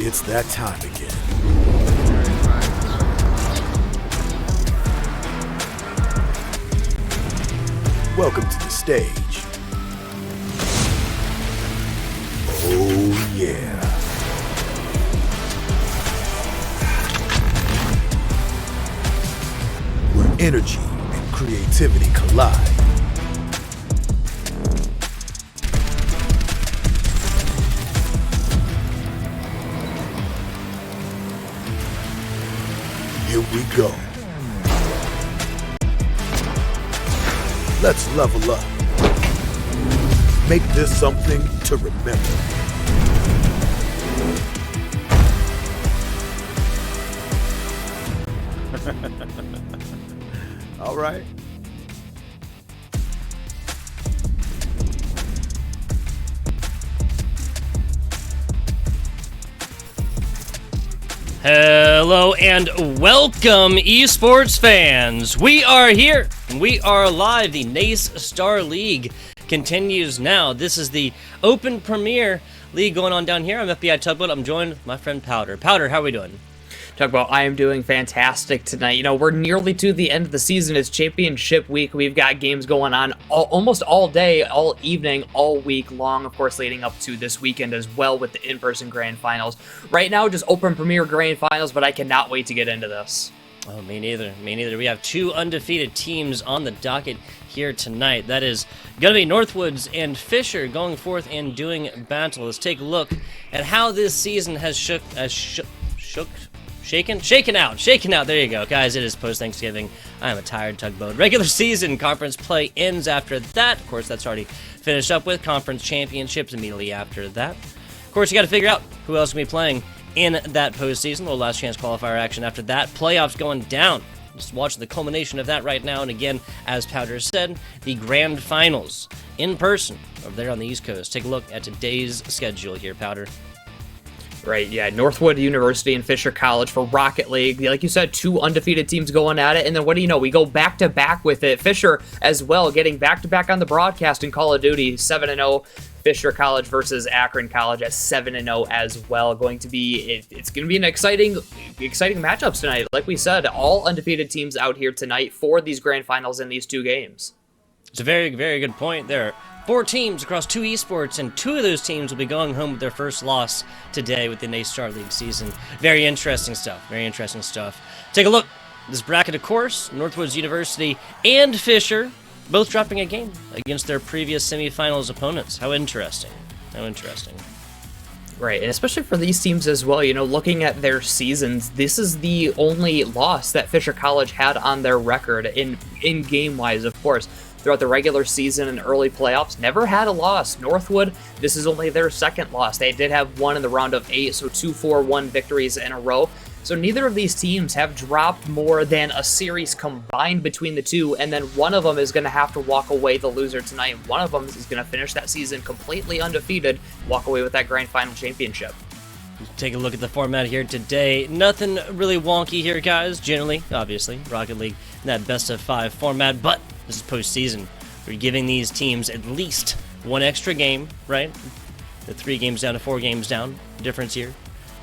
It's that time again. Welcome to the stage. Oh yeah. Where energy and creativity collide. Here we go. Let's level up. Make this something to remember. All right. Hello and welcome, esports fans. We are here and we are live. The NACE Star League continues now. This is the Open Premier League going on down here. I'm FBI Tugboat. I'm joined with my friend Powder. Powder, how are we doing? Tugboat, I am doing fantastic tonight. You know, we're nearly to the end of the season. It's championship week. We've got games going on almost all day, all evening, all week long, of course, leading up to this weekend as well with the in-person grand finals. Right now, just Open Premier grand finals, but I cannot wait to get into this. Oh, me neither. Me neither. We have two undefeated teams on the docket here tonight. That is going to be Northwoods and Fisher going forth and doing battle. Let's take a look at how this season has shaken out. There you go, guys. It is post-Thanksgiving. I am a tired Tugboat. Regular season conference play ends after that. Of course, that's already finished up with conference championships immediately after that. Of course, you got to figure out who else can be playing in that postseason. A little last chance qualifier action after that. Playoffs going down. Just watching the culmination of that right now. And again, as Powder said, the grand finals in person over there on the East Coast. Take a look at today's schedule here, Powder. Right, yeah, Northwood University and Fisher College for Rocket League. Like you said, two undefeated teams going at it, and then what do you know? We go back-to-back with it. Fisher as well, getting back-to-back on the broadcast in Call of Duty, 7-0. Fisher College versus Akron College at 7-0 as well. It's going to be an exciting matchups tonight. Like we said, all undefeated teams out here tonight for these grand finals in these two games. It's a very, very good point there. 4 teams across 2 esports, and 2 of those teams will be going home with their first loss today with the NACE Star League season. Very interesting stuff. Take a look. This bracket, of course, Northwoods University and Fisher both dropping a game against their previous semifinals opponents. How interesting. Right, and especially for these teams as well, you know, looking at their seasons, this is the only loss that Fisher College had on their record in game-wise, of course. Throughout the regular season and early playoffs, never had a loss. Northwood, this is only their second loss. They did have one in the round of 8, so 2-4-1 victories in a row. So neither of these teams have dropped more than a series combined between the two, and then one of them is going to have to walk away the loser tonight. One of them is going to finish that season completely undefeated, walk away with that grand final championship. Take a look at the format here today. Nothing really wonky here, guys. Generally, obviously, Rocket League in that best-of-5 format, but this is postseason. We're giving these teams at least one extra game, right? The 3 games down to 4 games down. Difference here.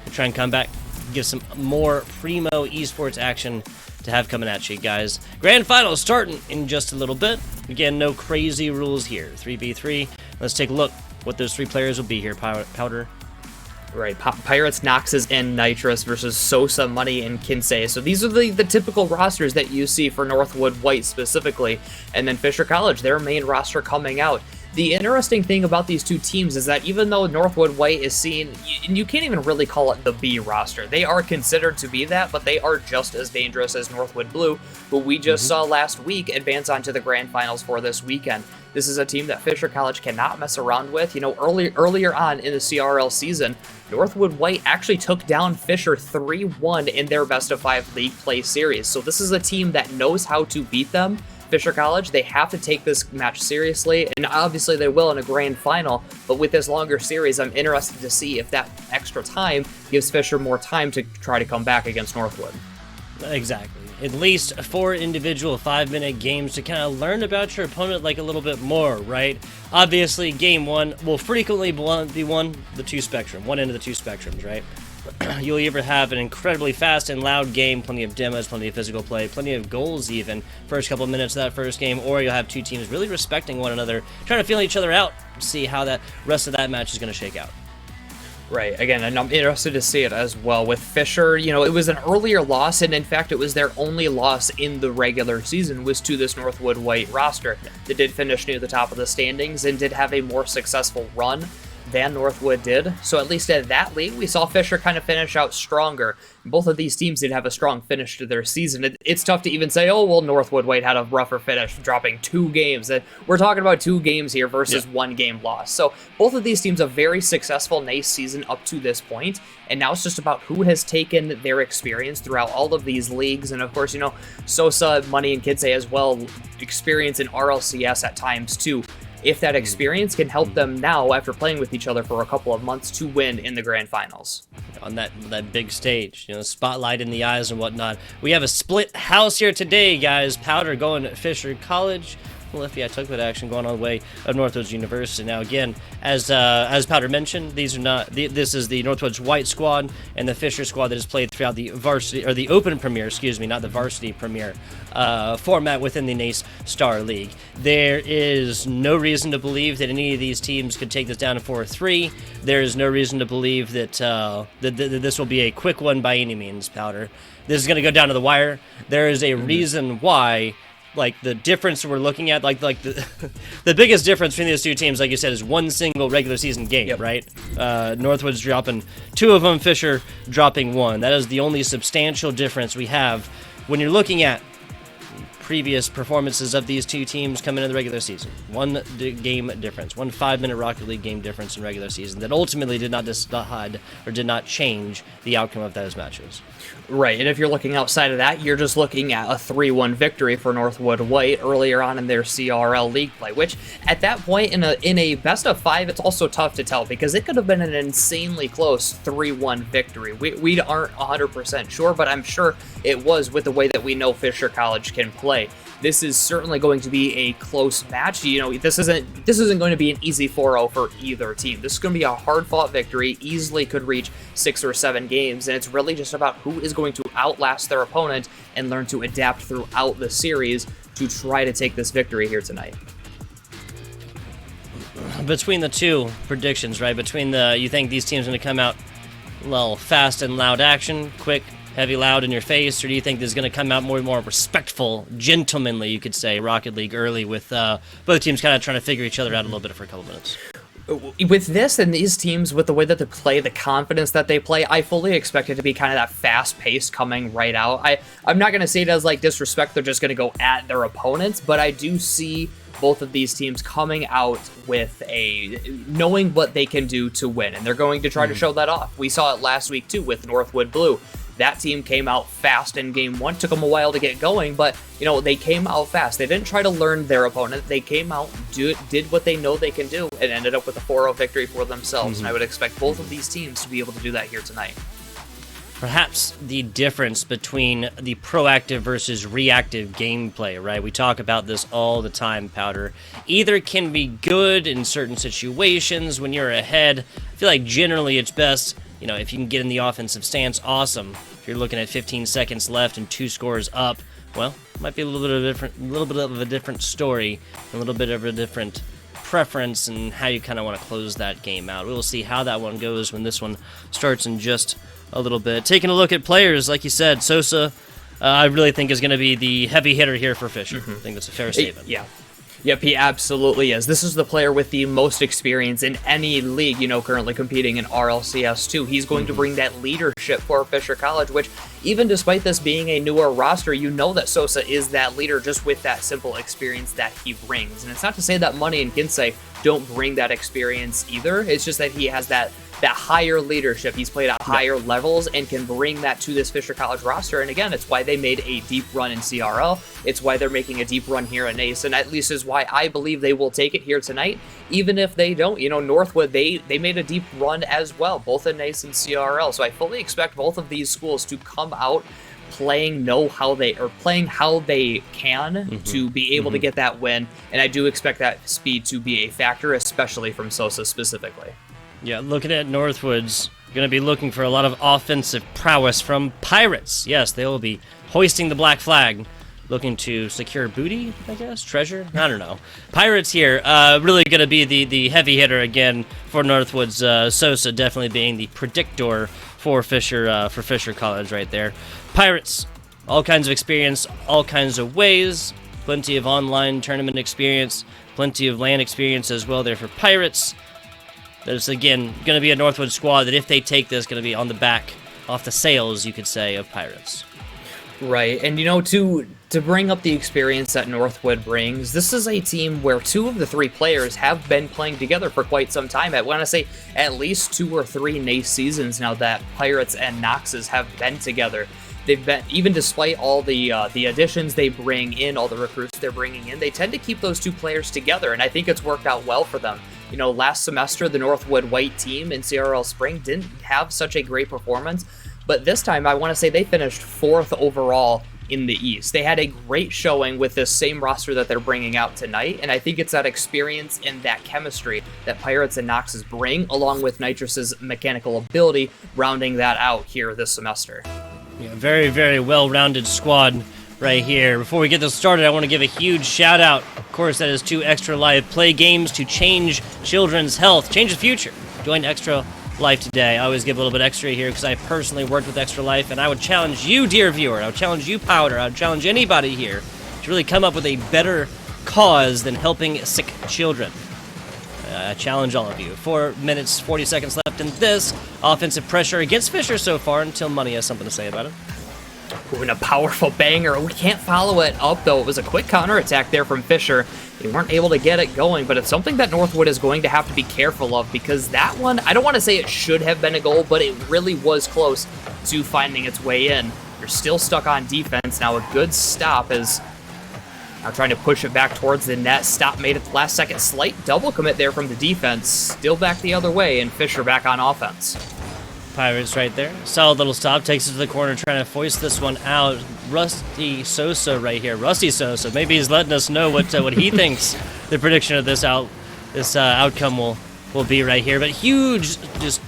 We'll try and come back, give some more primo esports action to have coming at you, guys. Grand finals starting in just a little bit. Again, no crazy rules here. 3v3. Let's take a look what those 3 players will be here, Powder. Right, Pirates, Noxus, and Nitrous versus Sosa, Money, and Kinsey. So these are the typical rosters that you see for Northwood White specifically. And then Fisher College, their main roster coming out. The interesting thing about these two teams is that even though Northwood White is seen, you can't even really call it the B roster. They are considered to be that, but they are just as dangerous as Northwood Blue, who we just saw last week advance onto the grand finals for this weekend. This is a team that Fisher College cannot mess around with. You know, earlier on in the CRL season, Northwood White actually took down Fisher 3-1 in their best-of-5 league play series. So this is a team that knows how to beat them. Fisher College, they have to take this match seriously, and obviously they will in a grand final, but with this longer series, I'm interested to see if that extra time gives Fisher more time to try to come back against Northwood. Exactly. at least 4 individual 5-minute games to kind of learn about your opponent like a little bit more, right? Obviously, game 1 will frequently be the 2 spectrum, one end of the 2 spectrums, right? You'll either have an incredibly fast and loud game, plenty of demos, plenty of physical play, plenty of goals even, first couple of minutes of that first game, or you'll have 2 teams really respecting one another, trying to feel each other out, see how that rest of that match is going to shake out. Right, again, and I'm interested to see it as well. With Fisher, you know, it was an earlier loss, and in fact, it was their only loss in the regular season was to this Northwood White roster. They did finish near the top of the standings and did have a more successful run than Northwood did. So at least in that league, we saw Fisher kind of finish out stronger. Both of these teams did have a strong finish to their season. It's tough to even say, oh, well, Northwood White had a rougher finish, dropping 2 games. And we're talking about 2 games here versus 1 game loss. So both of these teams a very successful NACE season up to this point. And now it's just about who has taken their experience throughout all of these leagues. And of course, you know, Sosa, Money, and Kidsey as well experience in RLCS at times too. If that experience can help them now, after playing with each other for a couple of months, to win in the grand finals. On that big stage, you know, spotlight in the eyes and whatnot. We have a split house here today, guys. Powder going to Fisher College. Lefty took that action going on the way of Northwoods University. Now again, as Powder mentioned, these are not this is the Northwoods White squad and the Fisher squad that has played throughout the varsity or the Open Premier, excuse me, not the Varsity Premier format within the NACE Star League. There is no reason to believe that any of these teams could take this down to 4-3. There is no reason to believe that that this will be a quick one by any means. Powder, this is going to go down to the wire. There is a reason why. Like the difference we're looking at, like the the biggest difference between these 2 teams, like you said, is 1 single regular season game, right? Northwood's dropping 2 of them, Fisher dropping 1. That is the only substantial difference we have when you're looking at previous performances of these 2 teams coming into the regular season. 1 game difference, 1 5-minute Rocket League game difference in regular season that ultimately did not decide or did not change the outcome of those matches. Right, and if you're looking outside of that, you're just looking at a 3-1 victory for Northwood White earlier on in their CRL league play, which at that point in a best of 5, it's also tough to tell because it could have been an insanely close 3-1 victory. We aren't 100% sure, but I'm sure it was with the way that we know Fisher College can play. This is certainly going to be a close match. You know, this isn't going to be an easy 4-0 for either team. This is going to be a hard-fought victory, easily could reach 6 or 7 games, and it's really just about who is going to outlast their opponent and learn to adapt throughout the series to try to take this victory here tonight. Between the 2 predictions, right? Between you think these teams are going to come out, well, fast and loud action, quick, heavy, loud in your face, or do you think this is going to come out more respectful, gentlemanly, you could say, Rocket League early with both teams kind of trying to figure each other out a little bit for a couple minutes? With this and these teams, with the way that they play, the confidence that they play, I fully expect it to be kind of that fast pace coming right out. I'm not going to say it as like disrespect, they're just going to go at their opponents, but I do see both of these teams coming out with knowing what they can do to win, and they're going to try to show that off. We saw it last week too with Northwood Blue. That team came out fast in game 1. Took them a while to get going, but, you know, they came out fast. They didn't try to learn their opponent. They came out, did what they know they can do, and ended up with a 4-0 victory for themselves. And I would expect both of these teams to be able to do that here tonight. Perhaps the difference between the proactive versus reactive gameplay, right? We talk about this all the time, Powder. Either can be good in certain situations when you're ahead. I feel like generally it's best, you know, if you can get in the offensive stance, awesome. If you're looking at 15 seconds left and 2 scores up, well, it might be a little bit of a different story, a little bit of a different preference and how you kind of want to close that game out. We will see how that one goes when this one starts in just a little bit. Taking a look at players, like you said, Sosa, I really think is going to be the heavy hitter here for Fisher. I think that's a fair statement. Yeah. Yep, he absolutely is. This is the player with the most experience in any league, you know, currently competing in RLCS 2. He's going to bring that leadership for Fisher College, which, even despite this being a newer roster, you know that Sosa is that leader just with that simple experience that he brings. And it's not to say that Money and Kinsey don't bring that experience either. It's just that he has that higher leadership. He's played at higher levels and can bring that to this Fisher College roster. And again, it's why they made a deep run in CRL. It's why they're making a deep run here in NACE, and at least is why I believe they will take it here tonight. Even if they don't, you know, Northwood, they made a deep run as well, both in NACE and CRL. So I fully expect both of these schools to come out playing how they can to be able to get that win, and I do expect that speed to be a factor, especially from Sosa specifically. Yeah, looking at Northwoods, going to be looking for a lot of offensive prowess from Pirates. Yes, they will be hoisting the black flag, looking to secure booty, I guess, treasure. I don't know. Pirates here, really going to be the heavy hitter again for Northwoods. Sosa definitely being the predictor for Fisher College right there. Pirates, all kinds of experience, all kinds of ways. Plenty of online tournament experience, plenty of LAN experience as well there for Pirates. There's, again, going to be a Northwood squad that if they take this, going to be on the back, off the sails, you could say, of Pirates. Right, and to bring up the experience that Northwood brings, this is a team where 2 of the 3 players have been playing together for quite some time. I want to say at least 2 or 3 nice seasons now that Pirates and Noxes have been together. They've been, even despite all the additions they bring in, all the recruits they're bringing in, they tend to keep those 2 players together, and I think it's worked out well for them. Last semester, the Northwood White team in CRL Spring didn't have such a great performance, but this time I want to say they finished 4th overall in the East. They had a great showing with this same roster that they're bringing out tonight, and I think it's that experience and that chemistry that Pirates and Noxes bring, along with Nitrus's mechanical ability, rounding that out here this semester. Yeah, very, very well-rounded squad right here. Before we get this started, I want to give a huge shout-out. Of course, that is to Extra Life. Play games to change children's health, change the future. Join Extra Life today. I always give a little bit extra here because I personally worked with Extra Life, and I would challenge you, dear viewer, I would challenge you, Powder, I would challenge anybody here to really come up with a better cause than helping sick children. I challenge all of you. 4 minutes, 40 seconds left in this. Offensive pressure against Fisher so far until Money has something to say about it. Ooh, and a powerful banger. We can't follow it up, though. It was a quick counterattack there from Fisher. They weren't able to get it going, but it's something that Northwood is going to have to be careful of because that one, I don't want to say it should have been a goal, but it really was close to finding its way in. You're still stuck on defense. Now a good stop is now trying to push it back towards the net. Stop made at the last second. Slight double commit there from the defense. Still back the other way, and Fisher back on offense. Pirates right there. Solid little stop. Takes it to the corner, trying to foist this one out. Rusty Sosa right here. Rusty Sosa. Maybe he's letting us know what he thinks the prediction of this outcome will be right here. But huge, just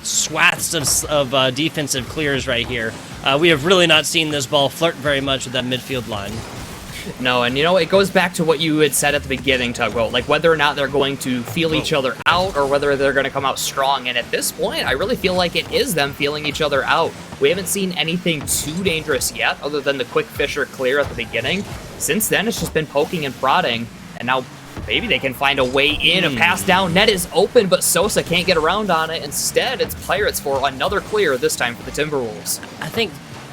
swaths of defensive clears right here. We have really not seen this ball flirt very much with that midfield line. No, and it goes back to what you had said at the beginning, Tugboat, like whether or not they're going to feel each other out or whether they're going to come out strong. And at this point, I really feel like it is them feeling each other out. We haven't seen anything too dangerous yet, other than the quick Fisher clear at the beginning. Since then, it's just been poking and prodding, and now maybe they can find a way in. A pass down, net is open, but Sosa can't get around on it. Instead, it's Pirates for another clear, this time for the Timberwolves.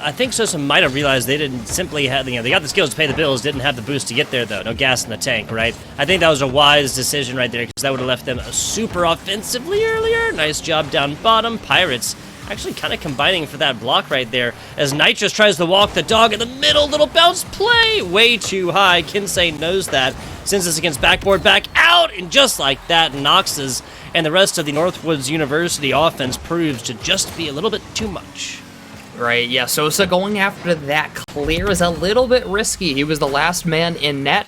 I think Sosa might have realized they didn't simply have, they got the skills to pay the bills, didn't have the boost to get there, though. No gas in the tank, right? I think that was a wise decision right there, because that would have left them super offensively earlier. Nice job down bottom. Pirates actually kind of combining for that block right there, as Nitrous tries to walk the dog in the middle. Little bounce play, way too high. Kinsey knows that. Sends us against backboard, back out, and just like that, Noxes and the rest of the Northwoods University offense proves to just be a little bit too much. Right, yeah, Sosa going after that clear is a little bit risky. He was the last man in net,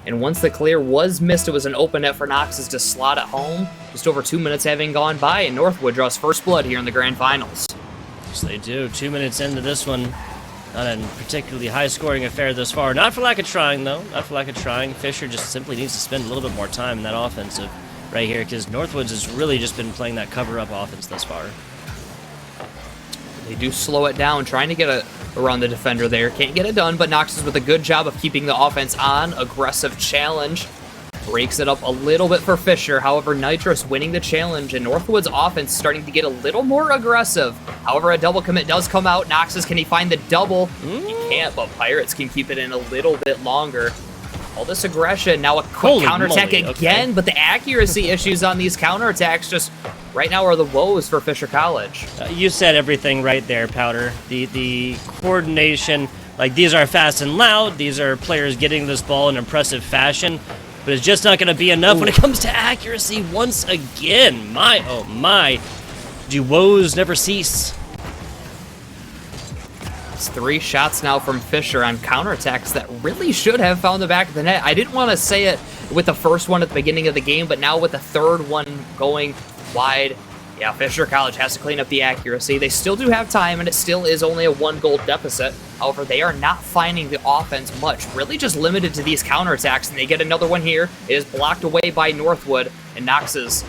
and once the clear was missed, it was an open net for Noxes to slot it home. Just over 2 minutes having gone by, and Northwood draws first blood here in the grand finals. Yes, they do. 2 minutes into this one. Not a particularly high-scoring affair thus far. Not for lack of trying, though. Not for lack of trying. Fisher just simply needs to spend a little bit more time in that offensive right here, because Northwoods has really just been playing that cover-up offense thus far. They do slow it down, trying to get around the defender there. Can't get it done, but Noxes with a good job of keeping the offense on. Aggressive challenge. Breaks it up a little bit for Fisher. However, Nitrous winning the challenge, and Northwood's offense starting to get a little more aggressive. However, a double commit does come out. Noxes, can he find the double? He can't, but Pirates can keep it in a little bit longer. All this aggression, now a quick counterattack again, okay. But the accuracy issues on these counterattacks just right now are the woes for Fisher College. You said everything right there, Powder. The coordination, like these are fast and loud. These are players getting this ball in impressive fashion, but it's just not going to be enough when it comes to accuracy once again. My, oh my. Do woes never cease? It's 3 shots now from Fisher on counterattacks that really should have found the back of the net. I didn't want to say it with the first one at the beginning of the game, but now with the third one going wide, yeah, Fisher College has to clean up the accuracy. They still do have time, and it still is only a 1-goal deficit. However, they are not finding the offense much, really just limited to these counterattacks, and they get another one here. It is blocked away by Northwood, and Knox's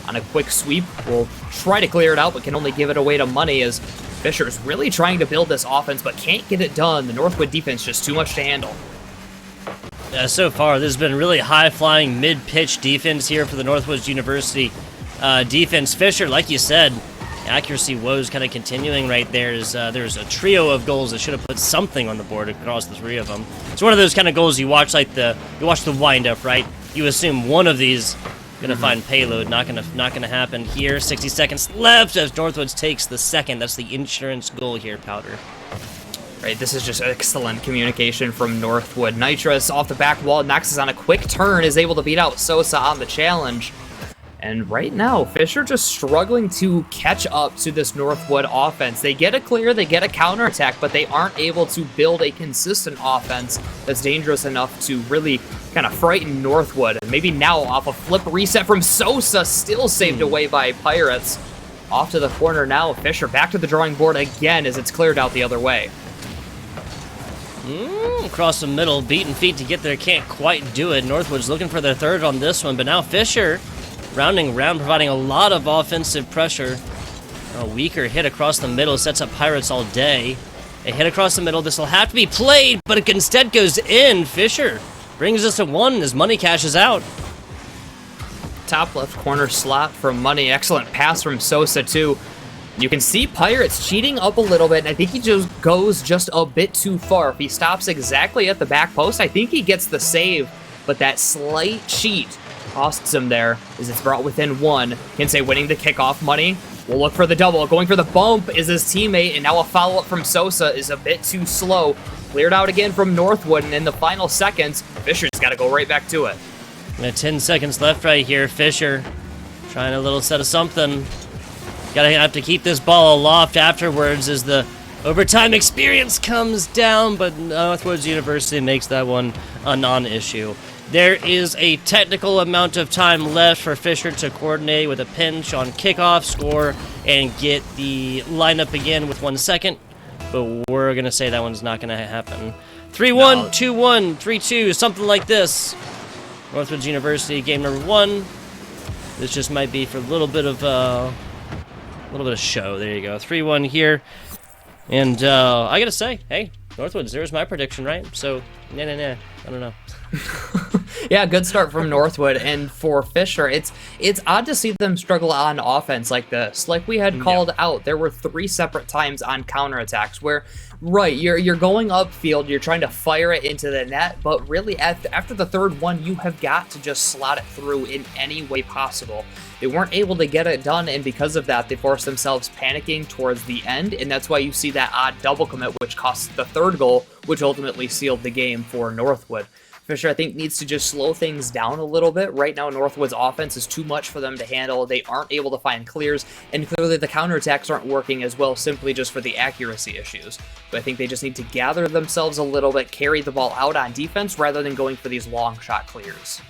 on a quick sweep will try to clear it out, but can only give it away to Money as Fisher's really trying to build this offense, but can't get it done. The Northwood defense just too much to handle. So far, this has been really high-flying, mid-pitch defense here for the Northwoods University defense. Fisher, like you said, accuracy woes kind of continuing right there. There's a trio of goals that should have put something on the board across the 3 of them. It's one of those kind of goals you watch the wind-up, right? You assume one of these gonna find payload. Not gonna happen here. 60 seconds left as Northwoods takes the second. That's the insurance goal here, Powder. Right, this is just excellent communication from Northwood. Nitrous off the back wall. Knox is on a quick turn, is able to beat out Sosa on the challenge. And right now, Fisher just struggling to catch up to this Northwood offense. They get a clear, they get a counterattack, but they aren't able to build a consistent offense that's dangerous enough to really kind of frighten Northwood. And maybe now off a flip reset from Sosa, still saved away by Pirates. Off to the corner now, Fisher back to the drawing board again as it's cleared out the other way. Across the middle, beating feet to get there, can't quite do it. Northwood's looking for their third on this one, but now Fisher rounding around, providing a lot of offensive pressure. A weaker hit across the middle sets up Pirates all day. A hit across the middle, this will have to be played, but it instead goes in. Fisher brings us to 1 as Money cashes out. Top left corner slot from Money. Excellent pass from Sosa, too. You can see Pirates cheating up a little bit, and I think he just goes just a bit too far. If he stops exactly at the back post, I think he gets the save, but that slight cheat costs him there as it's brought within 1. Kinsey winning the kickoff. Money will look for the double. Going for the bump is his teammate, and now a follow-up from Sosa is a bit too slow. Cleared out again from Northwood, and in the final seconds, Fisher's got to go right back to it. 10 seconds left right here. Fisher trying a little set of something. Gotta have to keep this ball aloft afterwards as the overtime experience comes down, but Northwoods University makes that one a non-issue. There is a technical amount of time left for Fisher to coordinate with a pinch on kickoff, score, and get the lineup again with 1 second, but we're going to say that one's not going to happen. 3-1, 2-1, 3-2, something like this. Northwoods University, game number 1. This just might be for a little bit of show. There you go. 3-1 here. And I got to say, hey, Northwoods, there's my prediction, right? So, nah. I don't know. Yeah, good start from Northwood, and for Fisher, it's odd to see them struggle on offense like this. Like we had called out, there were 3 separate times on counterattacks where, right, you're going upfield, you're trying to fire it into the net, but really after the third one, you have got to just slot it through in any way possible. They weren't able to get it done, and because of that, they forced themselves panicking towards the end, and that's why you see that odd double commit, which cost the 3rd goal, which ultimately sealed the game for Northwood. Fisher, I think, needs to just slow things down a little bit. Right now, Northwood's offense is too much for them to handle. They aren't able to find clears, and clearly the counterattacks aren't working as well simply just for the accuracy issues. But I think they just need to gather themselves a little bit, carry the ball out on defense rather than going for these long shot clears.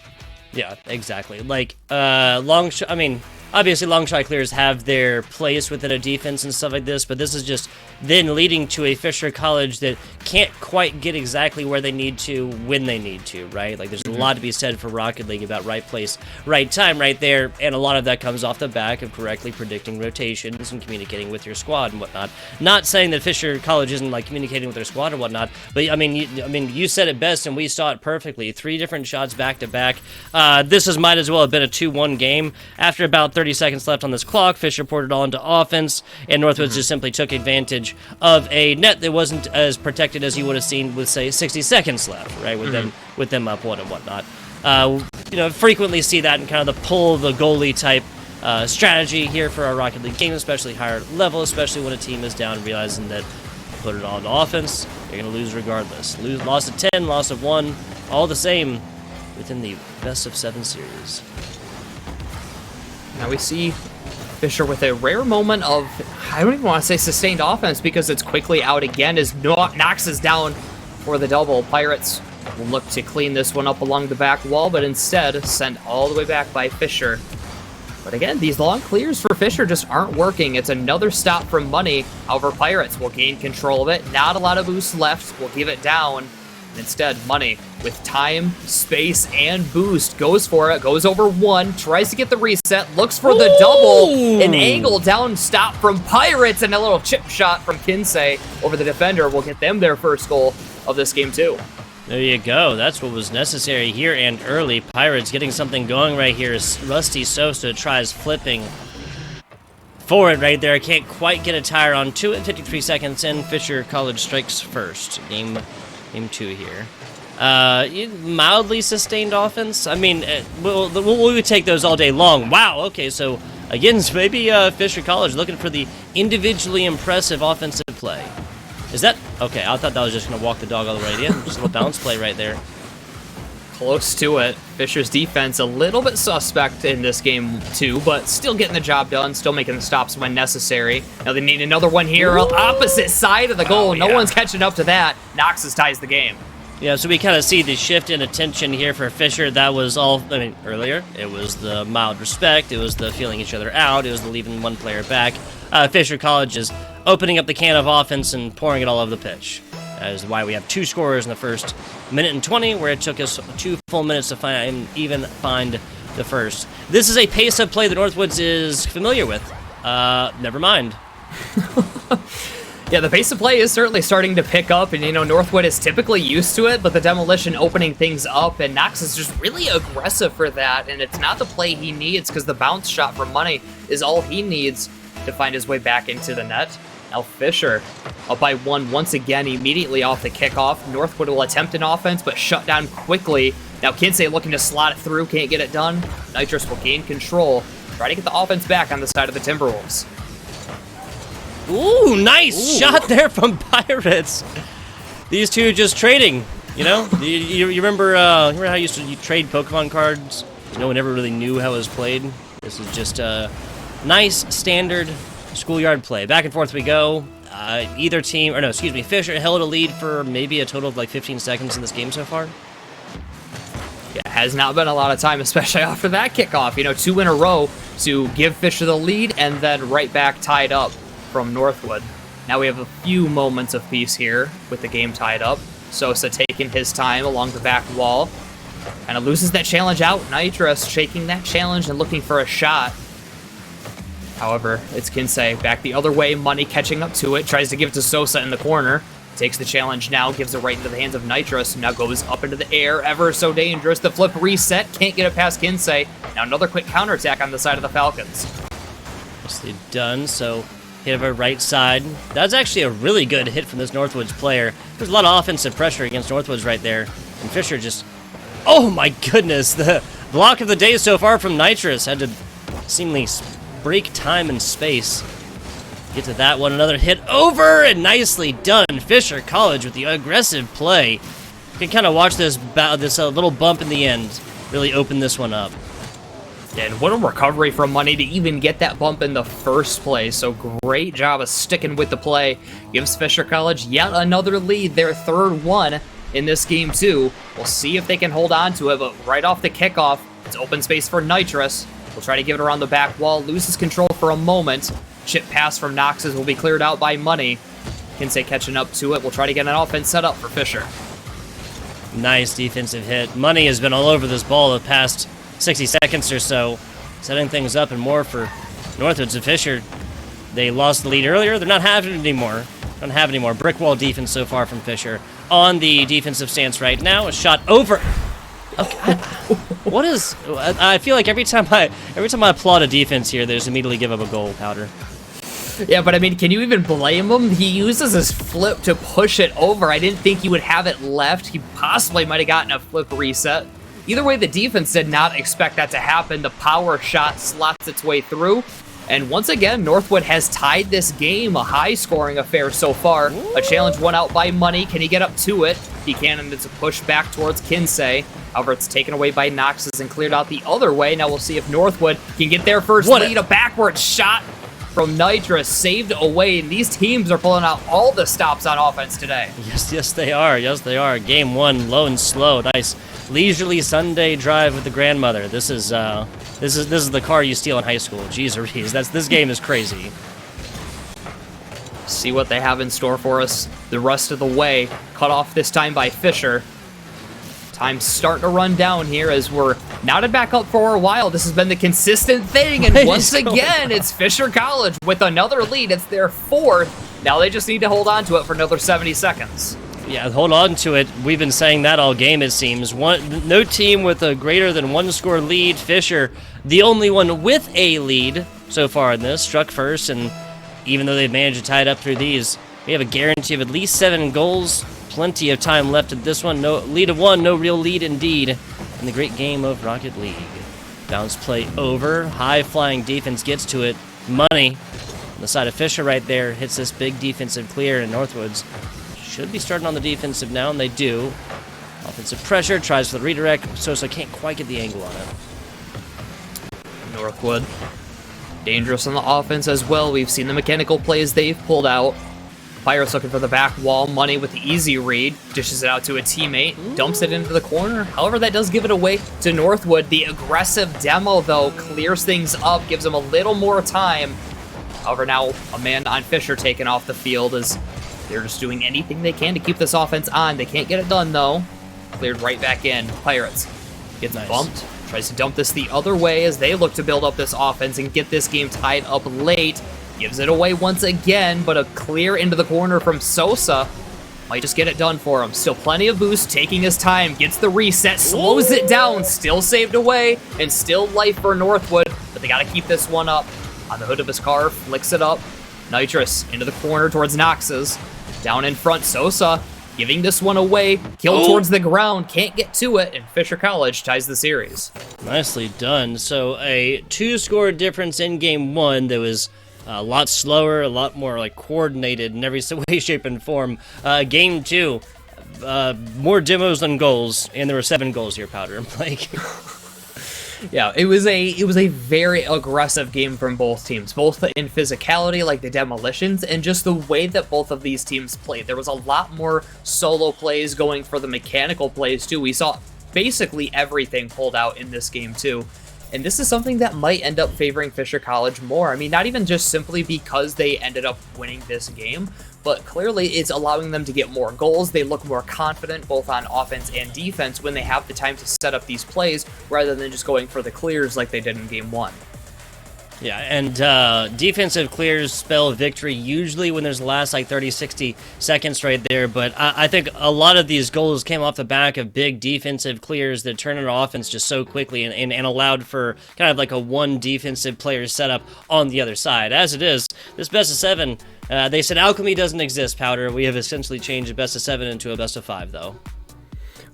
Yeah, exactly. Like, obviously long shot clears have their place within a defense and stuff like this, but this is just then leading to a Fisher College that can't quite get exactly where they need to when they need to, right? Like, there's a lot to be said for Rocket League about right place, right time right there, and a lot of that comes off the back of correctly predicting rotations and communicating with your squad and whatnot. Not saying that Fisher College isn't, like, communicating with their squad or whatnot, but, you said it best, and we saw it perfectly. 3 different shots back-to-back. This might as well have been a 2-1 game. After about 30 seconds left on this clock, Fisher poured it all into offense, and Northwoods just simply took advantage of a net that wasn't as protected as you would have seen with, say, 60 seconds left, right, with them up 1 and whatnot. Frequently see that in kind of the pull the goalie type strategy here for our Rocket League game, especially higher level, especially when a team is down, realizing that put it all into offense, you're going to lose regardless. Loss of 10, loss of 1, all the same within the best of 7 series. Now we see Fisher with a rare moment of I don't even want to say sustained offense because it's quickly out again as Nox is down for the double. Pirates will look to clean this one up along the back wall, but instead sent all the way back by Fisher. But again, these long clears for Fisher just aren't working. It's another stop from Money. However, Pirates will gain control of it. Not a lot of boost left. We'll give it down. And instead, Money, with time, space, and boost, goes for it. Goes over one. Tries to get the reset. Looks for the double. An angle down stop from Pirates. And a little chip shot from Kinsey over the defender will get them their first goal of this game, too. There you go. That's what was necessary here and early. Pirates getting something going right here as Rusty Sosa tries flipping forward right there. Can't quite get a tire onto it. 53 seconds in. Fisher College strikes first. Game 2 here. Mildly sustained offense. I mean, we would take those all day long. Wow. Okay, so again, maybe Fisher College looking for the individually impressive offensive play. Is that... Okay, I thought that was just going to walk the dog all the way in. Just a little bounce play right there. Close to it. Fisher's defense a little bit suspect in this game, too, but still getting the job done, still making the stops when necessary. Now they need another one here, opposite side of the goal. No one's catching up to that. Noxus ties the game. Yeah, so we kind of see the shift in attention here for Fisher. That was all... I mean, earlier, it was the mild respect. It was the feeling each other out. It was the leaving one player back. Fisher College is opening up the can of offense and pouring it all over the pitch. That is why we have 2 scorers in the first minute and 20, where it took us 2 full minutes to find the first. This is a pace of play that Northwoods is familiar with. Never mind. Yeah, the pace of play is certainly starting to pick up, and Northwood is typically used to it, but the Demolition opening things up, and Nox is just really aggressive for that, and it's not the play he needs because the bounce shot from Money is all he needs to find his way back into the net. Now Fisher up by 1 once again immediately off the kickoff. Northwood will attempt an offense, but shut down quickly. Now Kinsey looking to slot it through, can't get it done. Nitrous will gain control, try to get the offense back on the side of the Timberwolves. Ooh, nice shot there from Pirates. These two just trading, You remember how you used to trade Pokemon cards? No one ever really knew how it was played. This is just nice, standard schoolyard play. Back and forth we go. Either team, Fisher held a lead for maybe a total of like 15 seconds in this game so far. Yeah, has not been a lot of time, especially after that kickoff. 2 in a row to give Fisher the lead and then right back tied up from Northwood. Now we have a few moments of peace here with the game tied up. Sosa taking his time along the back wall. Kind of loses that challenge out. Nitrous shaking that challenge and looking for a shot. However, it's Kinsey back the other way. Money catching up to it. Tries to give it to Sosa in the corner. Takes the challenge now. Gives it right into the hands of Nitrous. Now goes up into the air. Ever so dangerous. The flip reset. Can't get it past Kinsey. Now another quick counterattack on the side of the Falcons. Nicely done. So hit of our right side. That's actually a really good hit from this Northwoods player. There's a lot of offensive pressure against Northwoods right there. And Fisher just... Oh my goodness! The block of the day so far from Nitrous. Had to seemingly break time and space. Get to that one. Another hit over and nicely done. Fisher College with the aggressive play. You can kind of watch this little bump in the end really open this one up. And what a recovery from Money to even get that bump in the first place. So great job of sticking with the play. Gives Fisher College yet another lead, their 3rd one in this game too. We'll see if they can hold on to it, but right off the kickoff, it's open space for Nitrous. We'll try to give it around the back wall, loses control for a moment. Chip pass from Noxus will be cleared out by Money. Kinsey catching up to it. We'll try to get an offense set up for Fisher. Nice defensive hit. Money has been all over this ball the past 60 seconds or so, setting things up and more for Northwoods and Fisher. They lost the lead earlier. They're not having it anymore. Don't have it anymore. Brick wall defense so far from Fisher. On the defensive stance right now. A shot over. Okay. What is? I feel like every time I applaud a defense here, they just immediately give up a goal, Powder. Yeah, but I mean, can you even blame him? He uses his flip to push it over. I didn't think he would have it left. He possibly might have gotten a flip reset. Either way, the defense did not expect that to happen. The power shot slots its way through. And once again, Northwood has tied this game, a high-scoring affair so far. A challenge won out by Money. Can he get up to it? He can, and it's a push back towards Kinsey. However, it's taken away by Noxus and cleared out the other way. Now we'll see if Northwood can get their first lead. A backwards shot from Nitrous, saved away, and these teams are pulling out all the stops on offense today. Yes, they are. Yes, they are. Game 1, low and slow. Nice leisurely Sunday drive with the grandmother. This is the car you steal in high school. Jeez Louise, this game is crazy. See what they have in store for us the rest of the way. Cut off this time by Fisher. Time's starting to run down here as we're knotted back up for a while. This has been the consistent thing, and once again, it's Fisher College with another lead. It's their 4th. Now they just need to hold on to it for another 70 seconds. Yeah, hold on to it. We've been saying that all game, it seems. No team with a greater than 1-score lead. Fisher, the only one with a lead so far in this, struck first, and even though they've managed to tie it up through these, we have a guarantee of at least 7 goals. Plenty of time left at this one. No lead of 1, no real lead indeed in the great game of Rocket League. Bounce play over. High-flying defense gets to it. Money on the side of Fisher right there. Hits this big defensive clear, and Northwoods should be starting on the defensive now, and they do. Offensive pressure. Tries for the redirect. Sosa can't quite get the angle on it. Northwood dangerous on the offense as well. We've seen the mechanical plays they've pulled out. Pirates looking for the back wall. Money with the easy read. Dishes it out to a teammate. Dumps it into the corner. However, that does give it away to Northwood. The aggressive demo, though, clears things up. Gives them a little more time. However, now a man on Fisher taken off the field as they're just doing anything they can to keep this offense on. They can't get it done, though. Cleared right back in. Pirates gets bumped. Tries to dump this the other way as they look to build up this offense and get this game tied up late. Gives it away once again, but a clear into the corner from Sosa might just get it done for him. Still plenty of boost, taking his time, gets the reset, slows it down, still saved away, and still life for Northwood, but they gotta keep this one up. On the hood of his car, flicks it up. Nitrous into the corner towards Nox's. Down in front, Sosa giving this one away, kill towards the ground, can't get to it, and Fisher College ties the series. Nicely done. So a 2-score difference in game 1 that was a lot slower, a lot more like coordinated in every way, shape, and form. Game 2, more demos than goals, and there were 7 goals here, Powder and Blake. Yeah, it was a very aggressive game from both teams, both in physicality, like the demolitions, and just the way that both of these teams played. There was a lot more solo plays going for the mechanical plays, too. We saw basically everything pulled out in this game, too. And this is something that might end up favoring Fisher College more. I mean, not even just simply because they ended up winning this game, but clearly it's allowing them to get more goals. They look more confident both on offense and defense when they have the time to set up these plays rather than just going for the clears like they did in game 1. Yeah, and defensive clears spell victory usually when there's the last like 30, 60 seconds right there, but I think a lot of these goals came off the back of big defensive clears that turned our offense just so quickly and allowed for kind of like a one defensive player setup on the other side. As it is, this best of 7, they said alchemy doesn't exist, Powder. We have essentially changed a best of 7 into a best of 5, though.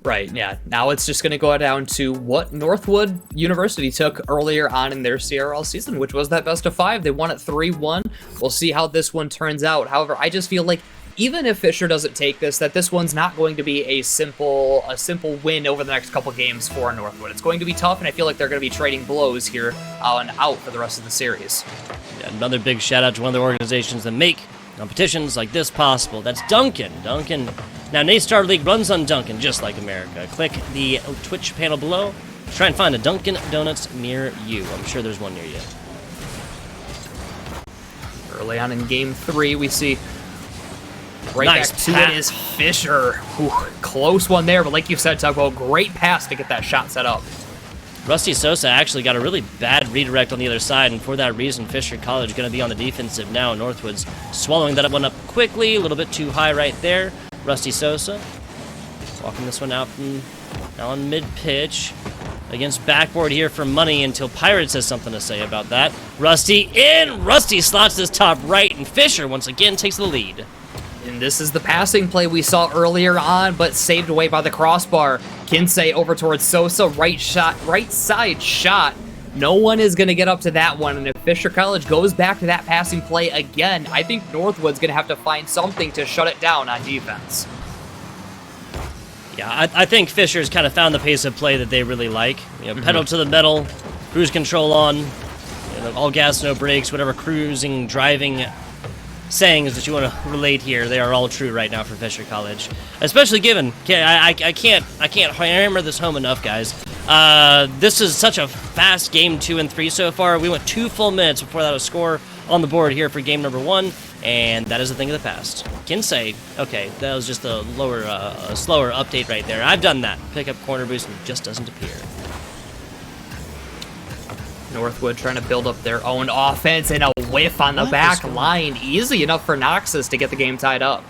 Right, yeah. Now it's just going to go down to what Northwood University took earlier on in their CRL season, which was that best of 5. They won it 3-1. We'll see how this one turns out. However, I just feel like even if Fisher doesn't take this, that this one's not going to be a simple win over the next couple games for Northwood. It's going to be tough, and I feel like they're going to be trading blows here on out for the rest of the series. Yeah, another big shout out to one of the organizations that make competitions like this possible. That's Duncan. Now, Nate Star League runs on Duncan, just like America. Click the Twitch panel below. Try and find a Dunkin' Donuts near you. I'm sure there's one near you. Early on in Game 3, we see right nice back to it is Fisher. Ooh, close one there, but like you said, Tugboat, great pass to get that shot set up. Rusty Sosa actually got a really bad redirect on the other side, and for that reason, Fisher College going to be on the defensive now. Northwood's swallowing that one up quickly, a little bit too high right there. Rusty Sosa walking this one out from now on mid-pitch against backboard here for money until Pirates has something to say about that. Rusty in! Rusty slots this top right, and Fisher once again takes the lead. And this is the passing play we saw earlier on, but saved away by the crossbar. Kinsey over towards Sosa, right side shot. No one is going to get up to that one, and if Fisher College goes back to that passing play again, I think Northwood's going to have to find something to shut it down on defense. Yeah, I think Fisher's kind of found the pace of play that they really like. You know, pedal to the metal, cruise control on. all gas, no brakes, whatever cruising, driving sayings that you want to relate here, they are all true right now for Fisher College. Especially given, I can't hammer this home enough, guys. This is such a fast game 2 and 3 so far. We went 2 full minutes before that was score on the board here for game number 1, and that is a thing of the past. Kinsey, okay, that was just a slower update right there. I've done that. Pick up corner boost and it just doesn't appear. Northwood trying to build up their own offense, and a whiff on the back line. Easy enough for Noxus to get the game tied up.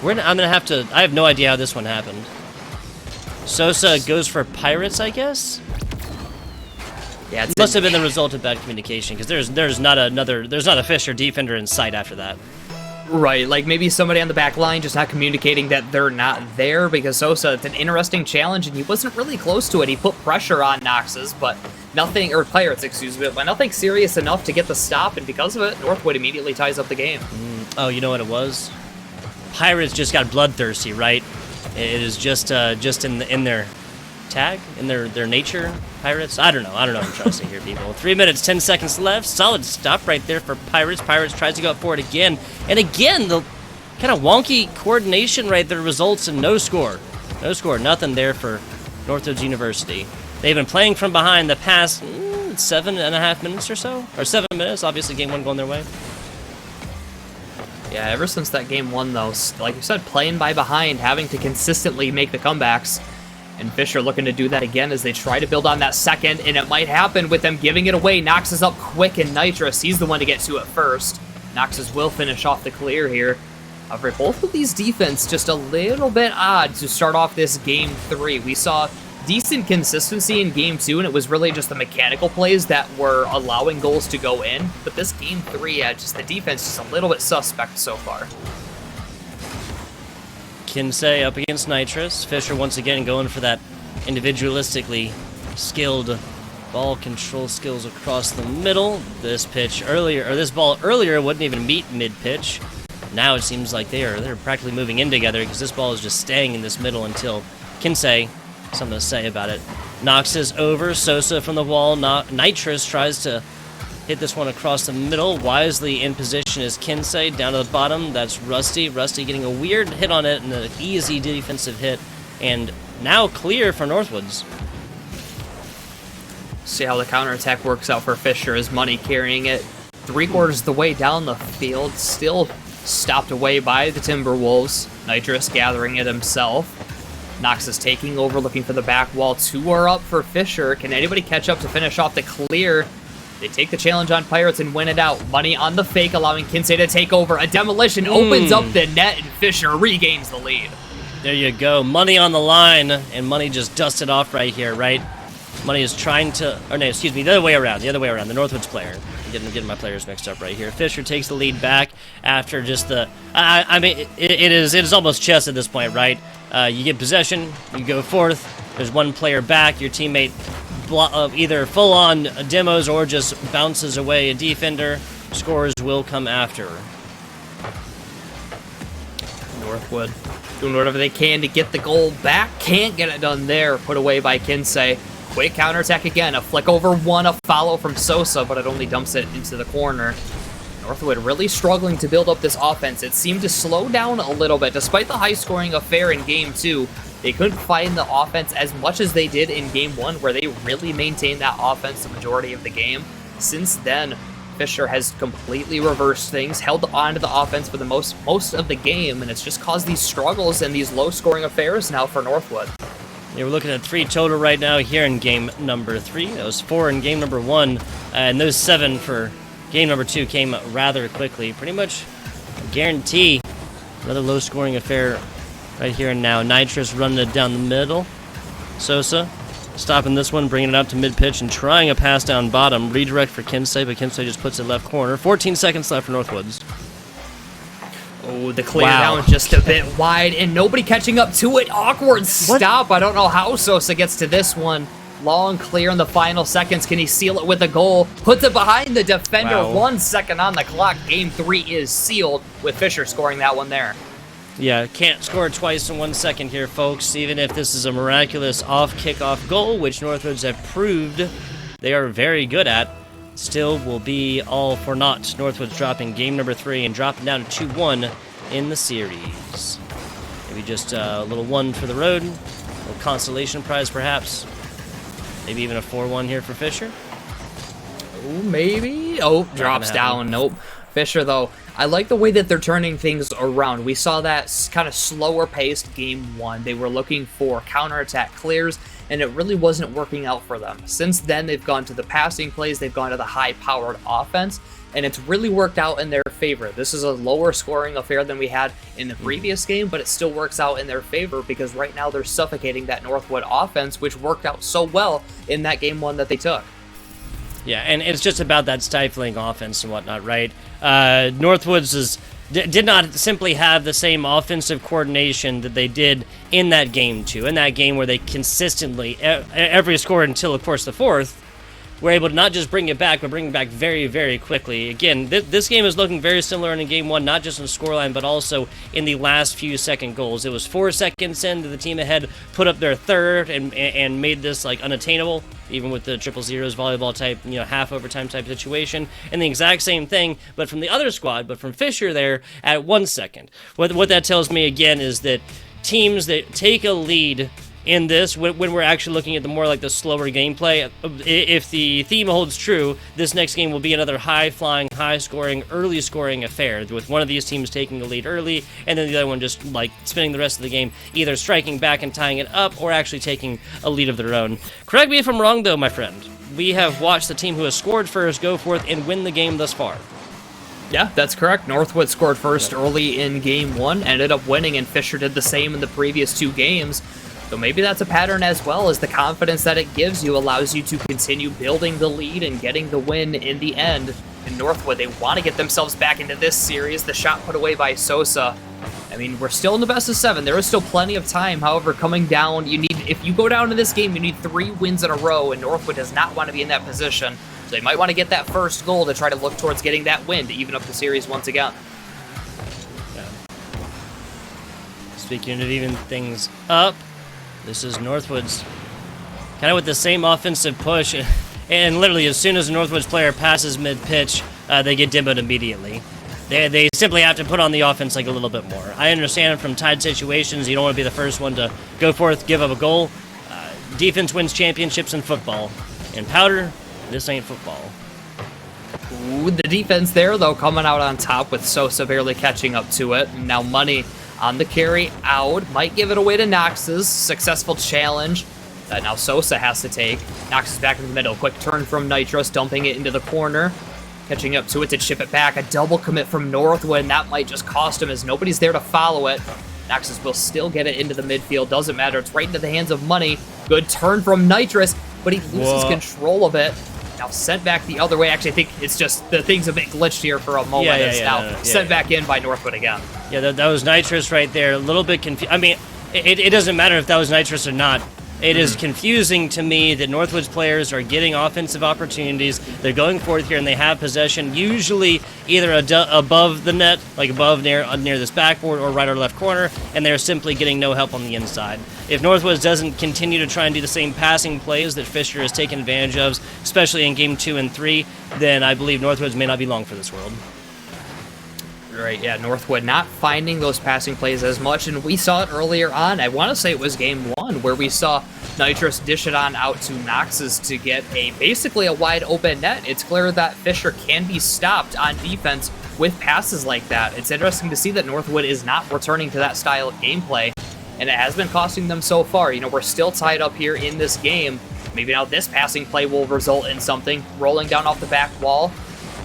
I'm gonna have to. I have no idea how this one happened. Sosa goes for Pirates, I guess. Yeah, it must have been the result of bad communication, because there's not a Fisher defender in sight after that. Right, like maybe somebody on the back line just not communicating that they're not there, because Sosa, it's an interesting challenge, and he wasn't really close to it. He put pressure on Noxus, but nothing, or Pirates, excuse me, but nothing serious enough to get the stop, and because of it, Northwood immediately ties up the game. Oh, you know what it was? Pirates just got bloodthirsty, right? It is just in their tag, in their nature. Pirates? I don't know what I'm trying to say here, people. 3 minutes, 10 seconds left. Solid stop right there for Pirates. Pirates tries to go up for it again. And again, the kind of wonky coordination right there results in no score. No score, nothing there for Northwoods University. They've been playing from behind the past 7.5 minutes or so. Or 7 minutes, obviously game 1 going their way. Yeah, ever since that game 1, though, like you said, playing by behind, having to consistently make the comebacks. And Fisher looking to do that again as they try to build on that second, and it might happen with them giving it away. Nox is up quick, and Nitrous, he's the one to get to it first. Noxus will finish off the clear here. However, both of these defense just a little bit odd to start off this game 3. We saw decent consistency in game 2, and it was really just the mechanical plays that were allowing goals to go in. But this game 3, just the defense is a little bit suspect so far. Kinsey up against Nitrous. Fisher once again going for that individualistically skilled ball control skills across the middle. This ball earlier wouldn't even meet mid-pitch. Now it seems like they're practically moving in together, because this ball is just staying in this middle until Kinsey, something to say about it. Knocks is over. Sosa from the wall. Nitrous tries to hit this one across the middle. Wisely in position is Kinsey. Down to the bottom, that's Rusty. Rusty getting a weird hit on it and an easy defensive hit. And now clear for Northwoods. See how the counterattack works out for Fisher. Is Money carrying it 3/4 of the way down the field. Still stopped away by the Timberwolves. Nitrous gathering it himself. Nox is taking over, looking for the back wall. 2 are up for Fisher. Can anybody catch up to finish off the clear? They take the challenge on Pirates and win it out. Money on the fake, allowing Kinsey to take over. A demolition opens up the net, and Fisher regains the lead. There you go. Money on the line, and Money just dusted off right here, right? Money is trying to, or no, excuse me, the other way around, the Northwoods player. I'm getting my players mixed up right here. Fisher takes the lead back after just the, I mean, it is almost chess at this point, right? You get possession, you go forth, there's one player back, your teammate either full-on demos or just bounces away a defender. Scores will come after. Northwood doing whatever they can to get the goal back. Can't get it done there. Put away by Kinsey. Quick counterattack again. A flick over one, a follow from Sosa, but it only dumps it into the corner. Northwood really struggling to build up this offense. It seemed to slow down a little bit. Despite the high-scoring affair in Game 2, they couldn't find the offense as much as they did in Game 1, where they really maintained that offense the majority of the game. Since then, Fisher has completely reversed things, held on to the offense for the most of the game, and it's just caused these struggles and these low-scoring affairs now for Northwood. Yeah, we're looking at 3 total right now here in game number 3. That was 4 in game number 1, and those 7 for game number 2 came rather quickly. Pretty much guarantee another low-scoring affair right here and now. Nitrous running it down the middle. Sosa stopping this one, bringing it out to mid-pitch and trying a pass down bottom. Redirect for Kinsey, but Kinsey just puts it left corner. 14 seconds left for Northwoods. Oh, the clear down just a bit wide, and nobody catching up to it. Awkward stop. I don't know how Sosa gets to this one. Long clear in the final seconds. Can he seal it with a goal? Puts it behind the defender. Wow. 1 second on the clock. Game 3 is sealed with Fisher scoring that one there. Yeah, can't score twice in 1 second here, folks, even if this is a miraculous off kickoff goal, which Northwoods have proved they are very good at. still will be all for naught. Northwood's dropping game number 3 and dropping down to 2-1 in the series. Maybe just a little 1 for the road, a little consolation prize perhaps. Maybe even a 4-1 here for Fisher. Oh, maybe. Oh, drops down. Nope. Fisher, though, I like the way that they're turning things around. We saw that kind of slower paced game 1. They were looking for counterattack clears, and it really wasn't working out for them. Since then, they've gone to the passing plays, they've gone to the high-powered offense, and it's really worked out in their favor. This is a lower scoring affair than we had in the previous game, but it still works out in their favor because right now they're suffocating that Northwood offense, which worked out so well in that game 1 that they took. Yeah, and it's just about that stifling offense and whatnot, right? Northwoods did not simply have the same offensive coordination that they did in that game 2, in that game where they consistently, every score until, of course, the 4th, were able to not just bring it back, but bring it back very, very quickly. Again, this game is looking very similar in game 1, not just in scoreline, but also in the last few second goals. It was 4 seconds into the team ahead, put up their 3rd, and made this like unattainable, even with the 000s volleyball type, half overtime type situation. And the exact same thing, but from the other squad, but from Fisher there at 1 second. What that tells me again is that teams that take a lead in this, when we're actually looking at the more like the slower gameplay, if the theme holds true, this next game will be another high-flying, high-scoring, early-scoring affair, with one of these teams taking the lead early, and then the other one just like spending the rest of the game either striking back and tying it up, or actually taking a lead of their own. Correct me if I'm wrong, though, my friend. We have watched the team who has scored first go forth and win the game thus far. Yeah, that's correct. Northwood scored first early in game 1, ended up winning, and Fisher did the same in the previous 2 games. So maybe that's a pattern as well, as the confidence that it gives you allows you to continue building the lead and getting the win in the end. In Northwood, they want to get themselves back into this series. The shot put away by Sosa. I mean, we're still in the best of 7. There is still plenty of time. However, coming down, if you go down to this game, you need 3 wins in a row, and Northwood does not want to be in that position. So they might want to get that first goal to try to look towards getting that win to even up the series once again. Yeah. Speaking of even things up, this is Northwood's kind of with the same offensive push, and literally as soon as a Northwoods player passes mid-pitch, they get dimmed immediately. They simply have to put on the offense like a little bit more. I understand from tied situations, you don't want to be the first one to go forth, give up a goal. Defense wins championships in football. In Powder, this ain't football. Ooh, the defense there, though, coming out on top with Sosa barely catching up to it. Now Money on the carry out, might give it away to Nox's. Successful challenge that now Sosa has to take. Nox is back in the middle. Quick turn from Nitrous, dumping it into the corner. Catching up to it to chip it back. A double commit from Northwood, and that might just cost him as nobody's there to follow it. Nox's will still get it into the midfield. Doesn't matter. It's right into the hands of Money. Good turn from Nitrous, but he loses control of it. Now sent back the other way. Actually, I think it's just the thing's a bit glitched here for a moment. It's now sent back in by Northwood again. Yeah, that was Nitrous right there. A little bit confused. I mean, it doesn't matter if that was Nitrous or not. It is confusing to me that Northwood's players are getting offensive opportunities. They're going forth here and they have possession, usually either above the net, like above near this backboard, or right or left corner, and they're simply getting no help on the inside. If Northwoods doesn't continue to try and do the same passing plays that Fisher has taken advantage of, especially in game 2 and 3, then I believe Northwoods may not be long for this world. Right, yeah, Northwood not finding those passing plays as much, and we saw it earlier on. I want to say it was game 1 where we saw Nitrous dish it on out to Nox's to get basically a wide open net. It's clear that Fisher can be stopped on defense with passes like that. It's interesting to see that Northwood is not returning to that style of gameplay, and it has been costing them so far. You know, we're still tied up here in this game. Maybe now this passing play will result in something. Rolling down off the back wall.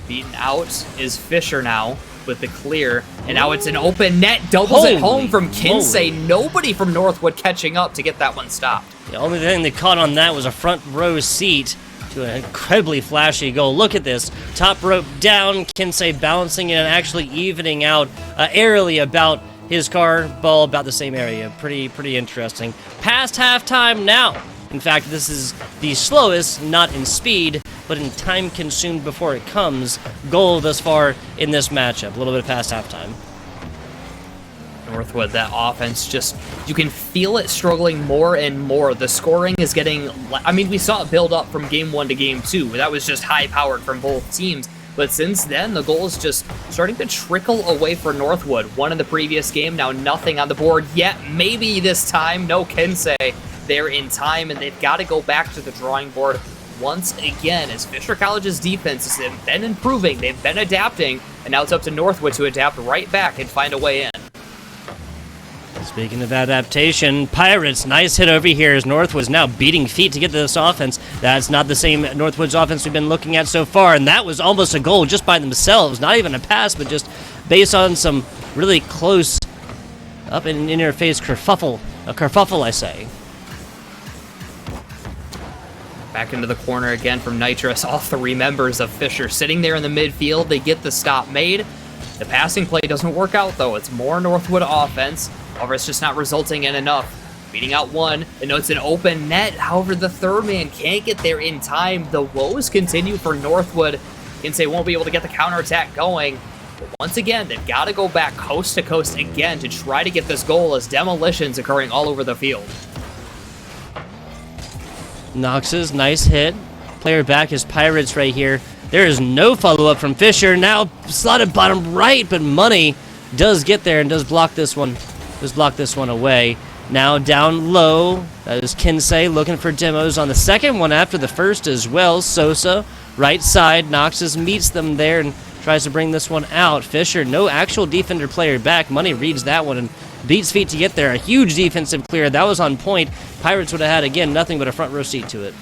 Beaten out is Fisher now with the clear, and now it's an open net. Doubles it home from Kinsey. Nobody from Northwood catching up to get that one stopped. The only thing they caught on that was a front row seat to an incredibly flashy goal. Look at this. Top rope down, Kinsey balancing it and actually evening out aerially about his car, ball about the same area. Pretty interesting. Past halftime now. In fact, this is the slowest, not in speed, but in time consumed before it comes, goal thus far in this matchup. A little bit past halftime. Northwood, that offense just, you can feel it struggling more and more. The scoring is getting, I mean, we saw it build up from game 1 to game 2. That was just high powered from both teams. But since then, the goal is just starting to trickle away for Northwood. 1 in the previous game, now nothing on the board yet. Maybe this time, no Kinsey. They're in time, and they've got to go back to the drawing board once again, as Fisher College's defense has been improving, they've been adapting, and now it's up to Northwood to adapt right back and find a way in. Speaking of adaptation, Pirates, nice hit over here as Northwood's now beating feet to get to this offense. That's not the same Northwood's offense we've been looking at so far, and that was almost a goal just by themselves. Not even a pass, but just based on some really close up and in your face kerfuffle. A kerfuffle, I say. Back into the corner again from Nitrous. All 3 members of Fisher sitting there in the midfield. They get the stop made. The passing play doesn't work out, though. It's more Northwood offense. However, it's just not resulting in enough. Beating out 1, and it's an open net. However, the 3rd man can't get there in time. The woes continue for Northwood. Kinsey won't be able to get the counterattack going. But once again, they've got to go back coast to coast again to try to get this goal as demolitions occurring all over the field. Knox's nice hit. Player back is Pirates right here. There is no follow-up from Fisher. Now slotted bottom right, but Money does get there and does block this one. Just block this one away. Now down low. That is Kinsey looking for demos on the second one after the first as well. Sosa, right side. Knox's meets them there and tries to bring this one out. Fisher, no actual defender player back. Money reads that one and beats feet to get there. A huge defensive clear. That was on point. Pirates would have had, again, nothing but a front row seat to it.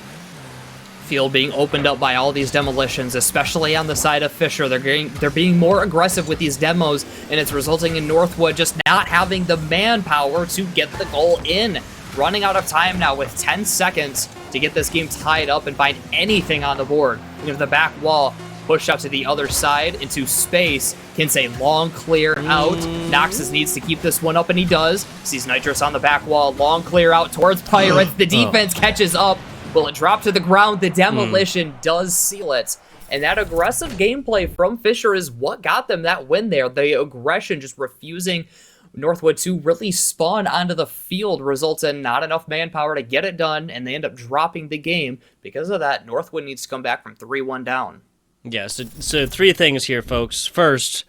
Field being opened up by all these demolitions, especially on the side of Fisher. They're being more aggressive with these demos, and it's resulting in Northwood just not having the manpower to get the goal in. Running out of time now with 10 seconds to get this game tied up and find anything on the board. Into the back wall. Push out to the other side into space. Kinsey long clear out. Knox's needs to keep this one up, and he does. Sees Nitrous on the back wall. Long clear out towards Pirates. The defense catches up. Will it drop to the ground? The demolition does seal it. And that aggressive gameplay from Fisher is what got them that win there. The aggression just refusing Northwood to really spawn onto the field results in not enough manpower to get it done, and they end up dropping the game. Because of that, Northwood needs to come back from 3-1 down. Yeah, so 3 things here, folks. First,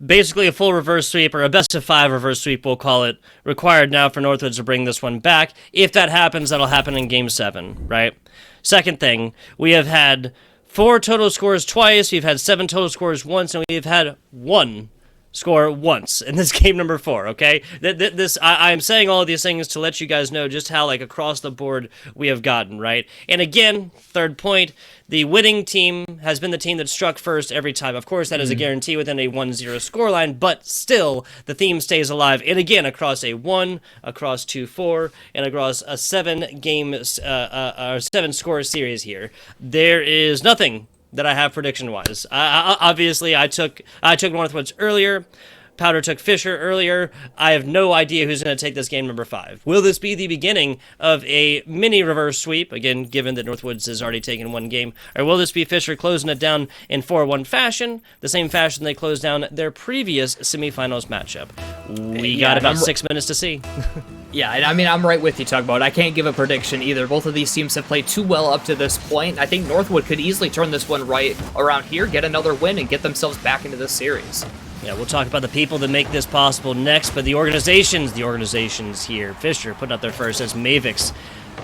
basically a full reverse sweep, or a best-of-5 reverse sweep, we'll call it, required now for Northwood to bring this one back. If that happens, that'll happen in Game 7, right? Second thing, we have had 4 total scores twice, we've had 7 total scores once, and we've had 1 score once in this game number 4, okay? I'm saying all of these things to let you guys know just how, like, across the board we have gotten, right? And again, third point, the winning team has been the team that struck first every time. Of course, that is a guarantee within a 1-0 scoreline, but still, the theme stays alive. And again, across a 1, across 2-4, and across a 7-score series here, there is nothing that I have prediction-wise. Obviously, I took Northwoods earlier. Powder took Fisher earlier. I have no idea who's going to take this game number 5. Will this be the beginning of a mini reverse sweep, again, given that Northwoods has already taken 1 game, or will this be Fisher closing it down in 4-1 fashion, the same fashion they closed down their previous semifinals matchup? We got about 6 minutes to see. Yeah, and I mean, I'm right with you, Tugboat. I can't give a prediction either. Both of these teams have played too well up to this point. I think Northwood could easily turn this one right around here, get another win, and get themselves back into this series. Yeah, we'll talk about the people that make this possible next, but the organizations here. Fisher putting up their first as Mavix.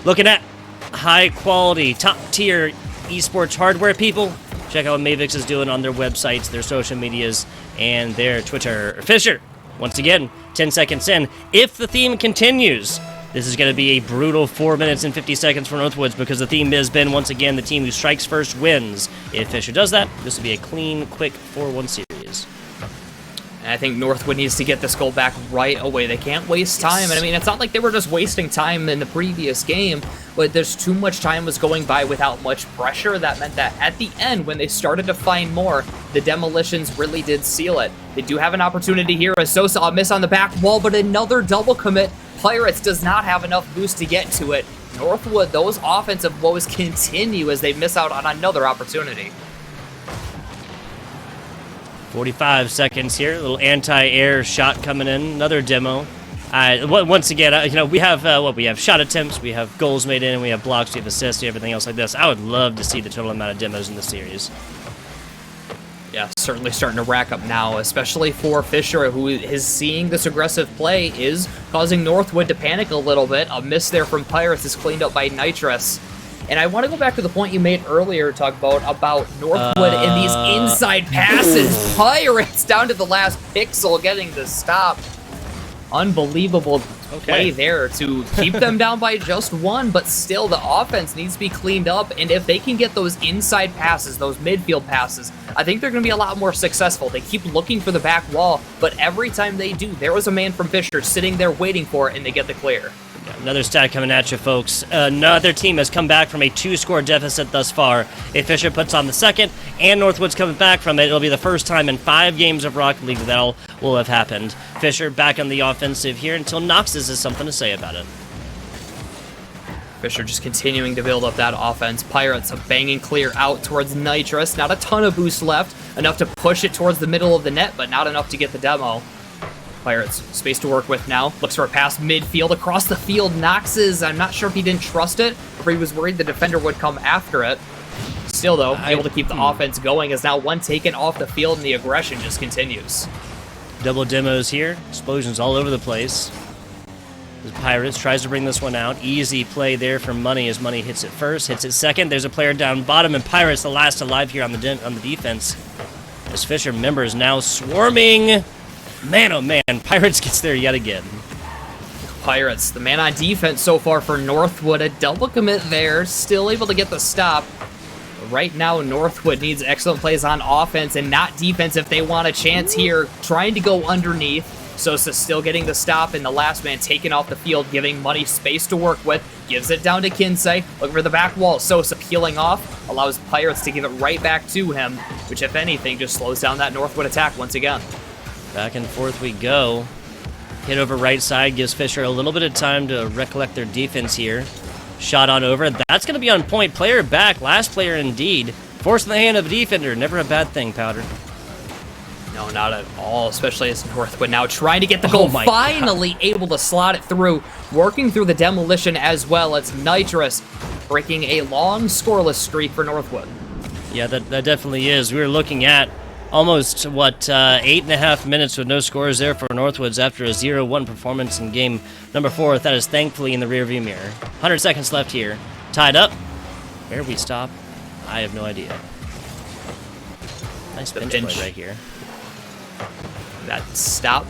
Looking at high-quality, top-tier esports hardware, people. Check out what Mavix is doing on their websites, their social medias, and their Twitter. Fisher, once again, 10 seconds in. If the theme continues, this is going to be a brutal 4 minutes and 50 seconds for Northwoods because the theme has been, once again, the team who strikes first wins. If Fisher does that, this will be a clean, quick 4-1 series. And I think Northwood needs to get this goal back right away. They can't waste time. And I mean, it's not like they were just wasting time in the previous game, but there's too much time was going by without much pressure. That meant that at the end, when they started to find more, the demolitions really did seal it. They do have an opportunity here as Sosa, a miss on the back wall, but another double commit. Pirates does not have enough boost to get to it. Northwood, those offensive woes continue as they miss out on another opportunity. 45 seconds here. A little anti-air shot coming in. Another demo. Once again, we have we have shot attempts, we have goals made in, we have blocks, we have assists, we have everything else like this. I would love to see the total amount of demos in the series. Yeah, certainly starting to rack up now, especially for Fisher, who is seeing this aggressive play, is causing Northwood to panic a little bit. A miss there from Pirates is cleaned up by Nitrous. And I want to go back to the point you made earlier, talk about Northwood and these inside passes. Pirates down to the last pixel getting the stop. Unbelievable play there to keep them down by just one, but still the offense needs to be cleaned up, and if they can get those inside passes, those midfield passes, I think they're going to be a lot more successful. They keep looking for the back wall, but every time they do, there was a man from Fisher sitting there waiting for it, and they get the clear. Another stat coming at you, folks. Another team has come back from a 2-score deficit thus far. If Fisher puts on the second and Northwood's coming back from it, it'll be the first time in 5 games of Rocket League that will have happened. Fisher back on the offensive here until Noxus has something to say about it. Fisher just continuing to build up that offense. Pirates a banging clear out towards Nitrous. Not a ton of boost left. Enough to push it towards the middle of the net, but not enough to get the demo. Pirates, space to work with now. Looks for a pass midfield across the field. Noxus, I'm not sure if he didn't trust it or he was worried the defender would come after it. Still, though, able to keep the offense going as now one taken off the field and the aggression just continues. Double demos here. Explosions all over the place. The Pirates tries to bring this one out. Easy play there from Money as Money hits it first, hits it second. There's a player down bottom, and Pirates the last alive here on the defense. As Fisher members now swarming. Man, oh man, Pirates gets there yet again. Pirates, the man on defense so far for Northwood, a double commit there, still able to get the stop. Right now, Northwood needs excellent plays on offense and not defense if they want a chance here. Trying to go underneath. Sosa still getting the stop, and the last man taken off the field, giving Money space to work with. Gives it down to Kinsey. Looking for the back wall. Sosa peeling off. Allows Pirates to give it right back to him, which, if anything, just slows down that Northwood attack once again. Back and forth we go. Hit over right side gives Fisher a little bit of time to recollect their defense here. Shot on over. That's going to be on point. Player back. Last player indeed. Forcing the hand of a defender. Never a bad thing, Powder. No, not at all, especially as Northwood now trying to get the goal. Finally able to slot it through. Working through the demolition as well. It's Nitrous breaking a long scoreless streak for Northwood. Yeah, that definitely is. We were looking at almost, 8.5 minutes with no scores there for Northwoods after a 0-1 performance in game number 4. That is thankfully in the rearview mirror. 100 seconds left here. Tied up. Where we stop? I have no idea. Nice pinch play right here. That stop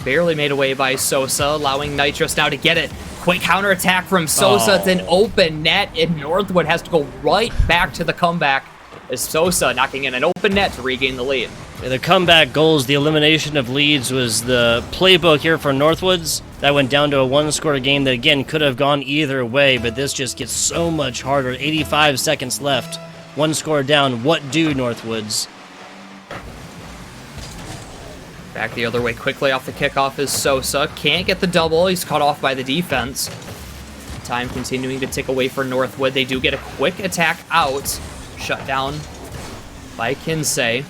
barely made away by Sosa, allowing Nitrous now to get it. Quick counterattack from Sosa. It's an open net, and Northwood has to go right back to the comeback. As Sosa knocking in an open net to regain the lead. Yeah, the comeback goals, the elimination of leads was the playbook here for Northwoods. That went down to a 1-score game that, again, could have gone either way, but this just gets so much harder. 85 seconds left. 1 score down. What do, Northwoods? Back the other way quickly off the kickoff is Sosa. Can't get the double. He's cut off by the defense. Time continuing to tick away for Northwood. They do get a quick attack out. Shut down by Kinsey.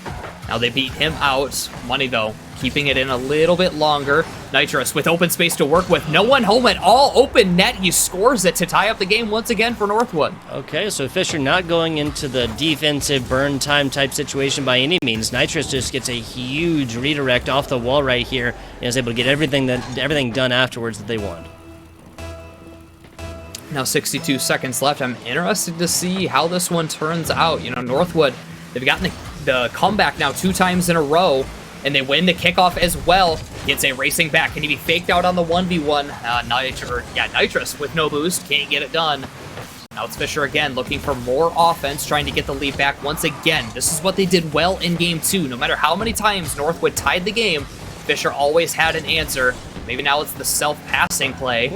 Now they beat him out. Money, though, keeping it in a little bit longer. Nitrous with open space to work with. No one home at all. Open net. He scores it to tie up the game once again for Northwood. Okay, so Fisher not going into the defensive burn time type situation by any means. Nitrous just gets a huge redirect off the wall right here and is able to get everything done afterwards that they want. Now 62 seconds left. I'm interested to see how this one turns out. You know, Northwood, they've gotten the comeback now 2 times in a row, and they win the kickoff as well. Gets a racing back. Can he be faked out on the 1v1? Nitrous with no boost. Can't get it done. Now it's Fisher again, looking for more offense, trying to get the lead back once again. This is what they did well in game 2. No matter how many times Northwood tied the game, Fisher always had an answer. Maybe now it's the self-passing play.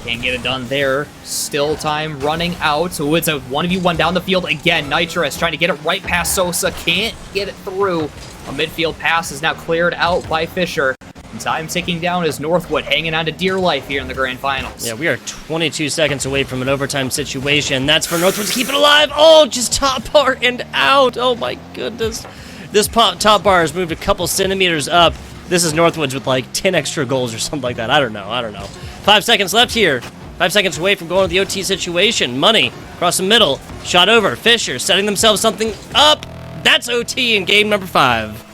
Can't get it done there. Still time running out. So it's a 1v1 down the field again. Nitrous trying to get it right past Sosa. Can't get it through. A midfield pass is now cleared out by Fisher. And time ticking down as Northwood hanging on to dear life here in the grand finals. Yeah, we are 22 seconds away from an overtime situation. That's for Northwood to keep it alive. Oh, just top part and out. Oh my goodness. This top bar has moved a couple centimeters up. This is Northwoods with like 10 extra goals or something like that. I don't know. 5 seconds left here. 5 seconds away from going to the OT situation. Money across the middle. Shot over. Fisher setting themselves something up. That's OT in game number 5.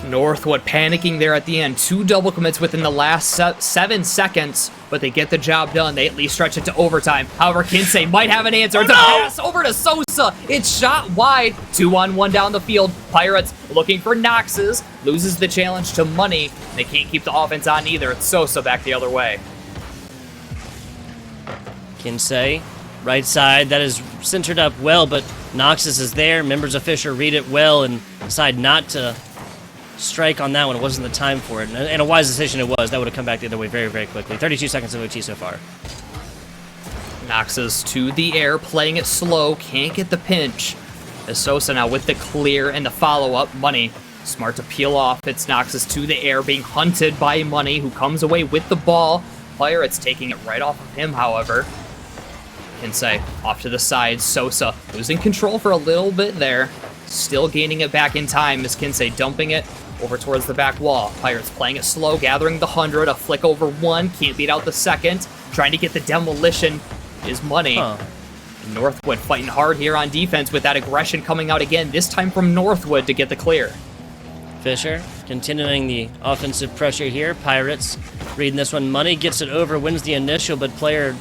Northwood panicking there at the end. 2 double commits within the last 7 seconds, but they get the job done. They at least stretch it to overtime. However, Kinsey might have an answer. It's a pass over to Sosa. It's shot wide. 2-on-1 down the field. Pirates looking for Noxes. Loses the challenge to Money. They can't keep the offense on either. It's Sosa back the other way. Kinsey, right side. That is centered up well, but Noxes is there. Members of Fisher read it well and decide not to strike on that one. It wasn't the time for it, and a wise decision it was. That would have come back the other way very, very quickly. 32 seconds of OT so far. Noxes to the air, playing it slow, can't get the pinch. As Sosa now with the clear and the follow-up. Money, smart to peel off. It's Noxes to the air, being hunted by Money, who comes away with the ball. Pirates taking it right off of him, however. Kinsey off to the side. Sosa losing control for a little bit there. Still gaining it back in time as Kinsey dumping it over towards the back wall. Pirates playing it slow, gathering the 100. A flick over 1, can't beat out the second. Trying to get the demolition is Money. Northwood fighting hard here on defense with that aggression coming out again, this time from Northwood to get the clear. Fisher continuing the offensive pressure here. Pirates reading this one. Money gets it over, wins the initial, but player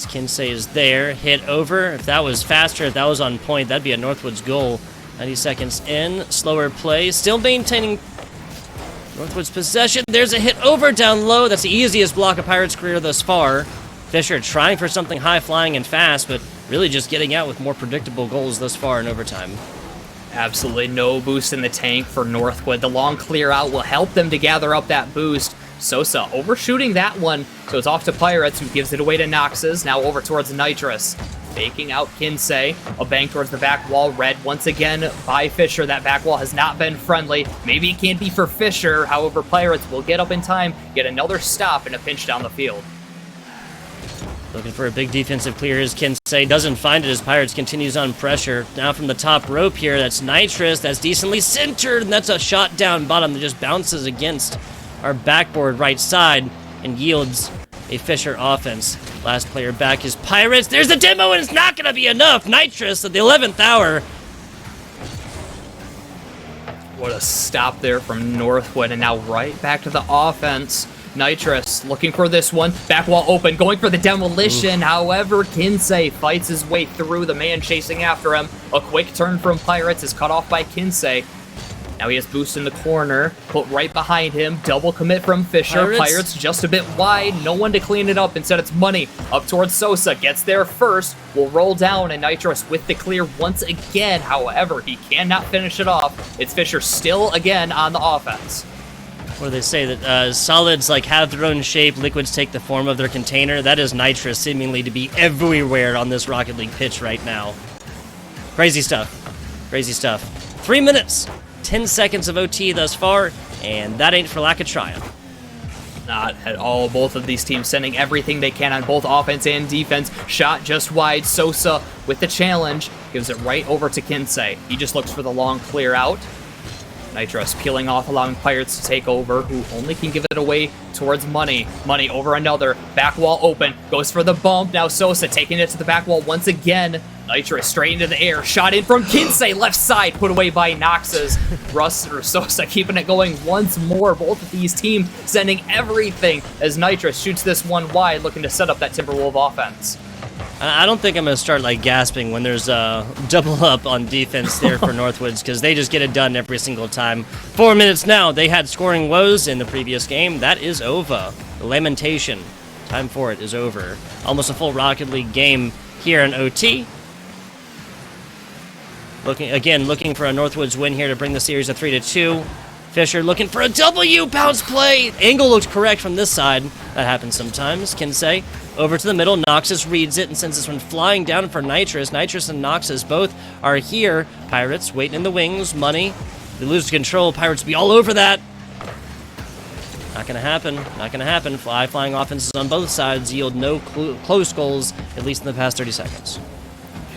Kinsey is there. Hit over. If that was faster, if that was on point, that'd be a Northwoods goal. 90 seconds in. Slower play. Still maintaining Northwoods possession. There's a hit over down low. That's the easiest block of Pirates' career thus far. Fisher trying for something high-flying and fast, but really just getting out with more predictable goals thus far in overtime. Absolutely no boost in the tank for Northwood. The long clear out will help them to gather up that boost. Sosa overshooting that one, so it's off to Pirates, who gives it away to Noxes. Now over towards Nitrous. Faking out Kinsey. A bang towards the back wall. Read once again by Fisher. That back wall has not been friendly. Maybe it can't be for Fisher. However, Pirates will get up in time, get another stop, and a pinch down the field. Looking for a big defensive clear as Kinsey doesn't find it as Pirates continues on pressure. Now from the top rope here, that's Nitrous. That's decently centered, and that's a shot down bottom that just bounces against our backboard right side and yields a Fisher offense. Last player back is Pirates. There's the demo, and it's not going to be enough. Nitrous at the 11th hour. What a stop there from Northwood, and now right back to the offense. Nitrous looking for this one. Back wall open, going for the demolition. However, Kinsey fights his way through, the man chasing after him. A quick turn from Pirates is cut off by Kinsey. Now he has boost in the corner, put right behind him. Double commit from Fisher. Pirates just a bit wide. No one to clean it up. Instead, it's Money up towards Sosa. Gets there first. Will roll down, and Nitrous with the clear once again. However, he cannot finish it off. It's Fisher still again on the offense. What do they say? That solids like have their own shape, liquids take the form of their container. That is Nitrous seemingly to be everywhere on this Rocket League pitch right now. Crazy stuff. Crazy stuff. 3 minutes. 10 seconds of OT thus far, and that ain't for lack of trying. Not at all. Both of these teams sending everything they can on both offense and defense. Shot just wide. Sosa with the challenge. Gives it right over to Kinsey. He just looks for the long clear out. Nitrous peeling off, allowing Pirates to take over, who only can give it away towards Money. Money over another. Back wall open. Goes for the bump. Now Sosa taking it to the back wall once again. Nitrous straight into the air. Shot in from Kinsey. Left side. Put away by Noxes. Sosa keeping it going once more. Both of these teams sending everything as Nitrous shoots this one wide, looking to set up that Timberwolf offense. I don't think I'm going to start like gasping when there's a double up on defense there for Northwoods, because they just get it done every single time. 4 minutes now. They had scoring woes in the previous game. That is over. The lamentation, time for it, is over. Almost a full Rocket League game here in OT. Looking for a Northwoods win here to bring the series to 3-2. Fisher looking for a W, bounce play. Angle looked correct from this side. That happens sometimes. Kinsey over to the middle. Noxes reads it and sends this one flying down for Nitrous. Nitrous and Noxes both are here. Pirates waiting in the wings. Money. They lose control. Pirates be all over that. Not going to happen. Not going to happen. Flying offenses on both sides yield no close goals, at least in the past 30 seconds.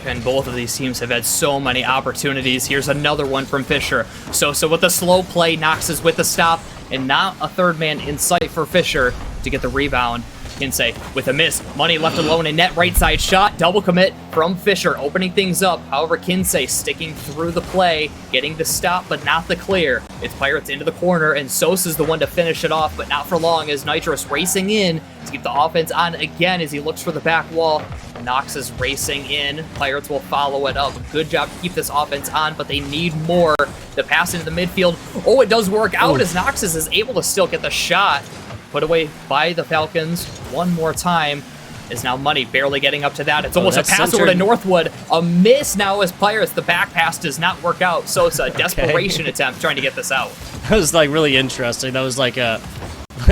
And both of these teams have had so many opportunities. Here's another one from Fisher. Sosa with a slow play, Noxes with the stop, and not a third man in sight for Fisher to get the rebound. Kinsey with a miss. Money left alone, a net right side shot. Double commit from Fisher, opening things up. However, Kinsey sticking through the play, getting the stop, but not the clear. It's Pirates into the corner, and Sosa's the one to finish it off, but not for long as Nitrous racing in to keep the offense on again as he looks for the back wall. Knox is racing in. Pirates will follow it up. Good job to keep this offense on, but they need more. The pass into the midfield. Oh, it does work out as Knox is able to still get the shot. Put away by the Falcons one more time. Is now Money barely getting up to that. It's almost a pass over to Northwood. A miss now as Pirates. The back pass does not work out. Sosa, desperation attempt trying to get this out. That was like really interesting. That was like a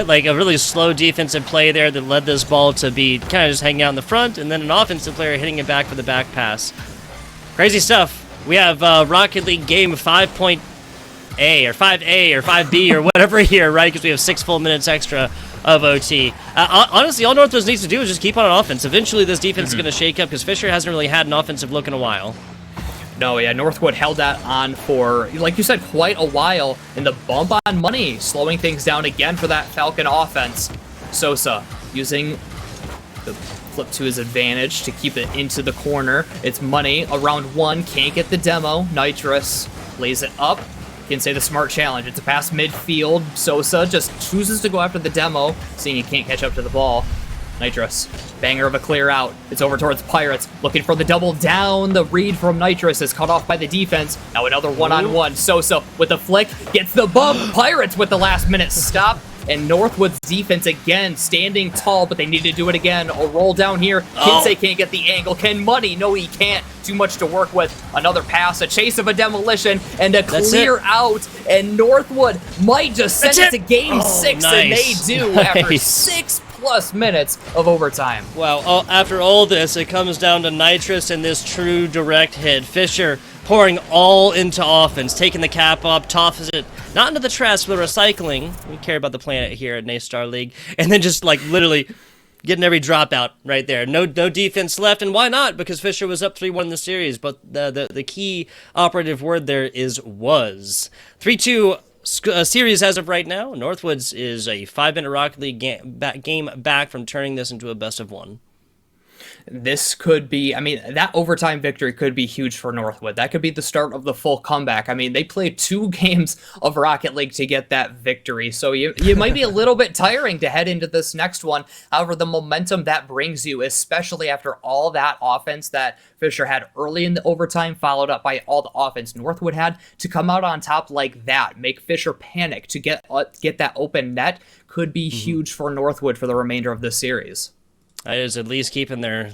really slow defensive play there that led this ball to be kind of just hanging out in the front, and then an offensive player hitting it back for the back pass. Crazy stuff. We have Rocket League game 5.A or 5A or 5B or whatever here, right? Because we have 6 full minutes extra of OT. Honestly, all Northwoods needs to do is just keep on offense. Eventually, this defense is going to shake up because Fisher hasn't really had an offensive look in a while. No, yeah, Northwood held that on for, like you said, quite a while, and the bump on Money slowing things down again for that Falcon offense. Sosa using the flip to his advantage to keep it into the corner. It's Money around one, can't get the demo. Nitrous lays it up. Can say the smart challenge. It's a pass midfield. Sosa just chooses to go after the demo, seeing he can't catch up to the ball. Nitrous, banger of a clear out. It's over towards Pirates, looking for the double down. The read from Nitrous is cut off by the defense. Now another one-on-one. Sosa with the flick, gets the bump. Pirates with the last-minute stop. And Northwood's defense again standing tall, but they need to do it again. A roll down here. Kinsey can't get the angle. Can Money? No, he can't. Too much to work with. Another pass, a chase of a demolition, and a clear out. And Northwood might just send it to game 6, nice. and they do after 6+ minutes of overtime. Wow, after all this, it comes down to Nitrous and this true direct hit. Fisher pouring all into offense, taking the cap up, tosses it, not into the trash, but recycling. We care about the planet here at Naystar League. And then just, like, literally getting every dropout right there. No defense left, and why not? Because Fisher was up 3-1 in the series, but the key operative word there is was. 3-2 series as of right now. Northwoods is a 5-minute Rocket League game back from turning this into a best-of-1. This could be, I mean, that overtime victory could be huge for Northwood. That could be the start of the full comeback. I mean, they played 2 games of Rocket League to get that victory, so you might be a little bit tiring to head into this next one. However, the momentum that brings you, especially after all that offense that Fisher had early in the overtime, followed up by all the offense Northwood had, to come out on top like that, make Fisher panic to get that open net, could be huge for Northwood for the remainder of this series. That is at least keeping their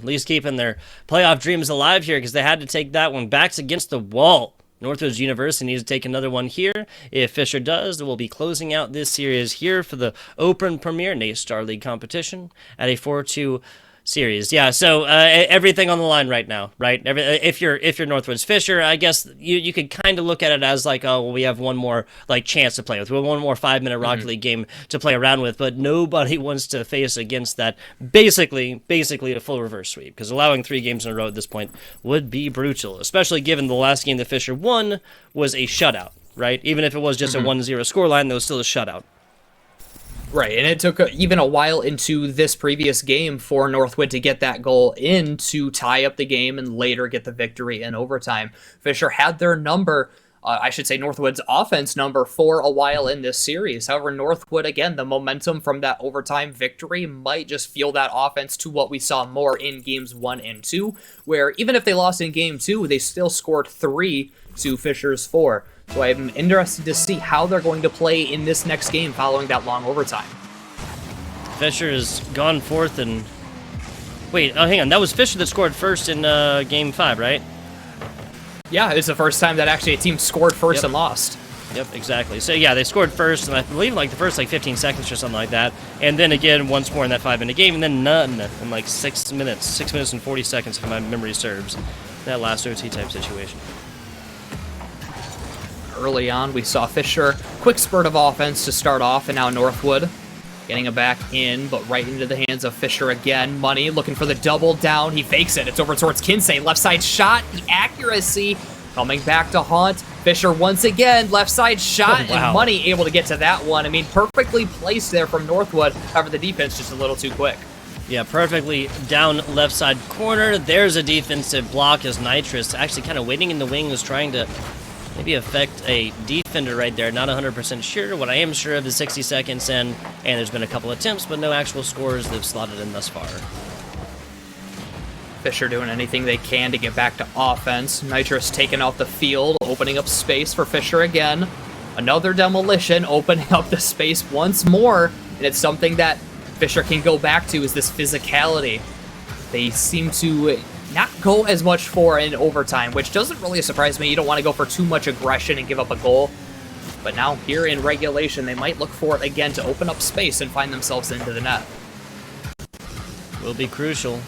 playoff dreams alive here, because they had to take that one. Backs against the wall. Northwoods University needs to take another one here. If Fisher does, we'll be closing out this series here for the Open Premier Naystar League competition at a 4-2 series. Yeah, so everything on the line right now, right? If you're Northwoods Fisher, I guess you could kind of look at it as like, oh, well, we have one more like chance to play with. We have one more 5-minute Rocket League game to play around with, but nobody wants to face against that. Basically a full reverse sweep, because allowing 3 games in a row at this point would be brutal, especially given the last game that Fisher won was a shutout, right? Even if it was just a 1-0 scoreline, that was still a shutout. Right, and it took even a while into this previous game for Northwood to get that goal in to tie up the game and later get the victory in overtime. Fisher had their number, I should say Northwood's offense number, for a while in this series. However, Northwood, again, the momentum from that overtime victory might just fuel that offense to what we saw more in games 1 and 2, where even if they lost in game 2, they still scored 3 to Fisher's 4. So I'm interested to see how they're going to play in this next game following that long overtime. Fisher has gone forth and... Wait, oh, hang on. That was Fisher that scored first in Game 5, right? Yeah, it's the first time that actually a team scored first and lost. Yep, exactly. So, yeah, they scored first, and I believe like the first 15 seconds or something like that. And then again, once more in that 5-minute game, and then none in like 6 minutes. 6 minutes and 40 seconds, if my memory serves. That last OT type situation. Early on, we saw Fisher, quick spurt of offense to start off, and now Northwood Getting it back in, but right into the hands of Fisher again. Money looking for the double down. He fakes it. It's over towards Kinsey. Left side shot. The accuracy coming back to haunt. Fisher once again. Left side shot. Oh, wow. And Money able to get to that one. I mean, perfectly placed there from Northwood. However, the defense just a little too quick. Yeah, perfectly down left side corner. There's a defensive block as Nitrous actually kind of waiting in the wings, trying to maybe affect a defender right there. Not 100% sure. What I am sure of is 60 seconds in, and there's been a couple attempts, but no actual scores they've slotted in thus far. Fisher doing anything they can to get back to offense. Nitrous taking off the field, opening up space for Fisher again. Another demolition, opening up the space once more, and it's something that Fisher can go back to is this physicality. They seem to not go as much for in overtime, which doesn't really surprise me. You don't want to go for too much aggression and give up a goal. But now here in regulation, they might look for it again to open up space and find themselves into the net. Will be crucial.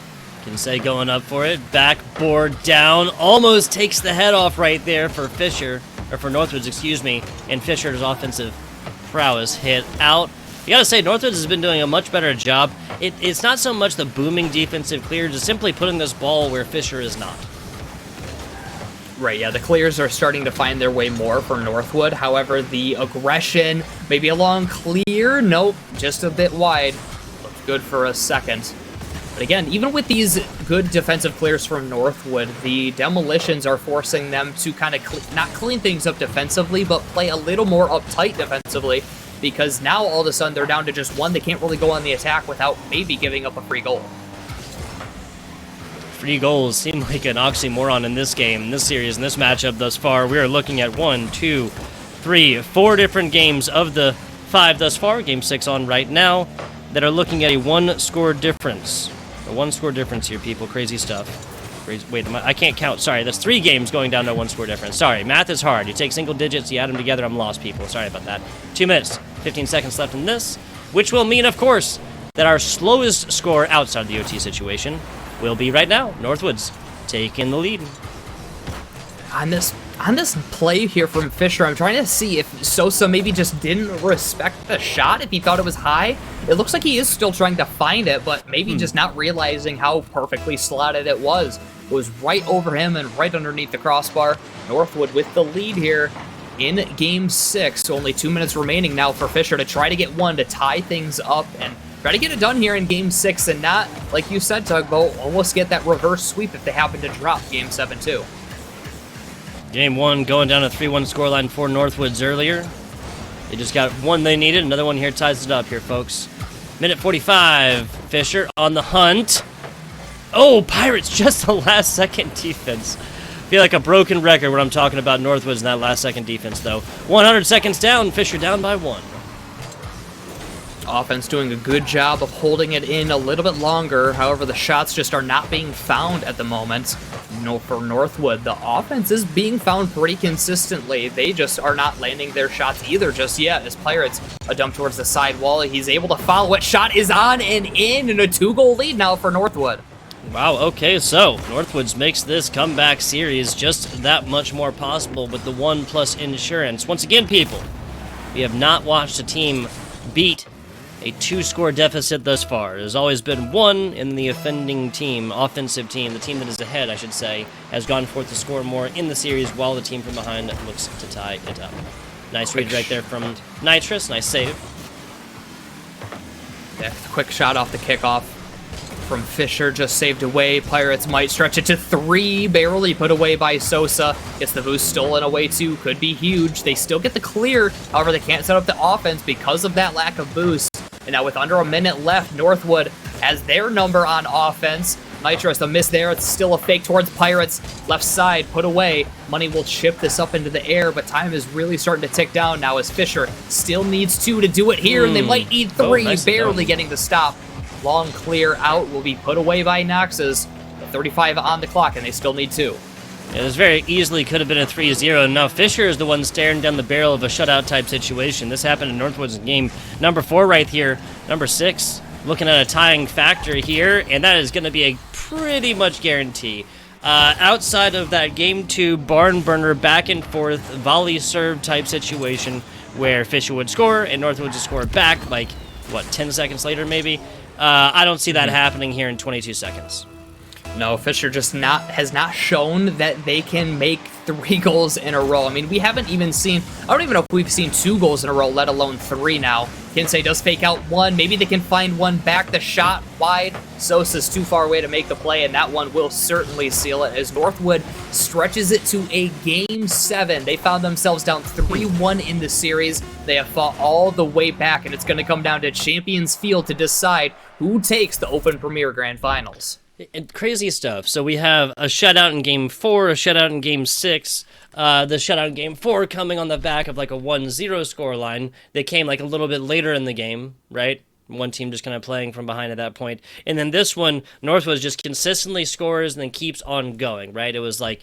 Kinsey going up for it. Backboard down. Almost takes the head off right there for Fisher, or for Northwoods, excuse me. And Fisher's offensive prowess hit out. You gotta say, Northwoods has been doing a much better job. It's not so much the booming defensive clears, it's simply putting this ball where Fisher is not. Right, yeah, the clears are starting to find their way more for Northwood. However, the aggression, maybe a long clear, nope, just a bit wide. Looked good for a second. But again, even with these good defensive clears from Northwood, the demolitions are forcing them to kind of not clean things up defensively, but play a little more uptight defensively. Because now all of a sudden they're down to just one. They can't really go on the attack without maybe giving up a free goal. Free goals seem like an oxymoron in this game, in this series, in this matchup thus far. We are looking at 1, 2, 3, 4 different games of the 5 thus far. Game 6 on right now that are looking at a 1-score difference. A 1-score difference here, people. Crazy stuff. Wait, I can't count. Sorry, that's 3 games going down to a 1-score difference. Sorry, math is hard. You take single digits, you add them together, I'm lost, people. Sorry about that. 2 minutes, 15 seconds left in this, which will mean, of course, that our slowest score outside the OT situation will be right now. Northwoods taking the lead. On this play here from Fisher, I'm trying to see if Sosa maybe just didn't respect the shot, if he thought it was high. It looks like he is still trying to find it, but maybe just not realizing how perfectly slotted it was. It was right over him and right underneath the crossbar. Northwood with the lead here in Game 6. Only 2 minutes remaining now for Fisher to try to get one to tie things up and try to get it done here in Game 6 and not, like you said, Tugboat, almost get that reverse sweep if they happen to drop Game 7 too. Game 1 going down a 3-1 scoreline for Northwoods earlier. They just got one they needed. Another one here ties it up here, folks. Minute 45. Fisher on the hunt. Oh, Pirates, just a last-second defense. Feel like a broken record when I'm talking about Northwoods and that last-second defense, though. 100 seconds down. Fisher down by 1. Offense doing a good job of holding it in a little bit longer. However, the shots just are not being found at the moment. No, for Northwood, the offense is being found pretty consistently. They just are not landing their shots either just yet. As Pirates, a dump towards the side wall. He's able to follow it. Shot is on and in, and a 2-goal lead now for Northwood. Wow, okay, so Northwoods makes this comeback series just that much more possible with the 1+ insurance. Once again, people, we have not watched a team beat a 2-score deficit thus far. There's always been one in the offending team, offensive team, the team that is ahead, I should say, has gone forth to score more in the series while the team from behind looks to tie it up. Nice read right there from Nitrous, nice save. Yeah, quick shot off the kickoff from Fisher, just saved away. Pirates might stretch it to 3, barely put away by Sosa. Gets the boost stolen away too, could be huge. They still get the clear, however they can't set up the offense because of that lack of boost. And now with under a minute left, Northwood has their number on offense. Nitrous, a miss there. It's still a fake towards Pirates. Left side, put away. Money will chip this up into the air, but time is really starting to tick down now as Fisher still needs 2 to do it here, and they might need 3, nice barely getting the stop. Long clear out will be put away by Noxus. 35 on the clock, and they still need 2. Yeah, this very easily could have been a 3-0. Now Fisher is the one staring down the barrel of a shutout type situation. This happened in Northwoods in game number 4 right here. Number 6, looking at a tying factor here, and that is going to be a pretty much guarantee. Outside of that game 2 barn burner back and forth volley serve type situation where Fisher would score and Northwoods would score back, like what, 10 seconds later maybe? I don't see that happening here in 22 seconds. No, Fisher just has not shown that they can make 3 goals in a row. I mean, we haven't even seen, I don't even know if we've seen 2 goals in a row, let alone 3 now. Kinsey does fake out 1. Maybe they can find 1 back. The shot wide. Sosa's too far away to make the play, and that one will certainly seal it as Northwood stretches it to a Game 7. They found themselves down 3-1 in the series. They have fought all the way back, and it's going to come down to Champions Field to decide who takes the Open Premier Grand Finals. And crazy stuff. So we have a shutout in Game 4, a shutout in Game 6. The shutout in Game 4 coming on the back of like a 1-0 scoreline. They came like a little bit later in the game, right? One team just kind of playing from behind at that point. And then this one, Northwood just consistently scores and then keeps on going, right? It was like,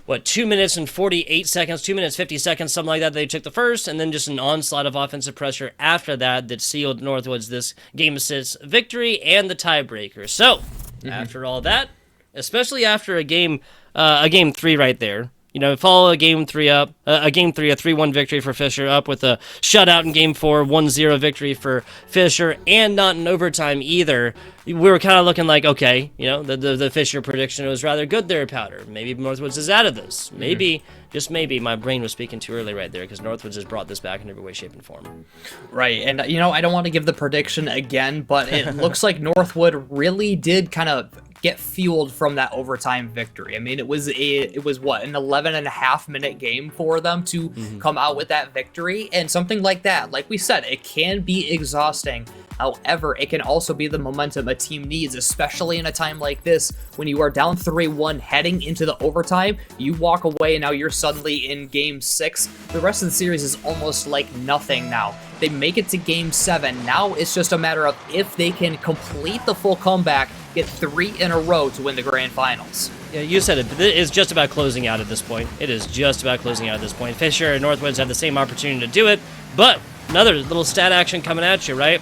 2 minutes and 48 seconds, 2 minutes 50 seconds, something like that. They took the first, and then just an onslaught of offensive pressure after that sealed Northwood's this Game 6 victory and the tiebreaker. So, after all that, especially after a game 3 right there, follow a Game 3 up, a 3-1 victory for Fisher, up with a shutout in Game 4, 1-0 victory for Fisher, and not in overtime either. We were kind of looking like, okay, the Fisher prediction was rather good there, Powder. Maybe Northwoods is out of this. Maybe, just maybe, my brain was speaking too early right there, because Northwoods has brought this back in every way, shape, and form. Right, and I don't want to give the prediction again, but it looks like Northwood really did kind of get fueled from that overtime victory. I mean, it was an 11.5-minute game for them to come out with that victory, and something like that, like we said, it can be exhausting. However, it can also be the momentum a team needs, especially in a time like this when you are down 3-1 heading into the overtime. You walk away and now you're suddenly in Game 6. The rest of the series is almost like nothing now. They make it to Game 7. Now it's just a matter of if they can complete the full comeback, get 3 in a row to win the Grand Finals. Yeah, you said it. It's just about closing out at this point. It is just about closing out at this point. Fisher and Northwoods have the same opportunity to do it, but another little stat action coming at you, right?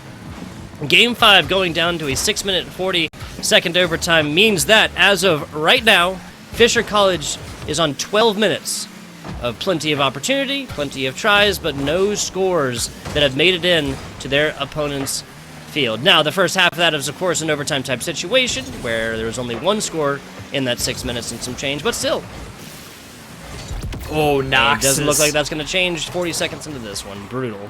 Game 5 going down to a 6-minute 40-second overtime means that, as of right now, Fisher College is on 12 minutes of plenty of opportunity, plenty of tries, but no scores that have made it in to their opponent's field. Now, the first half of that is, of course, an overtime type situation where there was only 1 score in that 6 minutes and some change, but still. Oh, Knox. It doesn't look like that's going to change 40 seconds into this one. Brutal.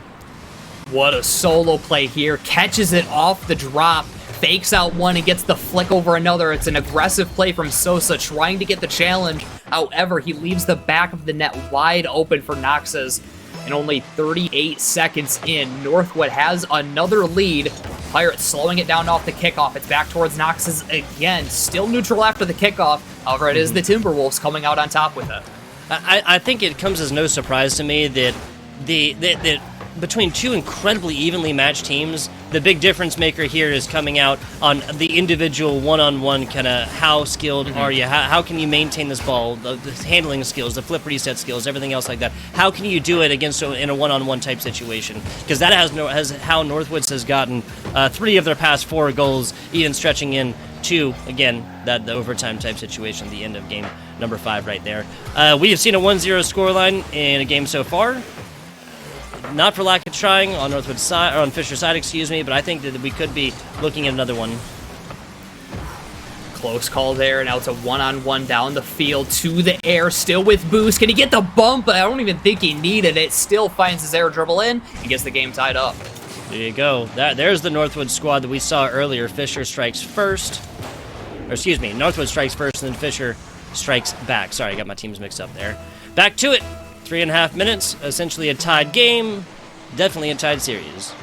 What a solo play here. Catches it off the drop, fakes out 1 and gets the flick over another. It's an aggressive play from Sosa trying to get the challenge. However, he leaves the back of the net wide open for Knox's. And only 38 seconds in, Northwood has another lead. Pirates slowing it down off the kickoff. It's back towards Knox's again. Still neutral after the kickoff. However, it is the Timberwolves coming out on top with it. I think it comes as no surprise to me that that between 2 incredibly evenly matched teams, the big difference maker here is coming out on the individual one-on-one kind of how skilled are you? How can you maintain this ball, the handling skills, the flip reset skills, everything else like that. How can you do it in a one-on-one type situation? Because that has how Northwoods has gotten 3 of their past 4 goals, even stretching in to, again, the overtime type situation, the end of game number 5 right there. We have seen a 1-0 scoreline in a game so far. Not for lack of trying on Northwood's side, or on Fisher's side, excuse me, but I think that we could be looking at another one. Close call there. Now it's a one-on-one down the field to the air, still with boost. Can he get the bump? I don't even think he needed it. Still finds his air dribble in and gets the game tied up. There you go. There's the Northwood squad that we saw earlier. Fisher strikes first. Or excuse me, Northwood strikes first, and then Fisher strikes back. Sorry, I got my teams mixed up there. Back to it. 3.5 minutes, essentially a tied game, definitely a tied series.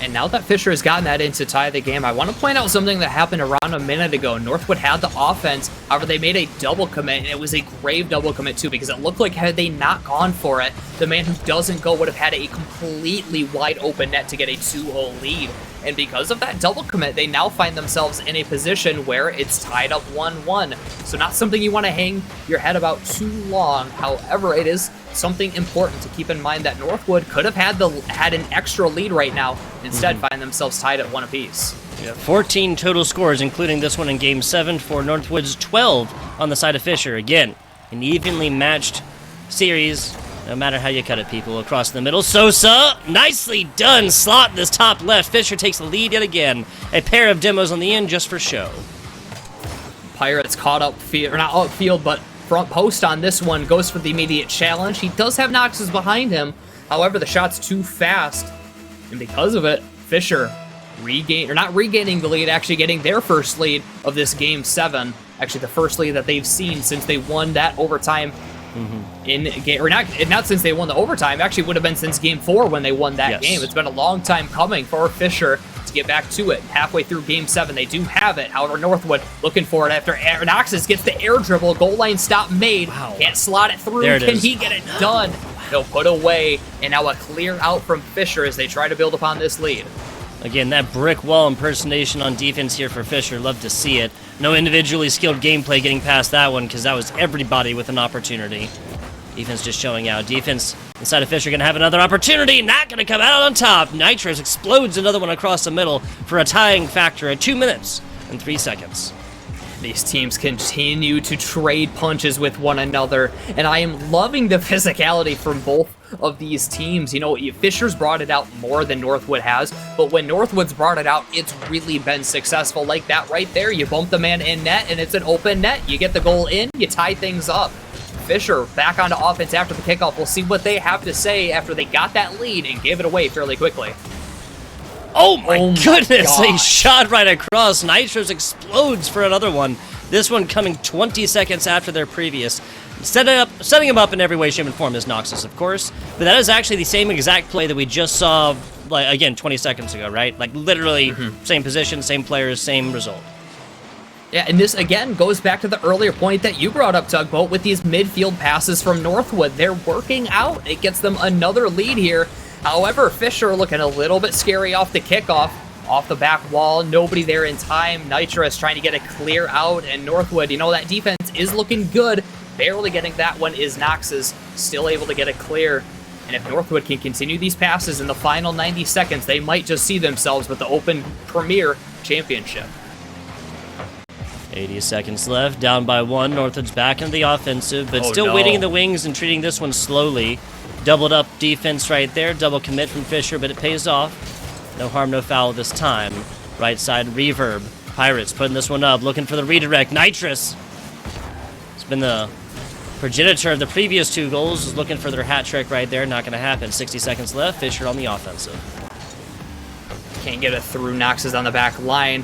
And now that Fisher has gotten that in to tie the game, I want to point out something that happened around a minute ago. Northwood had the offense, however, they made a double commit, and it was a grave double commit too, because it looked like had they not gone for it, the man who doesn't go would have had a completely wide open net to get a 2-0 lead. And because of that double commit, they now find themselves in a position where it's tied up 1-1. So not something you want to hang your head about too long. However, it is something important to keep in mind that Northwood could have had an extra lead right now. Instead, find themselves tied at 1 apiece. Yeah, 14 total scores, including this one in Game 7 for Northwood's 12 on the side of Fisher. Again, an evenly matched series. No matter how you cut it, people. Across the middle. Sosa, nicely done. Slot this top left. Fisher takes the lead yet again. A pair of demos on the end just for show. Pirates caught up field, or not outfield, but front post on this one. Goes for the immediate challenge. He does have Noxus behind him. However, the shot's too fast. And because of it, Fisher not regaining the lead, actually getting their first lead of this Game 7. Actually, the first lead that they've seen since they won that overtime in game, or not since they won the overtime. Actually, would have been since Game 4 when they won that game. It's been a long time coming for Fisher to get back to it. Halfway through Game 7, they do have it. However, Northwood looking for it after Noxus gets the air dribble. Goal line stop made. Wow. Can't slot it through. Can he get it done? They'll put away, and now a clear out from Fisher as they try to build upon this lead. Again, that brick wall impersonation on defense here for Fisher. Love to see it. No individually skilled gameplay getting past that one because that was everybody with an opportunity. Defense just showing out. Defense inside of Fisher going to have another opportunity. Not going to come out on top. Nitrous explodes another one across the middle for a tying factor at 2 minutes and 3 seconds. These teams continue to trade punches with one another, and I am loving the physicality from both of these teams. You know, Fisher's brought it out more than Northwood has, but when Northwood's brought it out, it's really been successful. Like that right there, you bump the man in net, and it's an open net. You get the goal in, you tie things up. Fisher back onto offense after the kickoff. We'll see what they have to say after they got that lead and gave it away fairly quickly. Oh my goodness, a shot right across. Nitros explodes for another one. This one coming 20 seconds after their previous. Setting him up in every way, shape, and form is Noxus, of course. But that is actually the same exact play that we just saw, like, again, 20 seconds ago, right? Like, literally, same position, same players, same result. Yeah, and this, again, goes back to the earlier point that you brought up, Tugboat, with these midfield passes from Northwood. They're working out. It gets them another lead here. However, Fisher looking a little bit scary off the kickoff. Off the back wall, nobody there in time. Nitrous trying to get a clear out, and Northwood, you know, that defense is looking good. Barely getting that one is Noxus, still able to get a clear. And if Northwood can continue these passes in the final 90 seconds, they might just see themselves with the Open Premier Championship. 80 seconds left, down by 1. Northwood's back into the offensive, but still waiting in the wings and treating this one slowly. Doubled up defense right there, double commit from Fisher, but it pays off. No harm, no foul this time. Right side reverb. Pirates putting this one up, looking for the redirect. Nitrous. It's been the progenitor of the previous 2 goals, is looking for their hat trick right there. Not going to happen. 60 seconds left. Fisher on the offensive. Can't get it through. Noxus on the back line.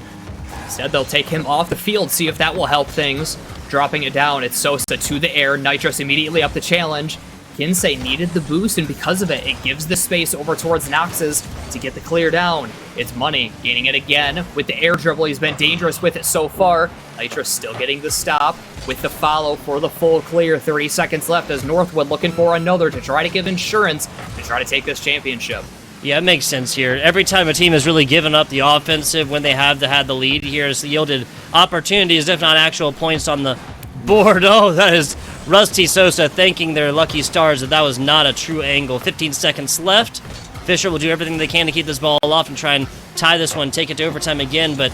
Instead, they'll take him off the field, see if that will help things. Dropping it down, it's Sosa to the air. Nitrous immediately up the challenge. Kinsey needed the boost, and because of it, it gives the space over towards Noxus to get the clear down. It's Money gaining it again with the air dribble. He's been dangerous with it so far. Nitrous still getting the stop with the follow for the full clear. 30 seconds left as Northwood looking for another to try to give insurance to try to take this championship. Yeah, it makes sense here. Every time a team has really given up the offensive when they have had the lead here, has yielded opportunities, if not actual points on the board. Oh, that is Rusty Sosa thanking their lucky stars that was not a true angle. 15 seconds left. Fisher will do everything they can to keep this ball off and try and tie this one, take it to overtime again, but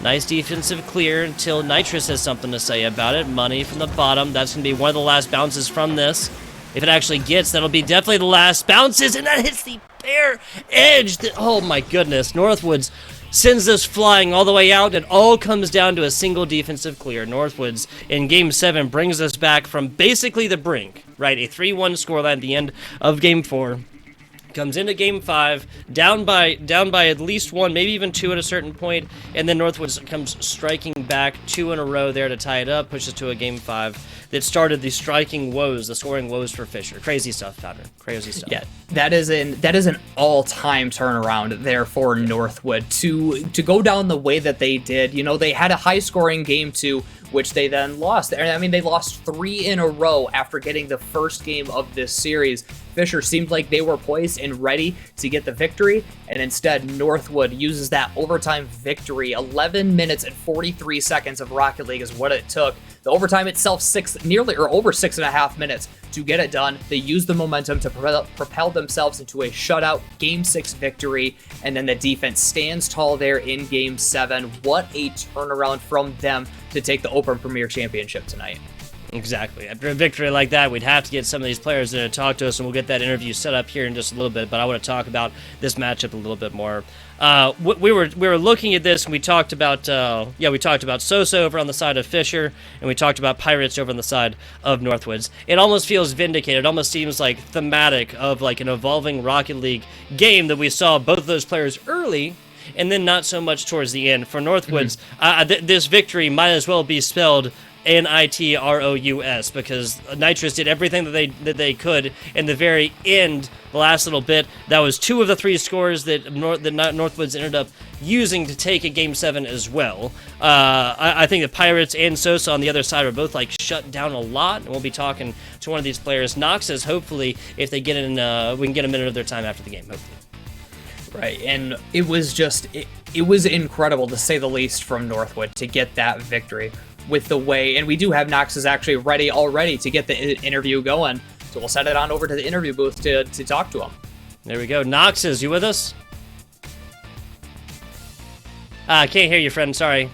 nice defensive clear until Nitrous has something to say about it. Money from the bottom. That's going to be one of the last bounces from this. If it actually gets, that'll be definitely the last bounces, and that hits the bare edge. Oh my goodness. Northwoods sends this flying all the way out. It all comes down to a single defensive clear. Northwoods in Game 7 brings us back from basically the brink, right? A 3-1 scoreline at the end of Game 4. Comes into Game 5, down by at least 1, maybe even 2 at a certain point, and then Northwoods comes striking back 2 in a row there to tie it up, pushes to a Game 5 that started the striking woes, the scoring woes for Fisher. Crazy stuff, Powder. Crazy stuff. Yeah, that is an all-time turnaround there for Northwood to go down the way that they did. You know, they had a high-scoring Game 2, which they then lost. I mean, they lost 3 in a row after getting the first game of this series. Fisher seemed like they were poised and ready to get the victory, and instead Northwood uses that overtime victory. 11 minutes and 43 seconds of Rocket League is what it took. The overtime itself over 6.5 minutes to get it done. They used the momentum to propel themselves into a shutout Game 6 victory, and then the defense stands tall there in Game 7. What a turnaround from them to take the Open Premier Championship tonight. Exactly. After a victory like that, we'd have to get some of these players in to talk to us, and we'll get that interview set up here in just a little bit. But I want to talk about this matchup a little bit more. We were looking at this, and we talked about Sosa over on the side of Fisher, and we talked about Pirates over on the side of Northwoods. It almost feels vindicated. It almost seems like thematic of like an evolving Rocket League game that we saw both of those players early, and then not so much towards the end. For Northwoods, this victory might as well be spelled Nitrous, because Nitrous did everything that they could in the very end, the last little bit. That was 2 of the 3 scores that Northwoods ended up using to take a Game 7 as well. I think the Pirates and Sosa on the other side are both like shut down a lot, and we'll be talking to one of these players. Noxus, hopefully, if they get in, we can get a minute of their time after the game, hopefully. Right, and it was just, it was incredible, to say the least, from Northwood to get that victory with the way, and we do have Noxus actually ready already to get the interview going, so we'll set it on over to the interview booth to talk to him. There we go. Noxus, you with us? I can't hear you, friend, sorry.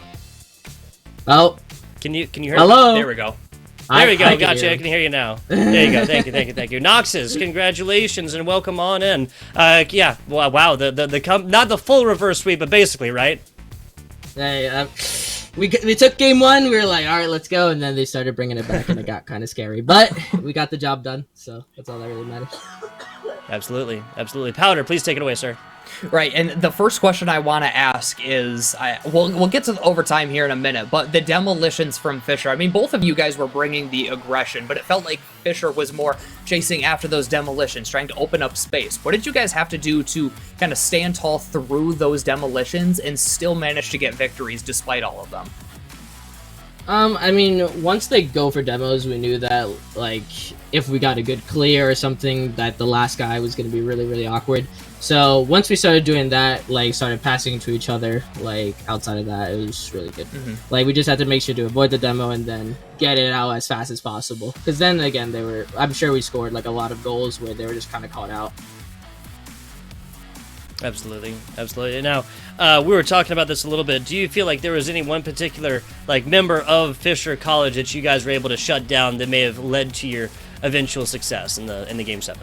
Oh. Can you hear Hello? me? There we go. There we go. Gotcha. I can hear you now. There you go. Thank you. Noxus, congratulations and welcome on in. Yeah. Wow. The not the full reverse sweep, but basically, right? Hey, we took game 1. We were like, all right, let's go, and then they started bringing it back, and it got kind of scary. But we got the job done, so that's all that really matters. Absolutely. Powder, please take it away, sir. Right, and the first question I want to ask is, we'll get to the overtime here in a minute, but the demolitions from Fisher. I mean, both of you guys were bringing the aggression, but it felt like Fisher was more chasing after those demolitions, trying to open up space. What did you guys have to do to kind of stand tall through those demolitions and still manage to get victories despite all of them? I mean, once they go for demos, we knew that, like, if we got a good clear or something, that the last guy was going to be really, really awkward. So once we started doing that, like, started passing to each other, like, outside of that, it was really good. Like, we just had to make sure to avoid the demo and then get it out as fast as possible. Because then, again, I'm sure we scored, like, a lot of goals where they were just kind of caught out. Absolutely. Now, we were talking about this a little bit. Do you feel like there was any one particular like member of Fisher College that you guys were able to shut down that may have led to your eventual success in the Game 7?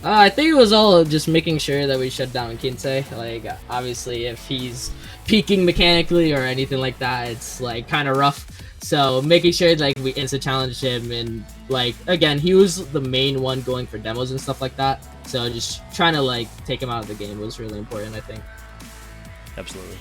I think it was all just making sure that we shut down Kinsei. Like, obviously, if he's peaking mechanically or anything like that, it's like kind of rough. So making sure like we insta challenged him, and like again, he was the main one going for demos and stuff like that. So just trying to like take him out of the game was really important, I think. Absolutely.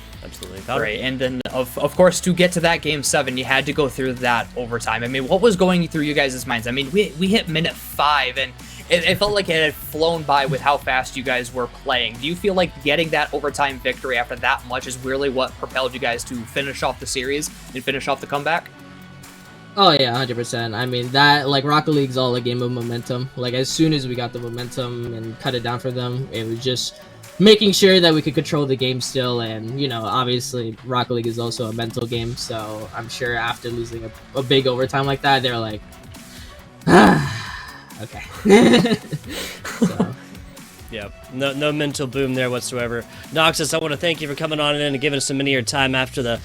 Right, and then of course to get to that Game 7, you had to go through that overtime. I mean, what was going through you guys' minds? I mean, we hit minute 5, and it felt like it had flown by with how fast you guys were playing. Do you feel like getting that overtime victory after that much is really what propelled you guys to finish off the series and finish off the comeback? Oh yeah, 100%. I mean, that, like, Rocket League's all a game of momentum. Like, as soon as we got the momentum and cut it down for them, it was just making sure that we could control the game still. And, you know, obviously Rocket League is also a mental game, so I'm sure after losing a big overtime like that, they're like, okay. So. Yeah, no mental boom there whatsoever. Noxus, I want to thank you for coming on in and giving us some of your time after the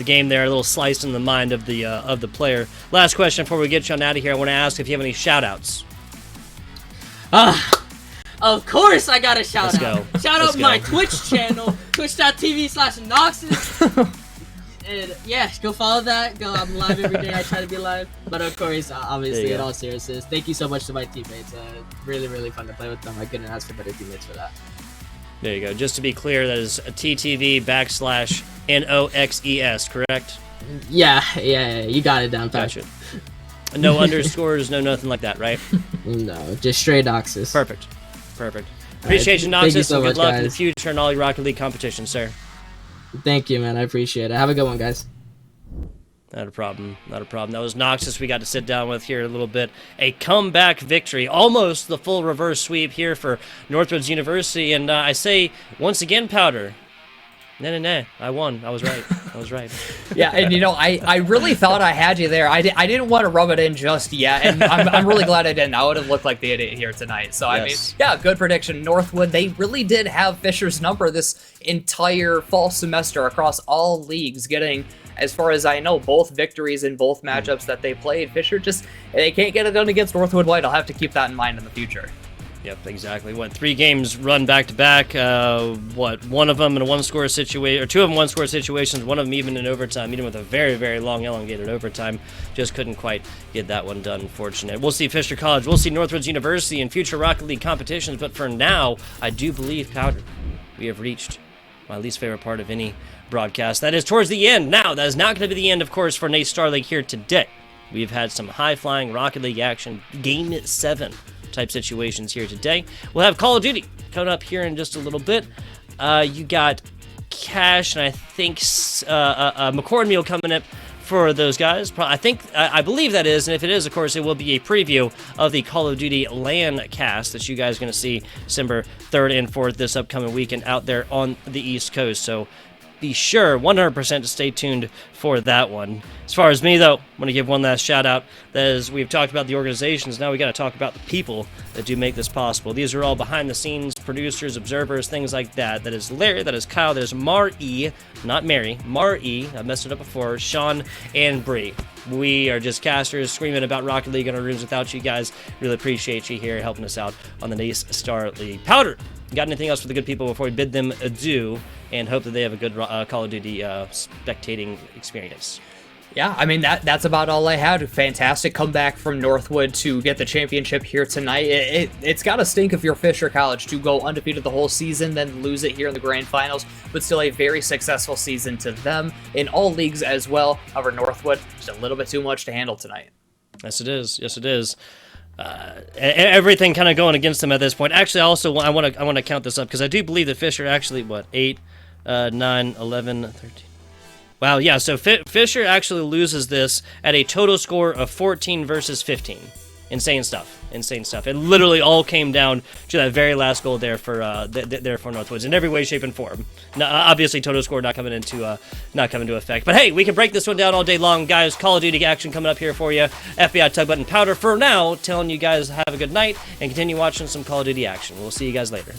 game there, a little slice in the mind of the player. Last question before we get you on out of here, I want to ask if you have any shout-outs. Of course I got a shout Let's out. go. Shout Let's out go. my Twitch channel, twitch.tv/Noxus. And yeah, go follow that. I'm live every day. I try to be live. But of course, obviously, in all seriousness, thank you so much to my teammates. Really, really fun to play with them. I couldn't ask for better teammates for that. There you go. Just to be clear, that is TTV /NOXES, correct? Yeah, you got it down, Gotcha. No underscores, no nothing like that, right? No, just straight Noxus. Perfect. Appreciate you, Noxus, thank you so and good much, luck in the guys. future in all your Rocket League competitions, sir. Thank you, man. I appreciate it. Have a good one, guys. Not a problem. That was Noxus we got to sit down with here a little bit. A comeback victory. Almost the full reverse sweep here for Northwoods University. And I say, once again, Powder, nah. I won. I was right. Yeah, and you know, I really thought I had you there. I didn't want to rub it in just yet, and I'm really glad I didn't. I would have looked like the idiot here tonight. So, yes. I mean, yeah, good prediction. Northwood, they really did have Fisher's number this entire fall semester across all leagues, getting as far as I know, both victories in both matchups that they played. Fisher they can't get it done against Northwood White. I'll have to keep that in mind in the future. Yep, exactly. 3 games run back to back? One of them in a one-score situation, or 2 of them one-score situations, one of them even in overtime, even with a very, very long, elongated overtime. Just couldn't quite get that one done, unfortunate. We'll see Fisher College, we'll see Northwoods University in future Rocket League competitions, but for now, I do believe, Powder, we have reached my least favorite part of any broadcast. That is towards the end. Now, that is not going to be the end, of course, for Nate Star League here today. We've had some high-flying Rocket League action, Game 7 type situations here today. We'll have Call of Duty coming up here in just a little bit. You got Cash and I think McCord Meal coming up for those guys. I believe that is, and if it is, of course, it will be a preview of the Call of Duty LAN cast that you guys are going to see December 3rd and 4th this upcoming weekend out there on the East Coast. So be sure 100% to stay tuned for that one. As far as me, though, I'm going to give one last shout out. That is, we've talked about the organizations. Now we got to talk about the people that do make this possible. These are all behind the scenes producers, observers, things like that. That is Larry, that is Kyle, that is Mar-E, not Mary, Mar-E. I messed it up before. Sean and Bree. We are just casters screaming about Rocket League in our rooms without you guys. Really appreciate you here helping us out on the Nace Star League. Powder, got anything else for the good people before we bid them adieu and hope that they have a good Call of Duty spectating experience? Yeah, I mean, that's about all I had. Fantastic comeback from Northwood to get the championship here tonight. It's got to stink if you're Fisher College to go undefeated the whole season, then lose it here in the grand finals, but still a very successful season to them in all leagues as well. However, Northwood, just a little bit too much to handle tonight. Yes, it is. Yes, it is. Everything kind of going against them at this point. Actually, I want to count this up because I do believe that Fisher actually, 8, 9, 11, 13. Wow, yeah, so Fisher actually loses this at a total score of 14 versus 15. Insane stuff. It literally all came down to that very last goal there for Northwoods in every way, shape, and form. Now, obviously, total score not coming into effect. But hey, we can break this one down all day long, guys. Call of Duty action coming up here for you. FBI Tug Button Powder for now, telling you guys have a good night and continue watching some Call of Duty action. We'll see you guys later.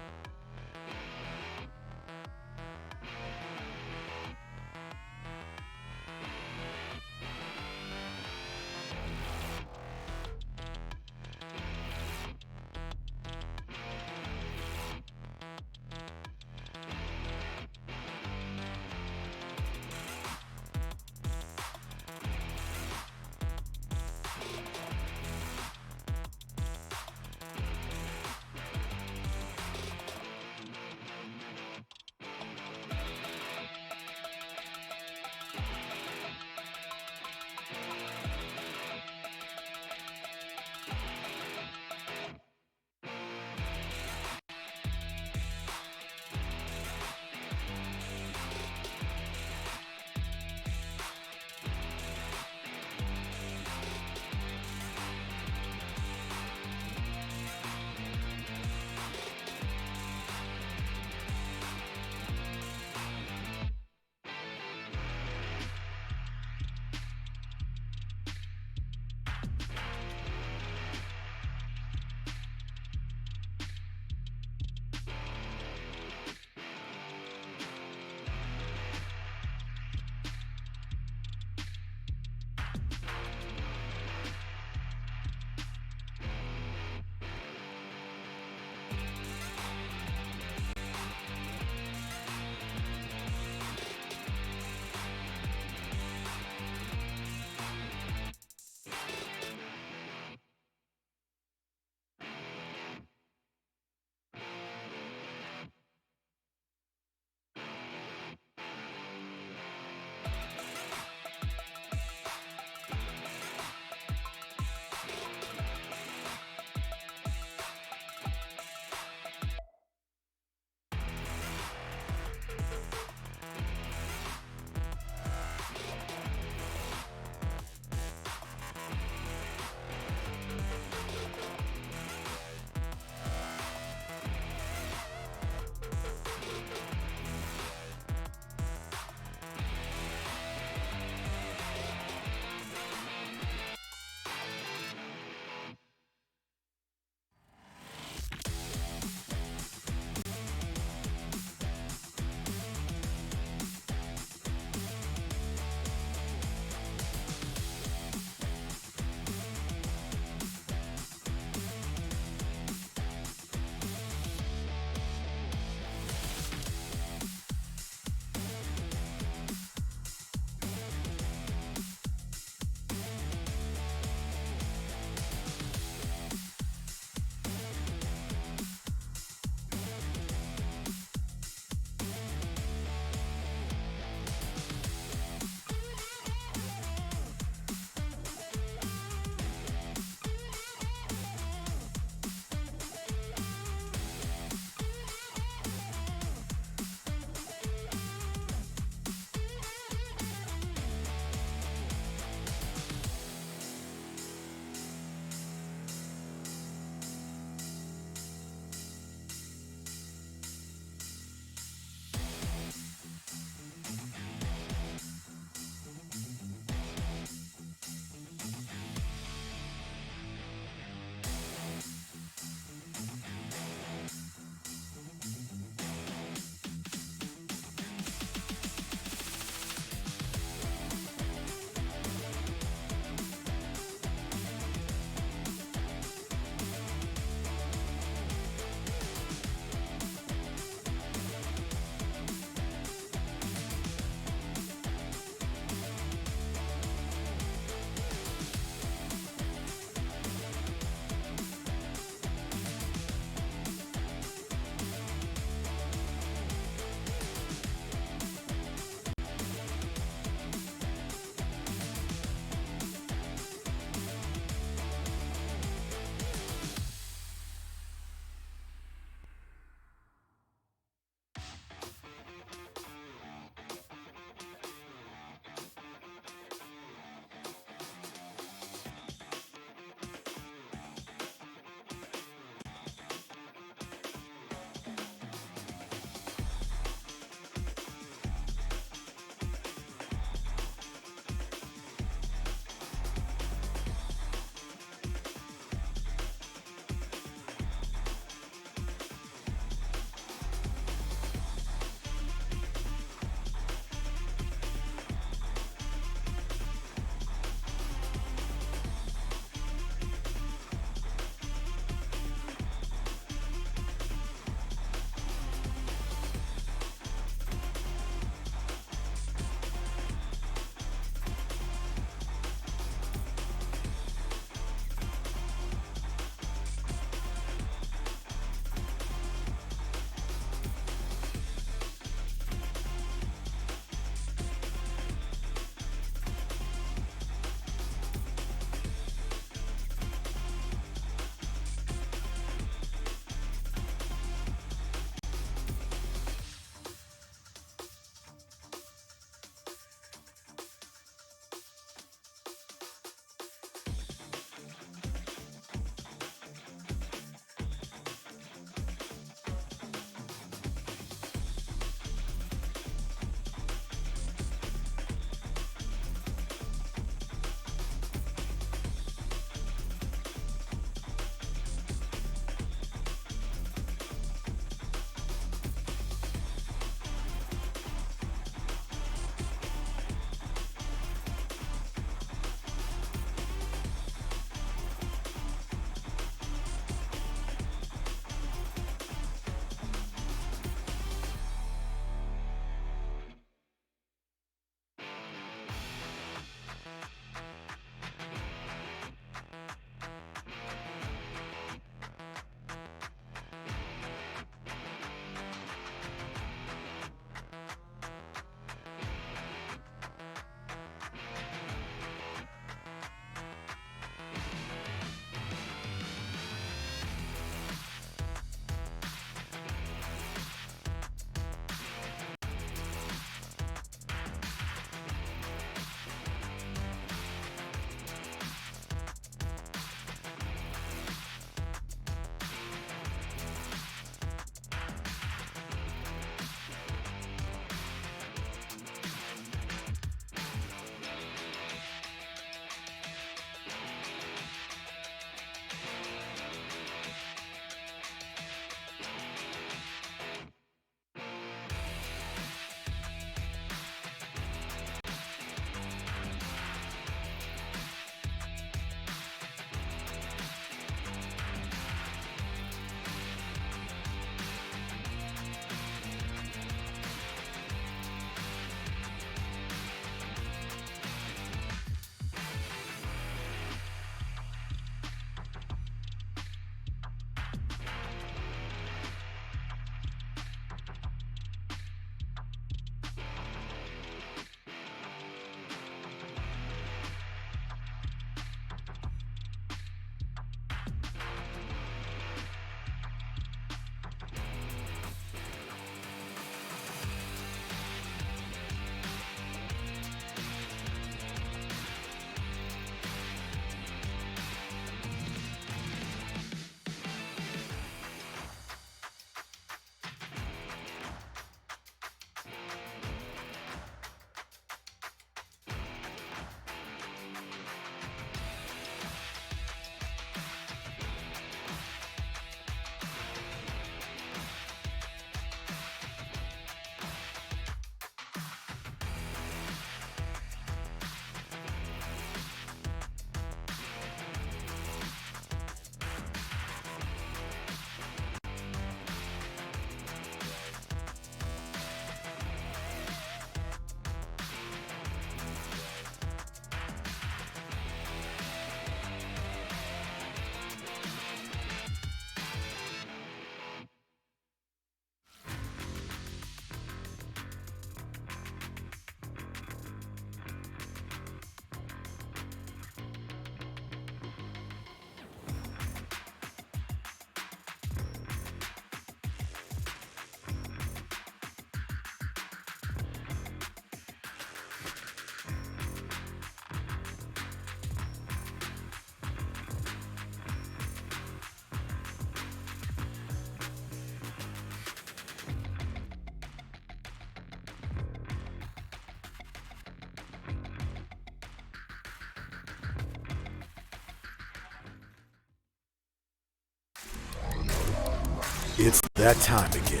It's that time again.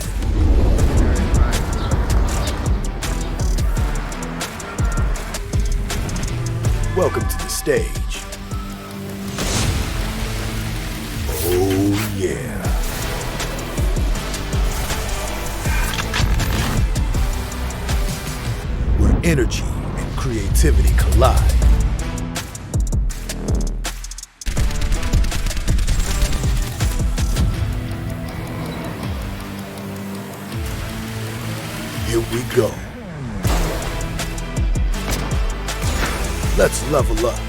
Welcome to the stage. Oh yeah. Where energy and creativity collide. Here we go. Let's level up.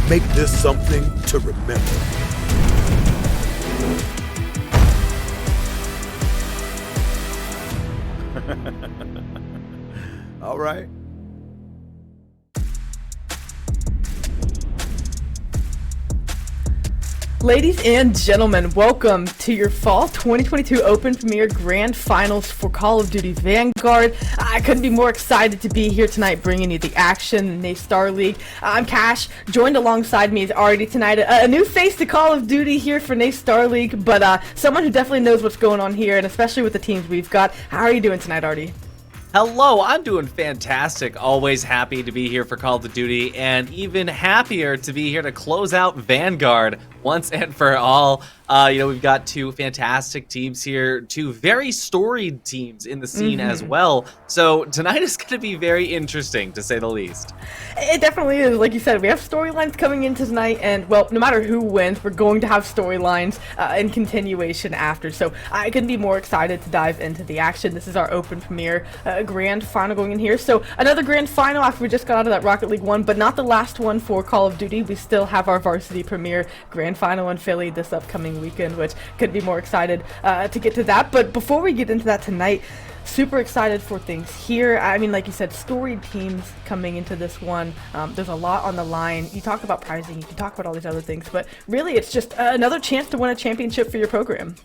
Make this something to remember. All right. Ladies and gentlemen, welcome to your Fall 2022 Open Premier Grand Finals for Call of Duty Vanguard. I couldn't be more excited to be here tonight bringing you the action in the Star League. I'm Cash, joined alongside me is Artie tonight. A new face to Call of Duty here for Nace Star League, but someone who definitely knows what's going on here, and especially with the teams we've got. How are you doing tonight, Artie? Hello, I'm doing fantastic. Always happy to be here for Call of Duty, and even happier to be here to close out Vanguard once and for all. We've got two fantastic teams here, two very storied teams in the scene as well. So tonight is going to be very interesting, to say the least. It definitely is. Like you said, we have storylines coming into tonight, and, well, no matter who wins, we're going to have storylines in continuation after. So I couldn't be more excited to dive into the action. This is our Open Premier Grand Final going in here. So another Grand Final after we just got out of that Rocket League one, but not the last one for Call of Duty. We still have our Varsity Premier Grand Final in Philly this upcoming weekend, which could be more excited to get to that. But before we get into that tonight, super excited for things here. I mean, like you said, storied teams coming into this one. There's a lot on the line. You talk about pricing, you can talk about all these other things, but really it's just another chance to win a championship for your program.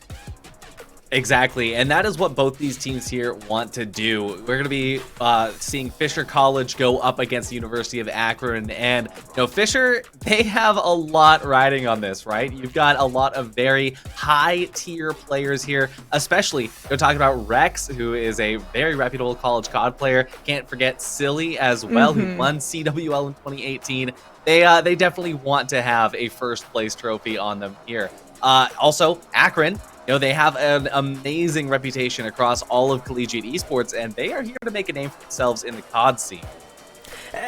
Exactly, and that is what both these teams here want to do. We're going to be seeing Fisher College go up against the University of Akron, and Fisher, they have a lot riding on this, right? You've got a lot of very high-tier players here, especially we're talking about Rex, who is a very reputable college COD player. Can't forget Silly as well, who won CWL in 2018. They definitely want to have a first-place trophy on them here. Also, Akron, they have an amazing reputation across all of collegiate esports, and they are here to make a name for themselves in the COD scene.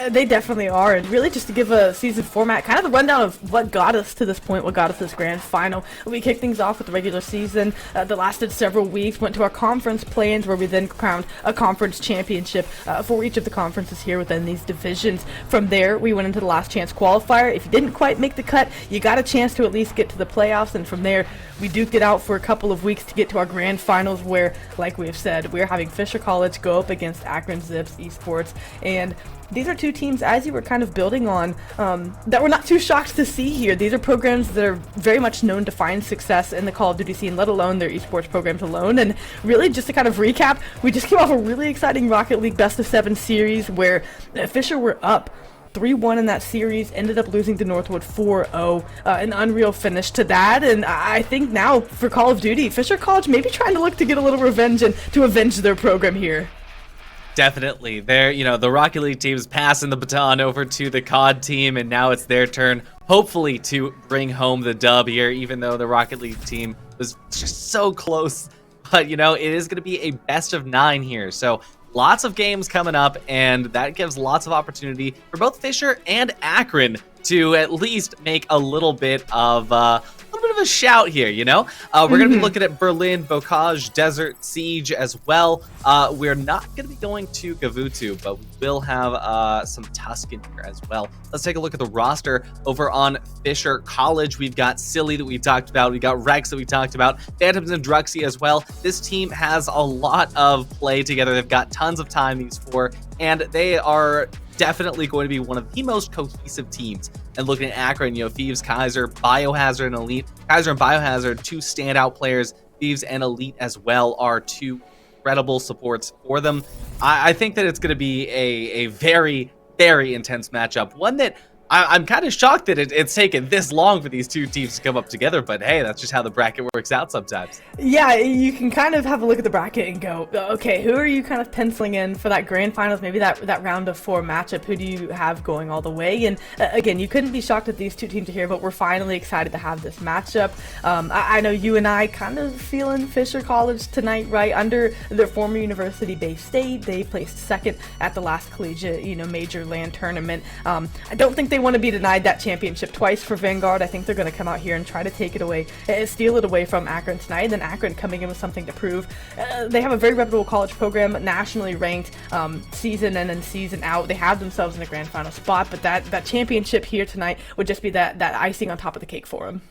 They definitely are, and really just to give a season format, kind of the rundown of what got us to this point, what got us to this grand final. We kicked things off with the regular season that lasted several weeks, went to our conference play-ins where we then crowned a conference championship for each of the conferences here within these divisions. From there, we went into the last chance qualifier. If you didn't quite make the cut, you got a chance to at least get to the playoffs, and from there, we duked it out for a couple of weeks to get to our grand finals where, like we have said, we're having Fisher College go up against Akron Zips Esports, and these are two teams, as you were kind of building on, that we're not too shocked to see here. These are programs that are very much known to find success in the Call of Duty scene, let alone their esports programs alone. And really, just to kind of recap, we just came off a really exciting Rocket League Best of 7 series where Fisher were up 3-1 in that series, ended up losing to Northwood 4-0, an unreal finish to that. And I think now for Call of Duty, Fisher College maybe trying to look to get a little revenge and to avenge their program here. Definitely. The Rocket League team's passing the baton over to the COD team, and now it's their turn, hopefully, to bring home the dub here, even though the Rocket League team was just so close. But, it is going to be a best of 9 here, so lots of games coming up, and that gives lots of opportunity for both Fisher and Akron to at least make a little bit of a shout here. We're going to be looking at Berlin, Bocage, Desert Siege as well. We're not going to be going to Gavutu, but we will have some Tuscan here as well. Let's take a look at the roster over on Fisher College. We've got Silly that we talked about. We got Rex that we talked about. Phantoms and Druxy as well. This team has a lot of play together. They've got tons of time, these four, and they are definitely going to be one of the most cohesive teams. And looking at Akron, Thieves, Kaiser, Biohazard, and Elite. Kaiser and Biohazard, two standout players. Thieves and Elite as well are two incredible supports for them. I think that it's going to be a very, very intense matchup. One that I'm kind of shocked that it's taken this long for these two teams to come up together, but hey, that's just how the bracket works out sometimes. Yeah, you can kind of have a look at the bracket and go, okay, who are you kind of penciling in for that grand finals, maybe that round of 4 matchup? Who do you have going all the way? And again, you couldn't be shocked that these two teams are here, but we're finally excited to have this matchup. I know you and I kind of feeling Fisher College tonight, right? Under their former university, Bay State, they placed second at the last collegiate, major land tournament. I don't think they want to be denied that championship twice for Vanguard. I think they're going to come out here and try to take it away, steal it away from Akron tonight. Then Akron coming in with something to prove. They have a very reputable college program, nationally ranked, season in and season out. They have themselves in a grand final spot, but that championship here tonight would just be that icing on top of the cake for them.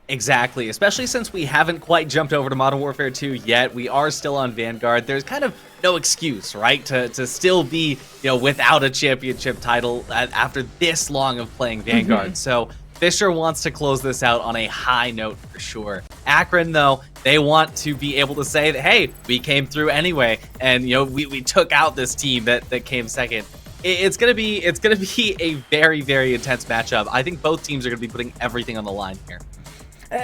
Exactly, especially since we haven't quite jumped over to Modern Warfare 2 yet. We are still on Vanguard. There's kind of no excuse, right, to still be, without a championship title after this long of playing Vanguard. So Fisher wants to close this out on a high note for sure. Akron, though, they want to be able to say that, hey, we came through anyway, and we took out this team that came second. It's gonna be a very, very intense matchup. I think both teams are gonna be putting everything on the line here.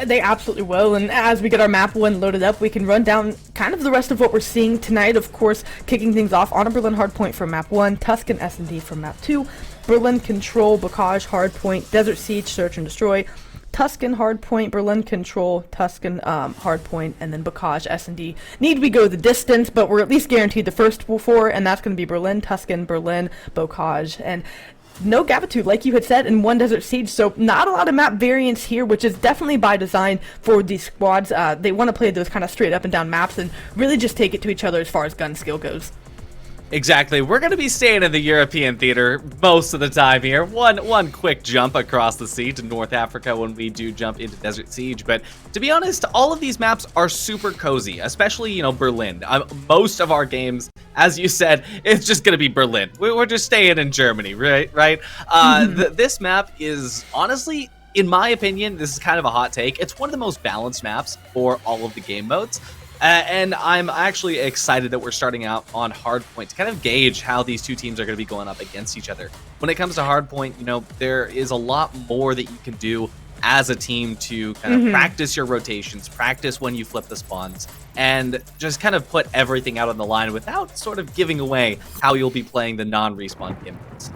They absolutely will, and as we get our map 1 loaded up, we can run down kind of the rest of what we're seeing tonight. Of course, kicking things off, Honor Berlin Hardpoint for map 1, Tuscan S&D for map 2, Berlin Control, Bocage Hardpoint, Desert Siege, Search and Destroy, Tuscan Hardpoint, Berlin Control, Tuscan Hardpoint, and then Bocage S&D. Need we go the distance, but we're at least guaranteed the first 4, and that's going to be Berlin, Tuscan, Berlin, Bocage, and no Gavitude, like you had said, in 1 Desert Siege, so not a lot of map variance here, which is definitely by design for these squads. They want to play those kind of straight up and down maps and really just take it to each other as far as gun skill goes. Exactly. We're going to be staying in the European theater most of the time here. One quick jump across the sea to North Africa when we do jump into Desert Siege. But to be honest, all of these maps are super cozy, especially, Berlin. Most of our games, as you said, it's just going to be Berlin. We're just staying in Germany, right? This map is honestly, in my opinion, this is kind of a hot take. It's one of the most balanced maps for all of the game modes. And I'm actually excited that we're starting out on Hardpoint to kind of gauge how these two teams are going to be going up against each other. When it comes to Hardpoint, there is a lot more that you can do as a team to kind of practice your rotations, practice when you flip the spawns, and just kind of put everything out on the line without sort of giving away how you'll be playing the non-respawn game modes.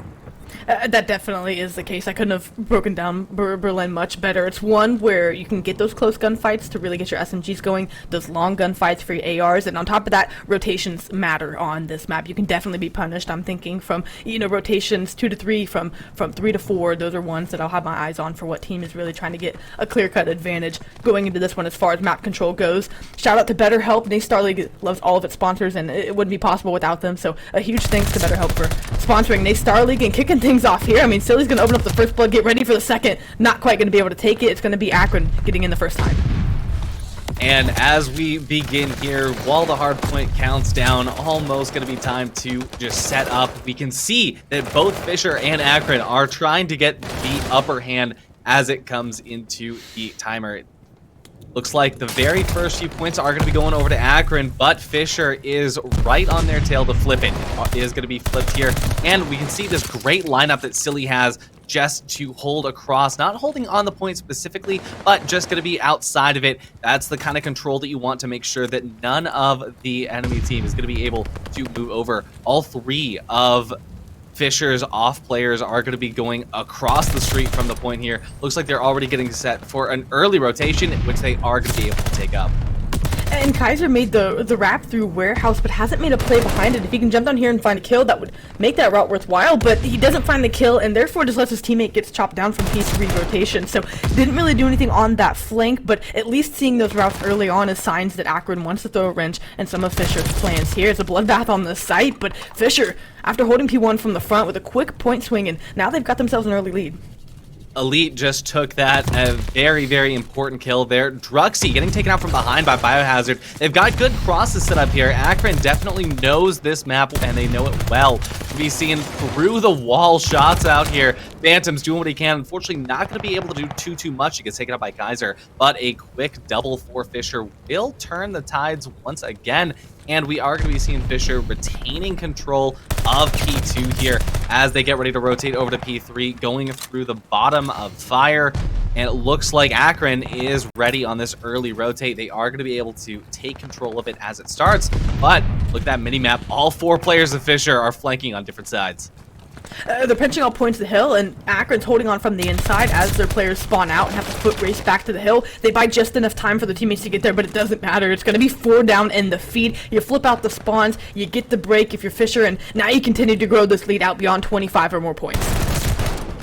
That definitely is the case. I couldn't have broken down Berlin much better. It's one where you can get those close gunfights to really get your SMGs going, those long gunfights for your ARs, and on top of that, rotations matter on this map. You can definitely be punished. I'm thinking from, rotations 2 to 3, from 3 to 4. Those are ones that I'll have my eyes on for what team is really trying to get a clear-cut advantage going into this one as far as map control goes. Shout out to BetterHelp. Nace Star League loves all of its sponsors, and it wouldn't be possible without them, so a huge thanks to BetterHelp for sponsoring Nace Star League and kicking things off here. I mean, Silly's going to open up the first blood, get ready for the second. Not quite going to be able to take it. It's going to be Akron getting in the first time. And as we begin here, while the hard point counts down, almost going to be time to just set up. We can see that both Fisher and Akron are trying to get the upper hand as it comes into the timer. Looks like the very first few points are going to be going over to Akron, but Fisher is right on their tail to flip it. It is going to be flipped here, and we can see this great lineup that Silly has just to hold across, not holding on the point specifically, but just going to be outside of it. That's the kind of control that you want to make sure that none of the enemy team is going to be able to move over. All 3 of Fisher's off players are going to be going across the street from the point here. Looks like they're already getting set for an early rotation, which they are going to be able to take up. And Kaiser made the wrap through Warehouse, but hasn't made a play behind it. If he can jump down here and find a kill, that would make that route worthwhile, but he doesn't find the kill, and therefore just lets his teammate get chopped down from P3 rotation. So didn't really do anything on that flank, but at least seeing those routes early on is signs that Akron wants to throw a wrench in some of Fisher's plans here. It's a bloodbath on the site, but Fisher, after holding P1 from the front with a quick point swing, and now they've got themselves an early lead. Elite just took that, a very, very important kill there. Druxy getting taken out from behind by Biohazard. They've got good crosses set up here. Akron definitely knows this map, and they know it well. to be seeing through the wall shots out here. Phantom's doing what he can. Unfortunately, not going to be able to do too much. He gets taken out by Kaiser, but a quick double for Fisher will turn the tides once again. And we are going to be seeing Fisher retaining control of P2 here as they get ready to rotate over to P3, going through the bottom of Fire. And it looks like Akron is ready on this early rotate. They are going to be able to take control of it as it starts. But look at that mini-map. All 4 players of Fisher are flanking on different sides. They're pinching all points of the hill, and Akron's holding on from the inside as their players spawn out and have to foot race back to the hill. They buy just enough time for the teammates to get there, but it doesn't matter. It's going to be 4 down in the feed. You flip out the spawns, you get the break if you're Fisher, and now you continue to grow this lead out beyond 25 or more points.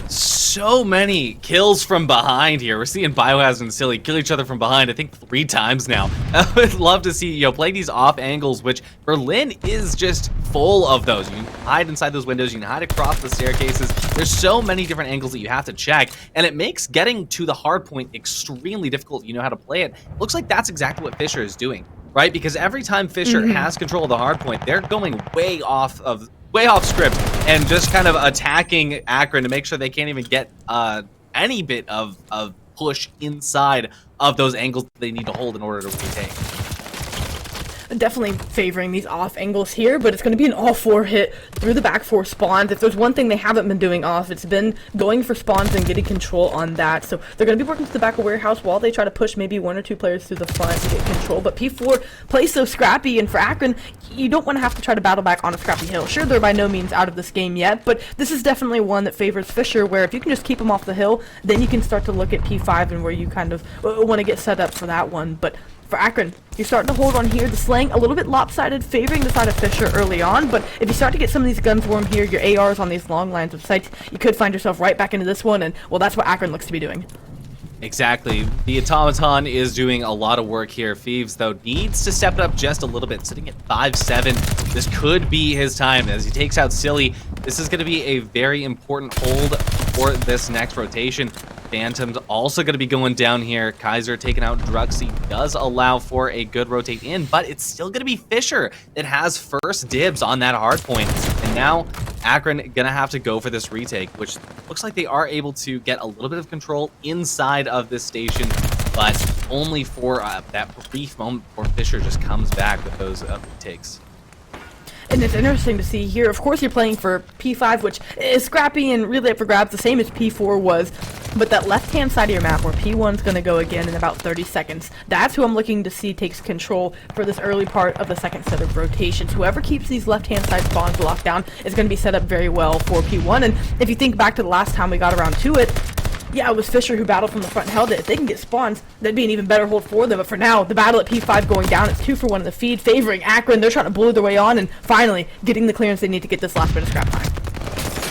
So many kills from behind here. We're seeing Biohazard and Silly kill each other from behind, I think 3 times now. I would love to see, play these off angles, which Berlin is just full of those. You can hide inside those windows, you can hide across the staircases. There's so many different angles that you have to check, and it makes getting to the hard point extremely difficult if you know how to play it. Looks like that's exactly what Fisher is doing, right? Because every time Fisher has control of the hard point, they're going way off script and just kind of attacking Akron to make sure they can't even get any bit of push inside of those angles they need to hold in order to retake. Definitely favoring these off angles here, but it's going to be an all 4 hit through the back 4 spawns. If there's one thing they haven't been doing off, it's been going for spawns and getting control on that. So they're going to be working to the back of warehouse while they try to push maybe 1 or 2 players through the front to get control. But P4 plays so scrappy, and for Akron, you don't want to have to try to battle back on a scrappy hill. Sure, they're by no means out of this game yet, but this is definitely one that favors Fisher, where if you can just keep them off the hill, then you can start to look at P5 and where you kind of want to get set up for that one. But for Akron, you're starting to hold on here. The slang a little bit lopsided, favoring the side of Fisher early on, but if you start to get some of these guns warm here, your ARs on these long lines of sights, you could find yourself right back into this one, and, well, that's what Akron looks to be doing. Exactly. The Automaton is doing a lot of work here. Thieves, though, needs to step it up just a little bit, sitting at 5-7. This could be his time as he takes out Silly. This is going to be a very important hold for this next rotation. Phantom's also going to be going down here. Kaiser taking out Druxy does allow for a good rotate in, but it's still going to be Fisher that has first dibs on that hard point. And now Akron going to have to go for this retake, which looks like they are able to get a little bit of control inside of this station, but only for that brief moment before Fisher just comes back with those retakes. And it's interesting to see here, of course you're playing for P5, which is scrappy and really up for grabs, the same as P4 was, but that left-hand side of your map where P1's going to go again in about 30 seconds, that's who I'm looking to see takes control for this early part of the second set of rotations. Whoever keeps these left-hand side spawns locked down is going to be set up very well for P1, and if you think back to the last time we got around to it, yeah, it was Fisher who battled from the front and held it. If they can get spawns, that'd be an even better hold for them. But for now, the battle at P5 going down, it's 2 for 1 in the feed, favoring Akron. They're trying to blow their way on and finally getting the clearance they need to get this last bit of scrap time.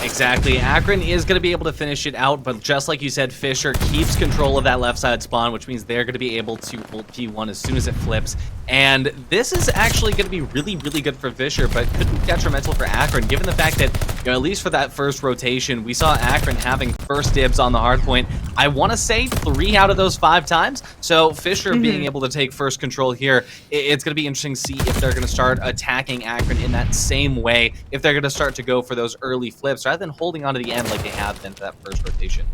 Exactly. Akron is going to be able to finish it out, but just like you said, Fisher keeps control of that left side spawn, which means they're going to be able to hold P1 as soon as it flips. And this is actually going to be really, really good for Fisher, but could be detrimental for Akron, given the fact that, at least for that first rotation, we saw Akron having first dibs on the hard point. I want to say 3 out of those 5 times. So Fisher being able to take first control here, it's going to be interesting to see if they're going to start attacking Akron in that same way, if they're going to start to go for those early flips, rather than holding on to the end like they have been for that first rotation.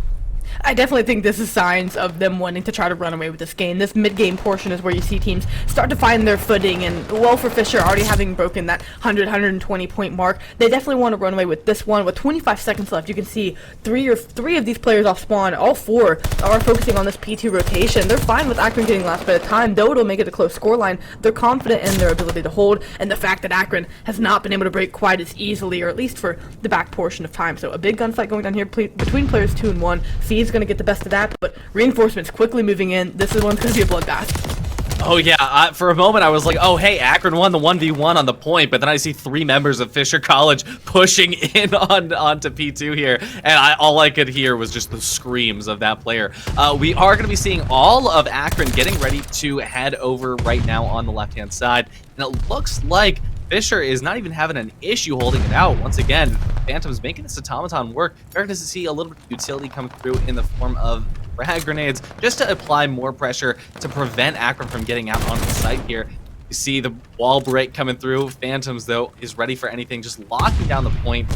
I definitely think this is signs of them wanting to try to run away with this game. This mid-game portion is where you see teams start to find their footing, and well, for Fisher already having broken that 100-120 point mark, they definitely want to run away with this one. With 25 seconds left, you can see three of these players off spawn. All 4 are focusing on this P2 rotation. They're fine with Akron getting last bit of time, though it'll make it a close scoreline. They're confident in their ability to hold, and the fact that Akron has not been able to break quite as easily, or at least for the back portion of time. So a big gunfight going down here between players 2 and 1. Feed's going to get the best of that, but reinforcements quickly moving in. This one's going to be a bloodbath. Oh yeah, for a moment I was like, oh hey, Akron won the 1v1 on the point, but then I see 3 members of Fisher College pushing in onto P2 here, and all I could hear was just the screams of that player. We are going to be seeing all of Akron getting ready to head over right now on the left-hand side, and it looks like Fisher is not even having an issue holding it out. Once again, Phantom's making this automaton work. Starting to see a little bit of utility come through in the form of frag grenades, just to apply more pressure to prevent Akron from getting out on the site here. You You see the wall break coming through. Phantoms, though, is ready for anything, just locking down the point.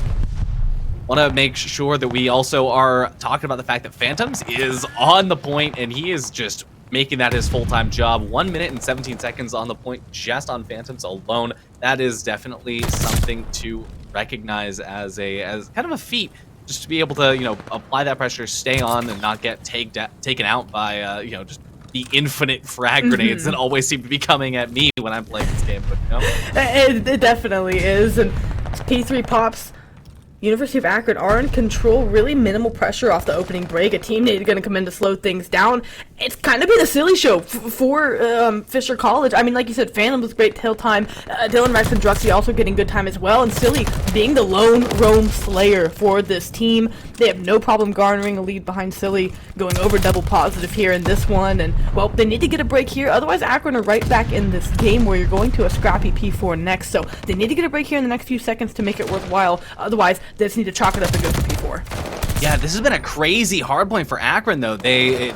Want to make sure that we also are talking about the fact that Phantoms is on the point, and he is just making that his full-time job. 1 minute and 17 seconds on the point just on Phantoms alone. That is definitely something to recognize as kind of a feat, just to be able to, you know, apply that pressure, stay on, and not get taken out by, you know, just the infinite frag grenades that always seem to be coming at me when I'm playing this game. But, you know. It definitely is, and P3 pops. University of Akron are in control, really minimal pressure off the opening break. A team needed going to come in to slow things down. It's kind of been a silly show for Fisher College. I mean, like you said, Phantom was great tail time. Dylan Rex and Druxy also getting good time as well. And Silly being the lone roam slayer for this team. They have no problem garnering a lead behind Silly, going over double positive here in this one. And, well, they need to get a break here. Otherwise, Akron are right back in this game where you're going to a scrappy P4 next. So they need to get a break here in the next few seconds to make it worthwhile. Otherwise, they just need to chalk it up and go for P4. Yeah, this has been a crazy hard point for Akron, though.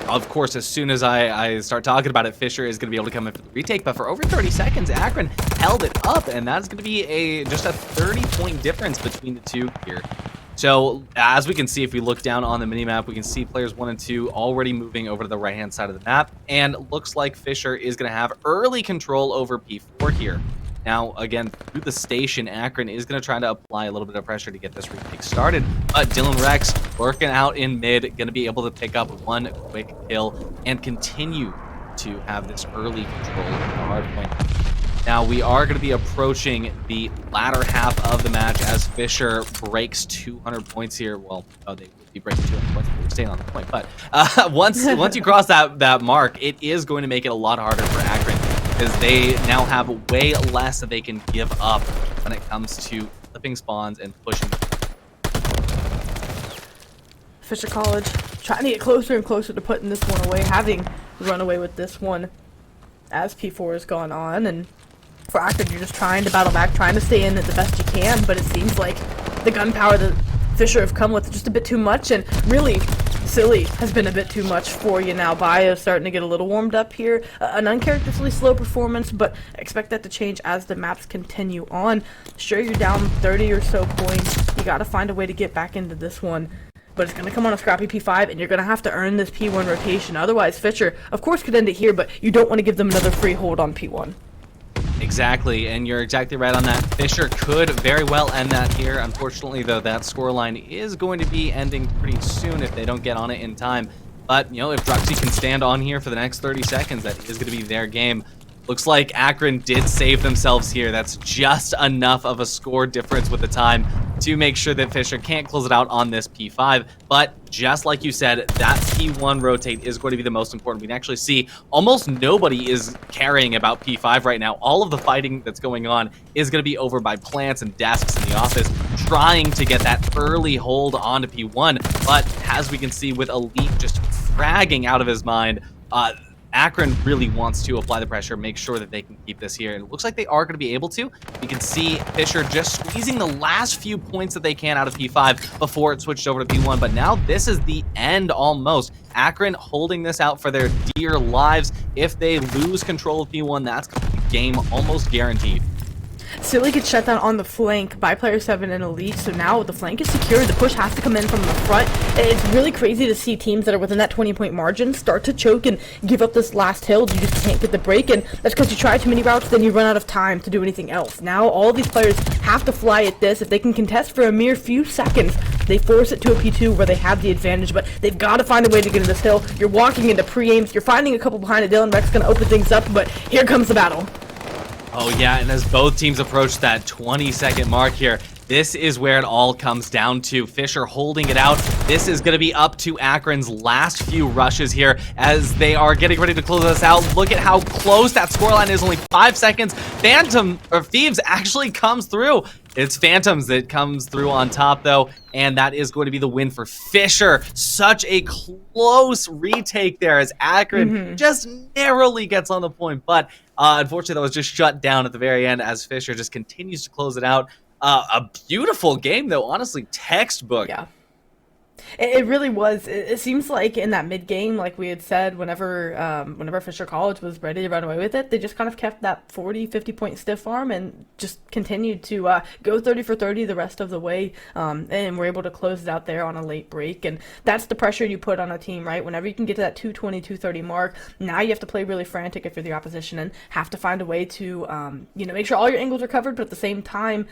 Of course, as soon as I start talking about it, Fisher is going to be able to come in for the retake. But for over 30 seconds, Akron held it up, and that's going to be just a 30-point difference between the two here. So, as we can see, if we look down on the minimap, we can see players 1 and 2 already moving over to the right-hand side of the map. And looks like Fisher is going to have early control over P4 here. Now, again, through the station, Akron is going to try to apply a little bit of pressure to get this retake started. But Dylan Rex working out in mid, going to be able to pick up one quick kill and continue to have this early control of the hard point. Now, we are going to be approaching the latter half of the match as Fisher breaks 200 points here. Well, they would be breaking 200 points, but we're staying on the point. But once you cross that mark, it is going to make it a lot harder for Akron, because they now have way less that they can give up when it comes to flipping spawns and pushing. Fisher College trying to get closer and closer to putting this one away, having run away with this one as P4 has gone on. And for Akron, you're just trying to battle back, trying to stay in it the best you can, but it seems like the gunpowder that Fisher have come with is just a bit too much, and really Silly has been a bit too much for you now. Bio's starting to get a little warmed up here. An uncharacteristically slow performance, but expect that to change as the maps continue on. Sure, you're down 30 or so points. You got to find a way to get back into this one. But it's going to come on a scrappy P5, and you're going to have to earn this P1 rotation. Otherwise, Fisher, of course, could end it here, but you don't want to give them another free hold on P1. Exactly, and you're exactly right on that. Fisher could very well end that here. Unfortunately, though, that scoreline is going to be ending pretty soon if they don't get on it in time. But, you know, if Druxy can stand on here for the next 30 seconds, that is going to be their game. Looks like Akron did save themselves here. That's just enough of a score difference with the time to make sure that Fisher can't close it out on this P5. But just like you said, that P1 rotate is going to be the most important. We can actually see almost nobody is caring about P5 right now. All of the fighting that's going on is going to be over by plants and desks in the office, trying to get that early hold onto P1. But as we can see with Elite just fragging out of his mind, Akron really wants to apply the pressure, make sure that they can keep this here, and it looks like they are going to be able to. You can see Fisher just squeezing the last few points that they can out of P5 before it switched over to P1, but now this is the end almost. Akron holding this out for their dear lives. If they lose control of P1, that's going to be the game almost guaranteed. Silly gets shut down on the flank by player 7 and Elite, so now the flank is secure. The push has to come in from the front. It's really crazy to see teams that are within that 20-point margin start to choke and give up this last hill. You just can't get the break, and that's because you try too many routes, then you run out of time to do anything else. Now all these players have to fly at this. If they can contest for a mere few seconds, they force it to a P2 where they have the advantage, but they've got to find a way to get into this hill. You're walking into pre-aims, you're finding a couple behind it. Dylan Rex going to open things up, but here comes the battle. Oh yeah, and as both teams approach that 20-second mark here, this is where it all comes down to. Fisher holding it out. This is going to be up to Akron's last few rushes here as they are getting ready to close us out. Look at how close that scoreline is, only 5 seconds. Thieves actually comes through. It's Phantoms that comes through on top, though, and that is going to be the win for Fisher. Such a close retake there as Akron just narrowly gets on the point, but unfortunately that was just shut down at the very end as Fisher just continues to close it out. A beautiful game, though, honestly, textbook. Yeah. It really was. It seems like in that mid game, like we had said, whenever Fisher College was ready to run away with it, they just kind of kept that 40, 50 point stiff arm and just continued to go 30 for 30 the rest of the way, and were able to close it out there on a late break. And that's the pressure you put on a team, right? Whenever you can get to that 220, 230 mark, now you have to play really frantic if you're the opposition and have to find a way to, make sure all your angles are covered, but at the same time,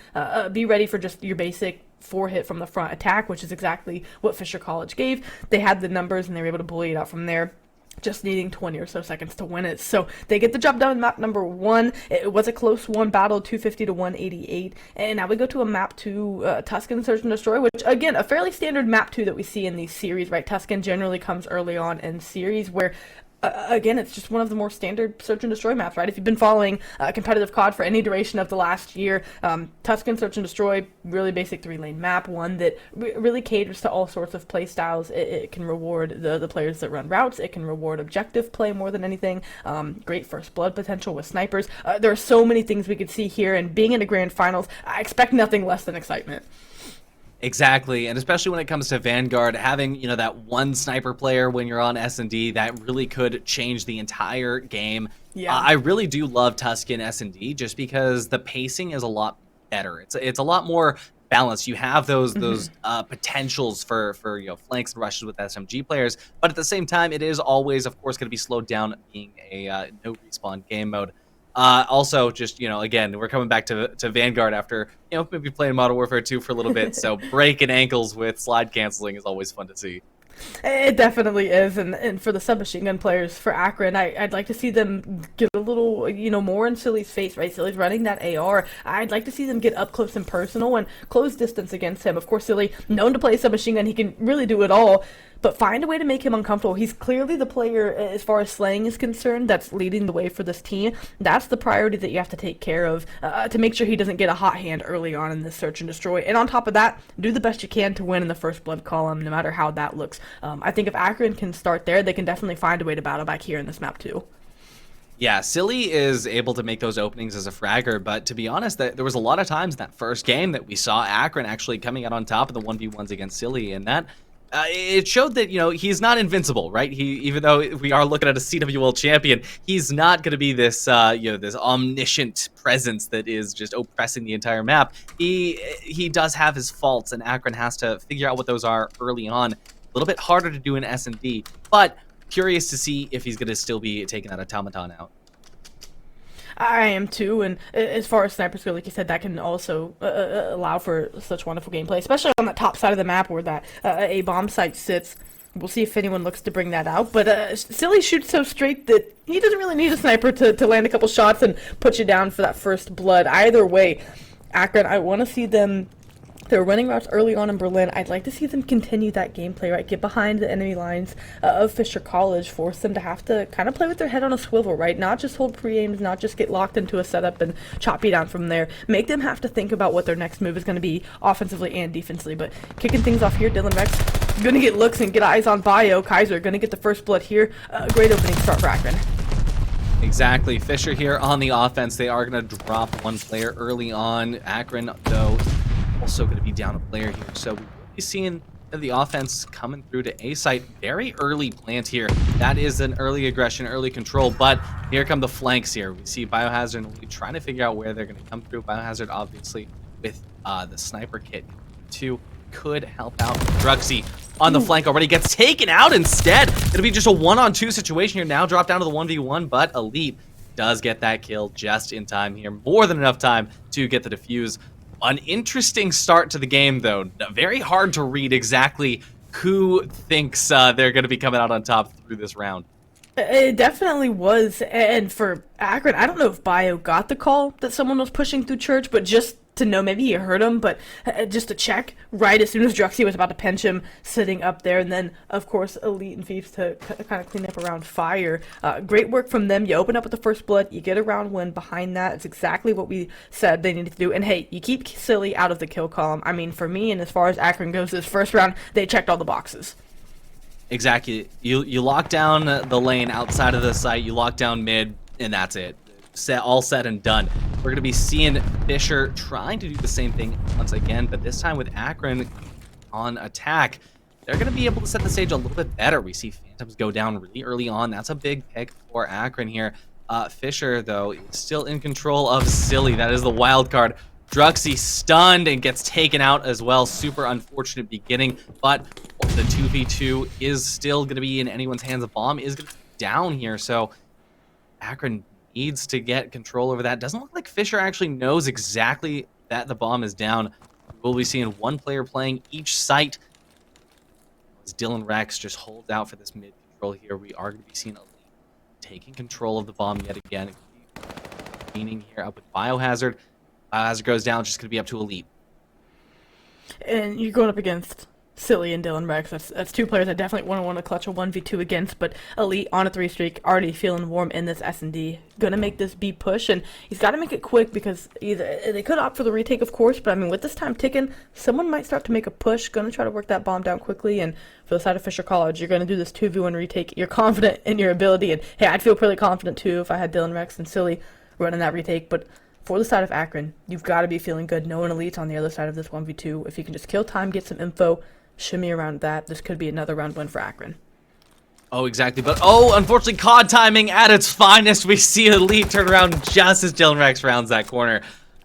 be ready for just your basic 4-hit from the front attack, which is exactly what Fisher College gave. They had the numbers and they were able to bully it out from there, just needing 20 or so seconds to win it. So they get the job done in map number 1. It was a close one battle, 250 to 188. And now we go to a map 2, Tuscan Search and Destroy, which again, a fairly standard map 2 that we see in these series, right? Tuscan generally comes early on in series where again, it's just one of the more standard search and destroy maps, right? If you've been following competitive COD for any duration of the last year, Tuscan Search and Destroy, really basic 3-lane map, one that really caters to all sorts of play styles. It can reward the players that run routes. It can reward objective play more than anything. Great first blood potential with snipers. There are so many things we could see here, and being in a grand finals, I expect nothing less than excitement. Exactly, and especially when it comes to Vanguard, having that one sniper player when you're on S&D, that really could change the entire game. Yeah, I really do love Tuscan S&D just because the pacing is a lot better. It's a lot more balanced. You have those potentials for flanks and rushes with SMG players, but at the same time, it is always, of course, going to be slowed down being a no respawn game mode. Also, just, again, we're coming back to Vanguard after, maybe playing Modern Warfare 2 for a little bit, so breaking ankles with slide canceling is always fun to see. It definitely is, and for the submachine gun players for Akron, I'd like to see them get a little, more in Silly's face, right? Silly's running that AR. I'd like to see them get up close and personal and close distance against him. Of course, Silly, known to play submachine gun, he can really do it all, but find a way to make him uncomfortable. He's clearly the player, as far as slaying is concerned, that's leading the way for this team. That's the priority that you have to take care of to make sure he doesn't get a hot hand early on in this search and destroy. And on top of that, do the best you can to win in the first blood column, no matter how that looks. I think if Akron can start there, they can definitely find a way to battle back here in this map too. Yeah, Silly is able to make those openings as a fragger, but to be honest, there was a lot of times in that first game that we saw Akron actually coming out on top of the 1v1s against Silly, and that it showed that, he's not invincible, right? Even though we are looking at a CWL champion, he's not going to be this, this omniscient presence that is just oppressing the entire map. He does have his faults, and Akron has to figure out what those are early on. A little bit harder to do in S&D, but curious to see if he's going to still be taking that automaton out. I am too, and as far as snipers go, like you said, that can also allow for such wonderful gameplay, especially on the top side of the map where that A bomb site sits. We'll see if anyone looks to bring that out, but Silly shoots so straight that he doesn't really need a sniper to land a couple shots and put you down for that first blood. Either way, Akron, I want to see them. They're running routes early on in Berlin. I'd like to see them continue that gameplay, right? Get behind the enemy lines of Fisher College, force them to have to kind of play with their head on a swivel, right? Not just hold pre-aims, not just get locked into a setup and chop you down from there. Make them have to think about what their next move is going to be offensively and defensively. But kicking things off here, Dylan Rex going to get looks and get eyes on Bio. Kaiser going to get the first blood here. Great opening start for Akron. Exactly. Fisher here on the offense. They are going to drop one player early on. Akron, though, also going to be down a player here, so we'll be seeing the offense coming through to A site. Very early plant here. That is an early aggression, early control, but here come the flanks here. We see Biohazard and we're trying to figure out where they're going to come through. Biohazard, obviously, with the sniper kit too, could help out. Drugsy on the flank already gets taken out instead. It'll be just a 1-on-2 situation here. Now drop down to the 1v1, but Elite does get that kill just in time here. More than enough time to get the defuse. An interesting start to the game, though. Very hard to read exactly who thinks they're going to be coming out on top through this round. It definitely was, and for Akron, I don't know if Bio got the call that someone was pushing through church, but just to know, maybe he heard him, but just to check, right as soon as Druxy was about to pinch him, sitting up there, and then, of course, Elite and Thieves to kind of clean up around fire. Great work from them. You open up with the first blood, you get a round win behind that. It's exactly what we said they needed to do, and hey, you keep Silly out of the kill column. I mean, for me, and as far as Akron goes this first round, they checked all the boxes. Exactly. You lock down the lane outside of the site, you lock down mid, and that's it. All set and done. We're going to be seeing Fisher trying to do the same thing once again, but this time with Akron on attack. they're going to be able to set the stage a little bit better. We see Phantoms go down really early on. That's a big pick for Akron here. Fisher, though, is still in control of Silly. That is the wild card. Druxy stunned and gets taken out as well. Super unfortunate beginning, but the 2v2 is still going to be in anyone's hands. The bomb is going to be down here, so Akron needs to get control over that. Doesn't look like Fisher actually knows exactly that the bomb is down. We'll be seeing one player playing each site. As Dylan Rex just holds out for this mid control here, we are going to be seeing Elite taking control of the bomb yet again. Meaning here up with Biohazard. Biohazard goes down, it's just going to be up to Elite. And you're going up against Silly and Dylan Rex. That's two players I definitely want to clutch a 1v2 against, but Elite on a 3 streak, already feeling warm in this S&D. Gonna make this B push, and he's got to make it quick because either they could opt for the retake, of course, but I mean, with this time ticking, someone might start to make a push. Gonna try to work that bomb down quickly, and for the side of Fisher College, you're gonna do this 2v1 retake. You're confident in your ability, and hey, I'd feel pretty confident too if I had Dylan Rex and Silly running that retake, but for the side of Akron, you've got to be feeling good knowing Elite's on the other side of this 1v2. If you can just kill time, get some info, shimmy around that, this could be another round win for Akron. Oh, exactly. But, oh, unfortunately, COD timing at its finest. We see Elite turn around just as Dylan Rex rounds that corner.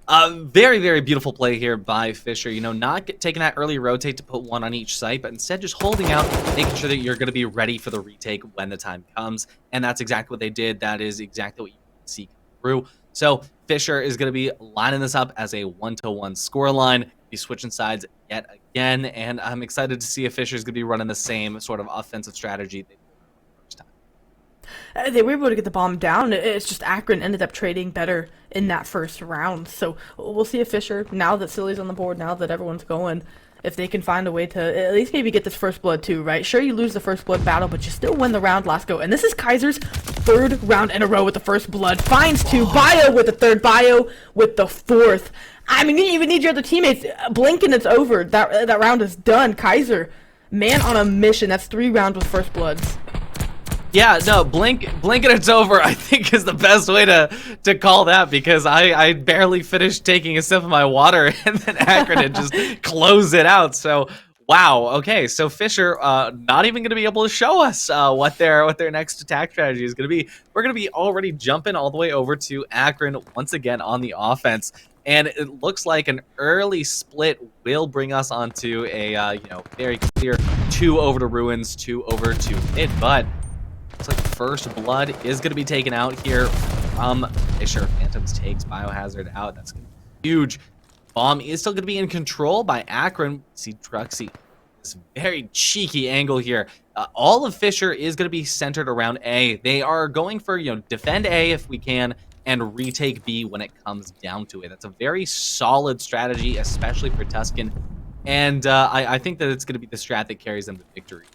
Very, very beautiful play here by Fisher. You know, not taking that early rotate to put one on each site, but instead just holding out, making sure that you're going to be ready for the retake when the time comes. And that's exactly what they did. That is exactly what you can see through. So Fisher is going to be lining this up as a 1-to-1 scoreline. Be switching sides yet again, and I'm excited to see if Fisher's going to be running the same sort of offensive strategy they did the first time. They were able to get the bomb down. It's just Akron ended up trading better in that first round. So we'll see if Fisher, now that Silly's on the board, now that everyone's going, if they can find a way to at least maybe get this first blood too, right? Sure, you lose the first blood battle, but you still win the round last go. And this is Kaiser's 3rd round in a row with the first blood. Finds 2. Bio with the 3rd. Bio with the 4th. I mean, you even need your other teammates. Blink and it's over. That round is done. Kaiser, man on a mission. That's 3 rounds with first bloods. Yeah, no, blink and it's over, I think is the best way to call that, because I barely finished taking a sip of my water and then Akron had just closed it out. So, wow, okay, so Fisher not even going to be able to show us what their next attack strategy is going to be. We're going to be already jumping all the way over to Akron once again on the offense. And it looks like an early split will bring us onto a very clear 2 over to Ruins, 2 over to mid, but looks like first blood is going to be taken out here from Fisher. Phantoms takes Biohazard out. That's going to be huge. Bomb is still going to be in control by Akron. See Druxy, this very cheeky angle here. All of Fisher is going to be centered around A. They are going for, defend A if we can, and retake B when it comes down to it. That's a very solid strategy, especially for Tuscan. And I think that it's going to be the strat that carries them to victory.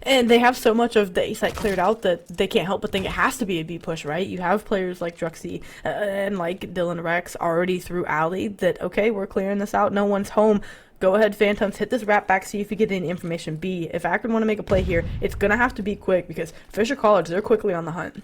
And they have so much of the A site cleared out that they can't help but think it has to be a B push, right? You have players like Druxy and like Dylan Rex already through Alley that, okay, we're clearing this out. No one's home. Go ahead, Phantoms, hit this wrap back, see if you get any information. B, if Akron want to make a play here, it's going to have to be quick because Fisher College, they're quickly on the hunt.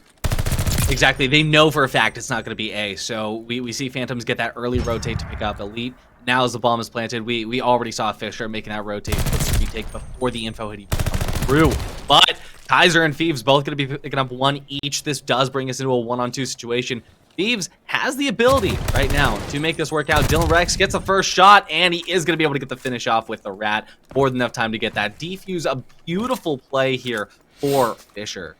Exactly. They know for a fact it's not going to be A. So we see Phantoms get that early rotate to pick up Elite. Now as the bomb is planted, we already saw Fisher making that rotate to retake before the info had even come through. But Kaiser and Thieves both going to be picking up 1 each. This does bring us into a 1-on-2 situation. Thieves has the ability right now to make this work out. Dylan Rex gets the first shot, and he is going to be able to get the finish off with the Rat. More than enough time to get that defuse. A beautiful play here for Fisher.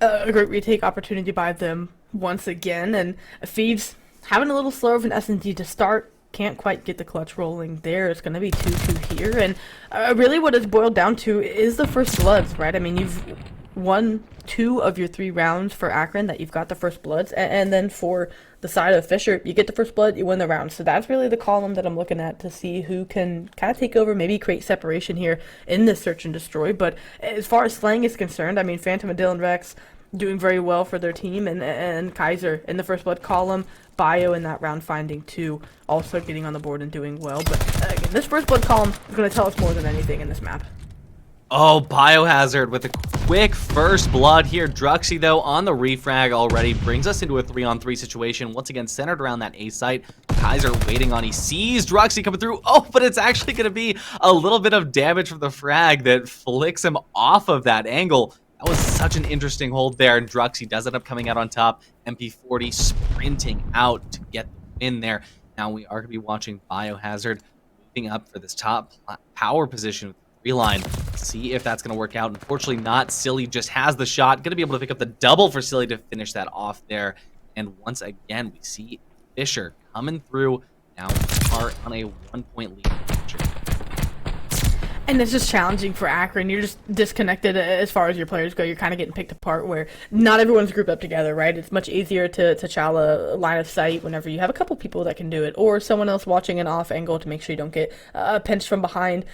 A great retake opportunity by them once again, and Thieves having a little slower of an S&D to start. Can't quite get the clutch rolling there. It's going to be 2-2 here, and really what it's boiled down to is the first bloods, right? I mean, you've won 2 of your 3 rounds for Akron that you've got the first bloods, and then for the side of Fisher, you get the first blood, you win the round. So that's really the column that I'm looking at to see who can kind of take over, maybe create separation here in this search and destroy. But as far as slaying is concerned, I mean, Phantom and Dylan Rex doing very well for their team, and Kaiser in the first blood column, Bio in that round finding 2, also getting on the board and doing well. But again, this first blood column is going to tell us more than anything in this map. Oh, Biohazard with a quick first blood here. Druxy, though, on the refrag already brings us into a 3-on-3 situation. Once again, centered around that A site. Kaiser waiting on. He sees Druxy coming through. Oh, but it's actually going to be a little bit of damage from the frag that flicks him off of that angle. That was such an interesting hold there, and Druxy does end up coming out on top. MP40 sprinting out to get the win there. Now we are going to be watching Biohazard moving up for this top power position with the 3-line. See if that's going to work out. Unfortunately not. Silly just has the shot. Going to be able to pick up the double for Silly to finish that off there. And once again, we see Fisher coming through. Now are on a 1-point lead. And it's just challenging for Akron. You're just disconnected as far as your players go. You're kind of getting picked apart where not everyone's grouped up together, right? It's much easier to chow a line of sight whenever you have a couple people that can do it, or someone else watching an off angle to make sure you don't get pinched from behind.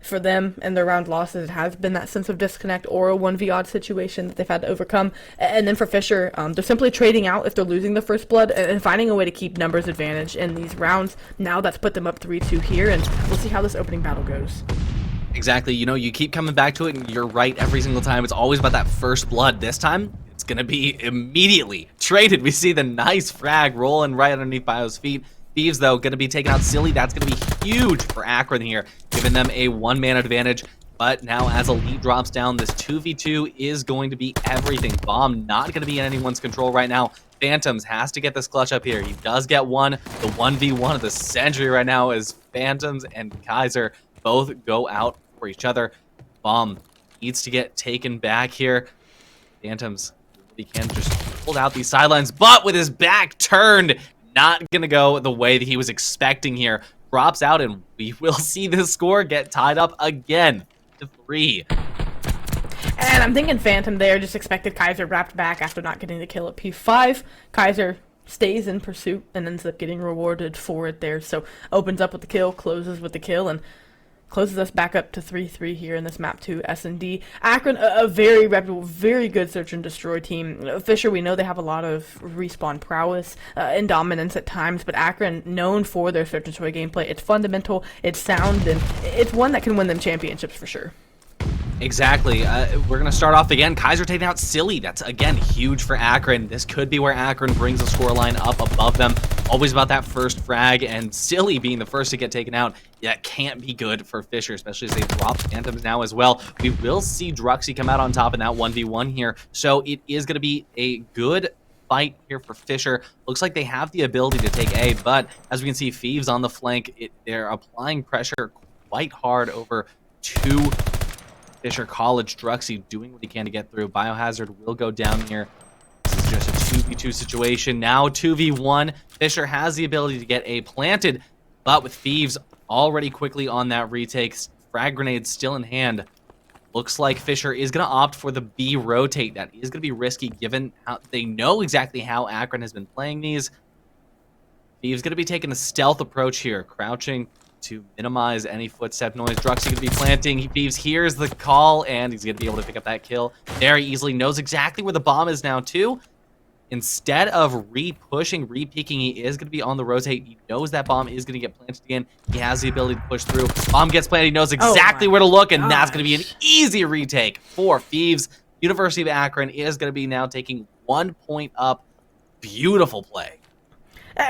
For them and their round losses, it has been that sense of disconnect or a 1v odd situation that they've had to overcome. And then for Fisher, they're simply trading out if they're losing the first blood and finding a way to keep numbers advantage in these rounds. Now that's put them up 3-2 here, and we'll see how this opening battle goes. Exactly. You know, you keep coming back to it, and you're right every single time. It's always about that first blood. This time, it's going to be immediately traded. We see the nice frag rolling right underneath Bio's feet. Thieves, though, going to be taking out Silly. That's going to be huge for Akron here, giving them a 1-man advantage. But now as Elite drops down, this 2v2 is going to be everything. Bomb not going to be in anyone's control right now. Phantoms has to get this clutch up here. He does get one. The 1v1 of the century right now is Phantoms and Kaiser both go out for each other. Bomb needs to get taken back here. Phantoms, he can just pull out these sidelines, but with his back turned, not going to go the way that he was expecting here. Drops out, and we will see this score get tied up again to 3. And I'm thinking Phantom there just expected Kaiser wrapped back after not getting the kill at P5. Kaiser stays in pursuit and ends up getting rewarded for it there. So opens up with the kill, closes with the kill, and closes us back up to 3-3 here in this map 2 S&D. Akron, a very reputable, very good search and destroy team. Fisher, we know they have a lot of respawn prowess and dominance at times, but Akron, known for their search and destroy gameplay. It's fundamental, it's sound, and it's one that can win them championships for sure. Exactly. We're going to start off again. Kaiser taking out Silly. That's, again, huge for Akron. This could be where Akron brings the scoreline up above them. Always about that first frag, and Silly being the first to get taken out. Yeah, can't be good for Fisher, especially as they drop Phantoms now as well. We will see Druxy come out on top in that 1v1 here, so it is going to be a good fight here for Fisher. Looks like they have the ability to take A, but as we can see, Thieves on the flank, they're applying pressure quite hard over 2 Fisher College. Druxy doing what he can to get through. Biohazard will go down here. This is just a 2v2 situation. Now 2v1. Fisher has the ability to get A planted, but with Thieves already quickly on that retake, frag grenade still in hand. Looks like Fisher is going to opt for the B rotate. That is going to be risky given how they know exactly how Akron has been playing these. Thieves going to be taking a stealth approach here, crouching to minimize any footstep noise. Druxy going to be planting. Thieves hears the call, and he's going to be able to pick up that kill very easily. Knows exactly where the bomb is now, too. Instead of re-pushing, re-peeking, he is going to be on the rotate. He knows that bomb is going to get planted again. He has the ability to push through. Bomb gets planted. He knows exactly where to look, and that's going to be an easy retake for Thieves. University of Akron is going to be now taking 1 point up. Beautiful play.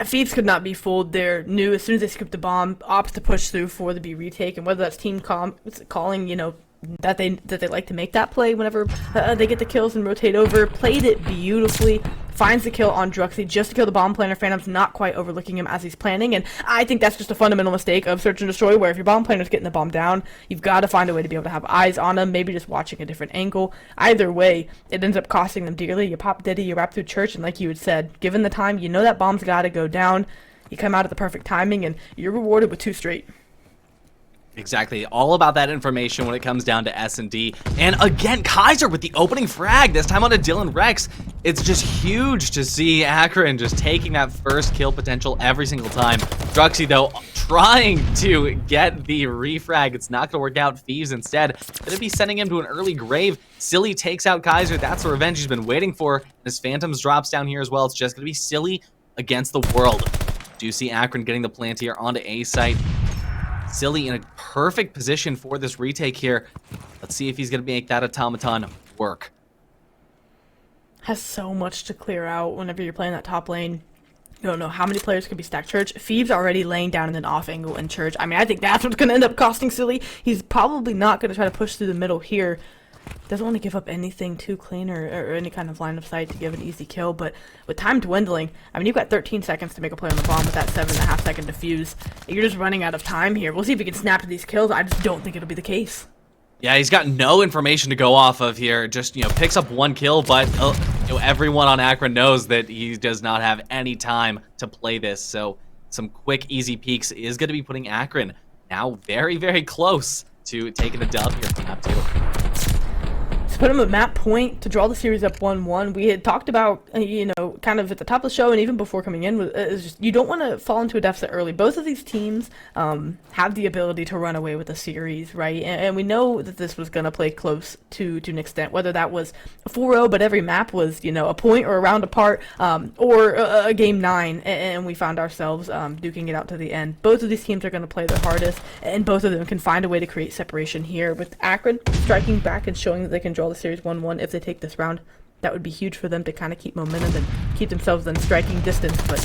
Thieves could not be fooled. They're new. As soon as they scoop the bomb, opts to push through for the B retake, and whether that's team calling, you know, that they like to make that play whenever they get the kills and rotate over. Played it beautifully. Finds the kill on Druxy just to kill the bomb planner. Phantom's not quite overlooking him as he's planning, and I think that's just a fundamental mistake of search and destroy, where if your bomb planner's getting the bomb down, you've got to find a way to be able to have eyes on him, maybe just watching a different angle. Either way, it ends up costing them dearly. You pop Diddy, you wrap through church, and like you had said, given the time, you know that bomb's got to go down. You come out at the perfect timing, and you're rewarded with 2 straight. Exactly. All about that information when it comes down to S&D. And again, Kaiser with the opening frag, this time on a Dylan Rex. It's just huge to see Akron just taking that first kill potential every single time. Druxy, though, trying to get the refrag. It's not going to work out. Thieves instead going to be sending him to an early grave. Silly takes out Kaiser. That's the revenge he's been waiting for. As Phantoms drops down here as well, it's just going to be Silly against the world. Do you see Akron getting the plant here onto A site? Silly in a perfect position for this retake here. Let's see if he's going to make that automaton work. Has so much to clear out whenever you're playing that top lane. You don't know how many players could be stacked. Church, Phoebe's already laying down in an off angle in Church. I mean, I think that's what's going to end up costing Silly. He's probably not going to try to push through the middle here. Doesn't want to give up anything too clean or any kind of line of sight to give an easy kill, but with time dwindling, I mean, you've got 13 seconds to make a play on the bomb with that 7.5 second defuse. You're just running out of time here. We'll see if he can snap to these kills. I just don't think it'll be the case. Yeah, he's got no information to go off of here. Just, picks up 1 kill, but everyone on Akron knows that he does not have any time to play this. So some quick, easy peeks is going to be putting Akron now very, very close to taking the dub here from map 2. Put him at map point to draw the series up 1-1. We had talked about, kind of at the top of the show and even before coming in, is just, you don't want to fall into a deficit early. Both of these teams have the ability to run away with a series, right? And we know that this was going to play close to an extent, whether that was a 4-0, but every map was, a point or a round apart, or a game 9, and we found ourselves duking it out to the end. Both of these teams are going to play their hardest, and both of them can find a way to create separation here. With Akron striking back and showing that they can draw the series 1-1 if they take this round, that would be huge for them to kind of keep momentum and keep themselves in striking distance. But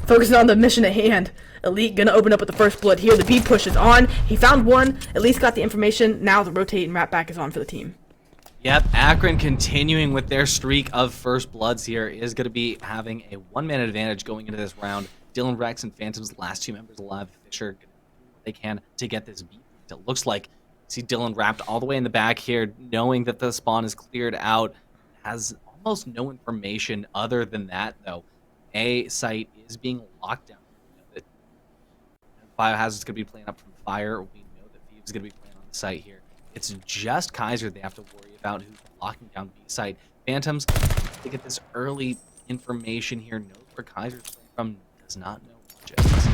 focusing on the mission at hand, Elite gonna open up with the first blood here. The B push is on. He found one, at least got the information. Now the rotate and wrap back is on for the team. Yep, Akron continuing with their streak of first bloods here is going to be having a 1-man advantage going into this round. Dylan, Rex, and Phantom's last 2 members alive. Fisher, they can to get this beat. It looks like see Dylan wrapped all the way in the back here, knowing that the spawn is cleared out. Has almost no information other than that, though. A site is being locked down. Biohazard's going to be playing up from fire. We know that Thieves going to be playing on the site here. It's just Kaiser they have to worry about who's locking down B site. Phantoms, to get this early information here, knows where Kaiser's playing from, does not know just.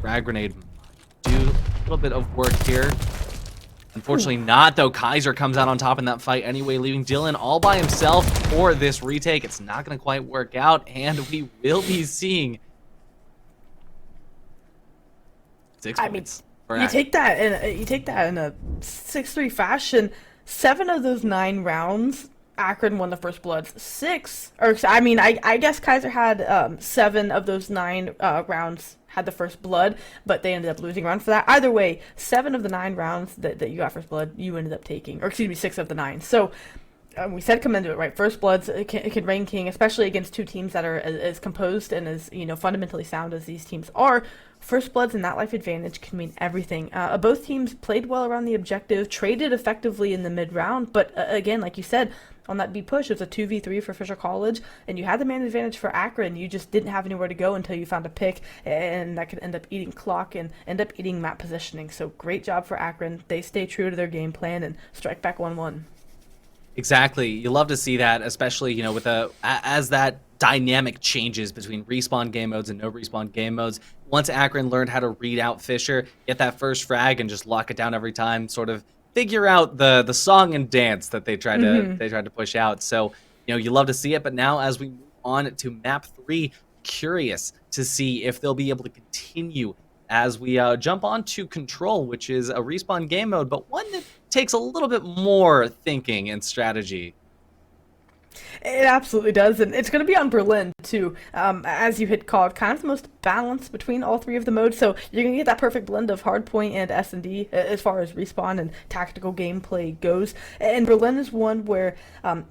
Frag grenade might do a little bit of work here. Unfortunately not, though. Kaiser comes out on top in that fight anyway, leaving Dylan all by himself for this retake. It's not going to quite work out, and we will be seeing 6 points. You take that in a 6-3 fashion. 7 of those 9 rounds, Akron won the first bloods. I guess Kaiser had 7 of those 9 rounds had the first blood, but they ended up losing round for that. Either way, 7 of the 9 rounds that you got first blood, you ended up taking, or excuse me, 6 of the 9. So we said come into it, right? First bloods, it can reign king, especially against 2 teams that are as composed and as fundamentally sound as these teams are. First bloods and that life advantage can mean everything. Both teams played well around the objective, traded effectively in the mid round, but again, like you said, on that B push, it was a 2v3 for Fisher College, and you had the man advantage for Akron. You just didn't have anywhere to go until you found a pick, and that could end up eating clock and end up eating map positioning. So great job for Akron. They stay true to their game plan and strike back 1-1. Exactly. You love to see that, especially, with as that dynamic changes between respawn game modes and no respawn game modes. Once Akron learned how to read out Fisher, get that first frag and just lock it down every time, sort of figure out the song and dance that they tried to push out. So, you love to see it, but now as we move on to map 3, curious to see if they'll be able to continue as we jump on to Control, which is a respawn game mode, but one that takes a little bit more thinking and strategy. It absolutely does, and it's going to be on Berlin, too, as you had called, kind of the most balance between all 3 of the modes, so you're going to get that perfect blend of hardpoint and S&D as far as respawn and tactical gameplay goes, and Berlin is one where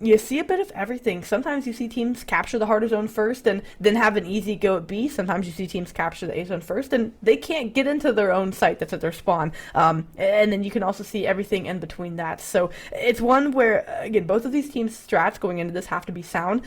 you see a bit of everything. Sometimes you see teams capture the harder zone first and then have an easy go at B. Sometimes you see teams capture the A zone first and they can't get into their own site that's at their spawn, and then you can also see everything in between that. So it's one where, again, both of these teams' strats going into this have to be sound,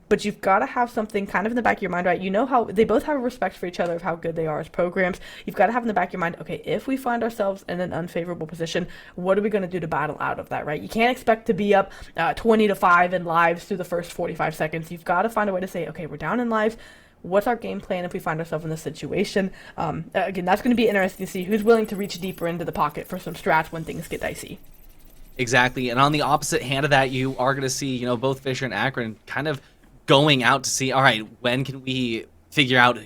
but you've got to have something kind of in the back of your mind, right? You know how they both have a respect for each other of how good they are as programs. You've got to have in the back of your mind, okay, if we find ourselves in an unfavorable position, what are we going to do to battle out of that, right? You can't expect to be up 20-5 in lives through the first 45 seconds. You've got to find a way to say, okay, we're down in lives. What's our game plan if we find ourselves in this situation? Again, that's going to be interesting to see who's willing to reach deeper into the pocket for some strats when things get dicey. Exactly, and on the opposite hand of that, you are going to see, both Fisher and Akron kind of going out to see, all right, when can we figure out,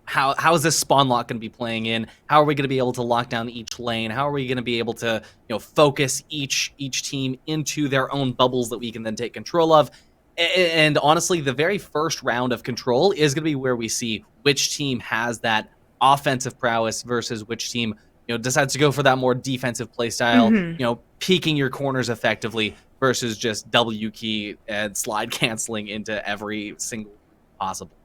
how is this spawn lock going to be playing in? How are we going to be able to lock down each lane? How are we going to be able to, focus each team into their own bubbles that we can then take control of? And honestly, the very first round of Control is going to be where we see which team has that offensive prowess versus which team, decides to go for that more defensive play style, peeking your corners effectively versus just W key and slide canceling into every single possible.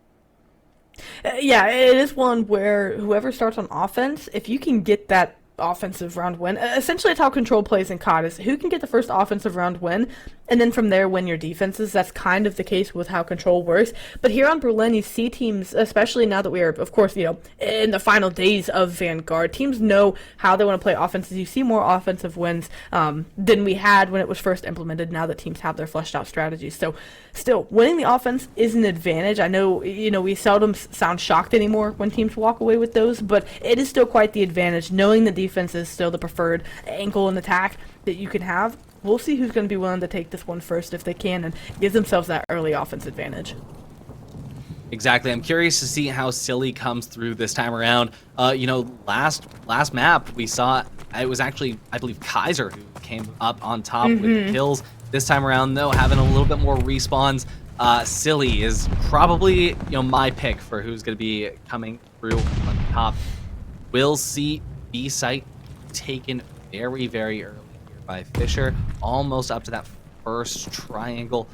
Yeah, it is one where whoever starts on offense, if you can get that offensive round win, essentially it's how Control plays in COD, is who can get the first offensive round win, and then from there win your defenses. That's kind of the case with how Control works. But here on Berlin, you see teams, especially now that we are, of course, in the final days of Vanguard, teams know how they want to play offenses. You see more offensive wins than we had when it was first implemented, now that teams have their fleshed out strategies. So still, winning the offense is an advantage. I know, we seldom sound shocked anymore when teams walk away with those, but it is still quite the advantage, knowing the defense is still the preferred angle and attack that you can have. We'll see who's going to be willing to take this one first if they can and give themselves that early offense advantage. Exactly. I'm curious to see how Silly comes through this time around. Last map we saw, it was actually, I believe, Kaiser who came up on top with the kills. This time around, though, having a little bit more respawns. Silly is probably, my pick for who's going to be coming through on top. We'll see B site taken very, very early here by Fisher, almost up to that first triangle.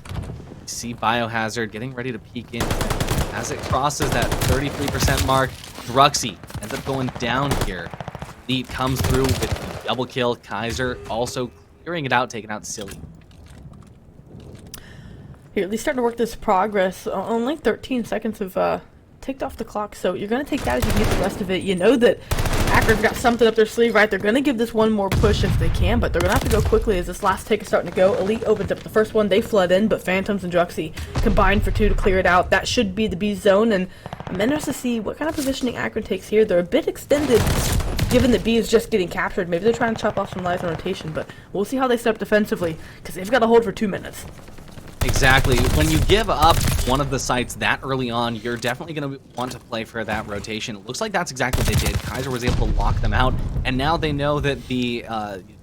You see Biohazard getting ready to peek in. As it crosses that 33% mark, Druxy ends up going down here. Lead comes through with the double kill. Kaiser also clearing it out, taking out Silly. Here, at least starting to work this progress. Only 13 seconds of ticked off the clock, so you're going to take that as you get the rest of it. You know that Akron's got something up their sleeve, right? They're going to give this one more push if they can, but they're going to have to go quickly as this last tick is starting to go. Elite opens up the first one. They flood in, but Phantoms and Druxy combined for 2 to clear it out. That should be the B zone, and I'm interested to see what kind of positioning Akron takes here. They're a bit extended, given that B is just getting captured. Maybe they're trying to chop off some lives on rotation, but we'll see how they set up defensively, because they've got to hold for 2 minutes. Exactly. When you give up one of the sites that early on, you're definitely going to want to play for that rotation. It looks like that's exactly what they did. Kaiser was able to lock them out, and now they know that the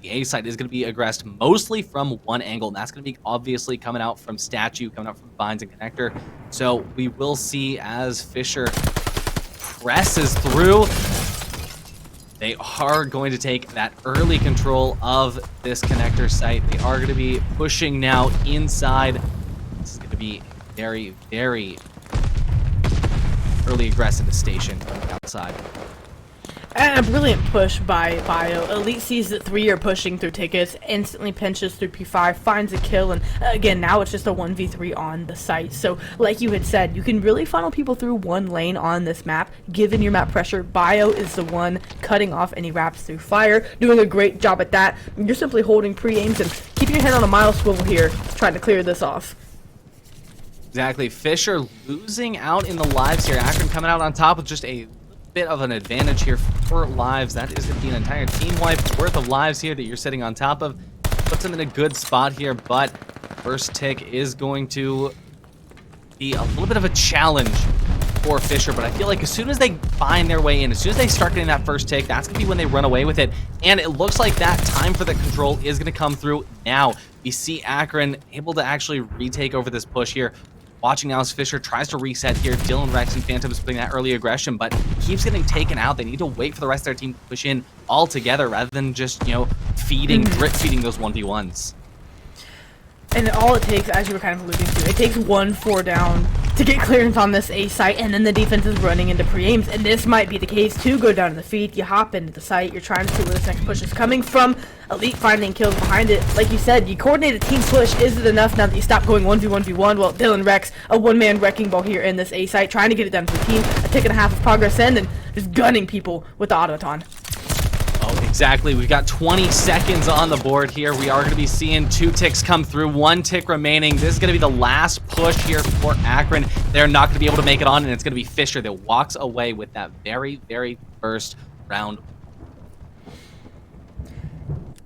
A site is going to be aggressed mostly from one angle, and that's going to be obviously coming out from Statue, coming out from Vines and Connector. So we will see as Fisher presses through. They are going to take that early control of this connector site. They are going to be pushing now inside. This is going to be very, very early aggressive station from the outside. And a brilliant push by Bio. Elite sees that 3 are pushing through tickets, instantly pinches through P5, finds a kill, and again, now it's just a 1v3 on the site. So, like you had said, you can really funnel people through one lane on this map, given your map pressure. Bio is the one cutting off any wraps through fire, doing a great job at that. You're simply holding pre-aims and keeping your head on a mile swivel here, trying to clear this off. Exactly. Fisher losing out in the lives here. Akron coming out on top with just a bit of an advantage here for lives. That is going to be an entire team wipe worth of lives here that you're sitting on top of. Puts them in a good spot here, but first tick is going to be a little bit of a challenge for Fisher, but I feel like as soon as they find their way in, as soon as they start getting that first tick, that's going to be when they run away with it, and it looks like that time for the control is going to come through now. We see Akron able to actually retake over this push here. Watching now as Fisher tries to reset here. Dylan, Rex, and Phantom is putting that early aggression, but keeps getting taken out. They need to wait for the rest of their team to push in all together rather than just, drip feeding those 1v1s. And all it takes, as you were kind of alluding to, it takes 1-4 down to get clearance on this A site, and then the defense is running into pre-aims, and this might be the case too. Go down to the feed, you hop into the site, you're trying to see where this next push is coming from. Elite finding kills behind it. Like you said, you coordinate a team push. Is it enough now that you stop going 1v1v1? Well, Dylan Rex, a one-man wrecking ball here in this A site, trying to get it down to the team, a tick and a half of progress in, and just gunning people with the automaton. Oh, exactly. We've got 20 seconds on the board here. We are going to be seeing 2 ticks come through, 1 tick remaining. This is going to be the last push here for Akron. They're not going to be able to make it on, and it's going to be Fisher that walks away with that very, very first round.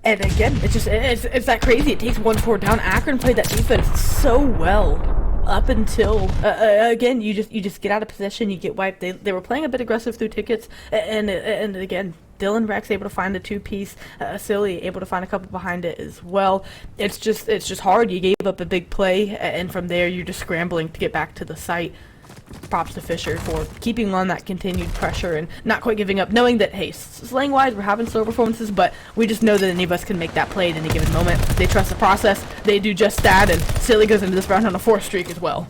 And again, it's that crazy. It takes 1-4 down. Akron played that defense so well up until again, you just get out of position, you get wiped. They were playing a bit aggressive through tickets, and again, Dylan Rex able to find a 2-piece, Silly able to find a couple behind it as well. It's just hard. You gave up a big play, and from there you're just scrambling to get back to the site. props to Fisher for keeping on that continued pressure and not quite giving up, knowing that, hey, slang-wise, we're having slow performances, but we just know that any of us can make that play at any given moment. They trust the process, they do just that, and Silly goes into this round on a 4th streak as well.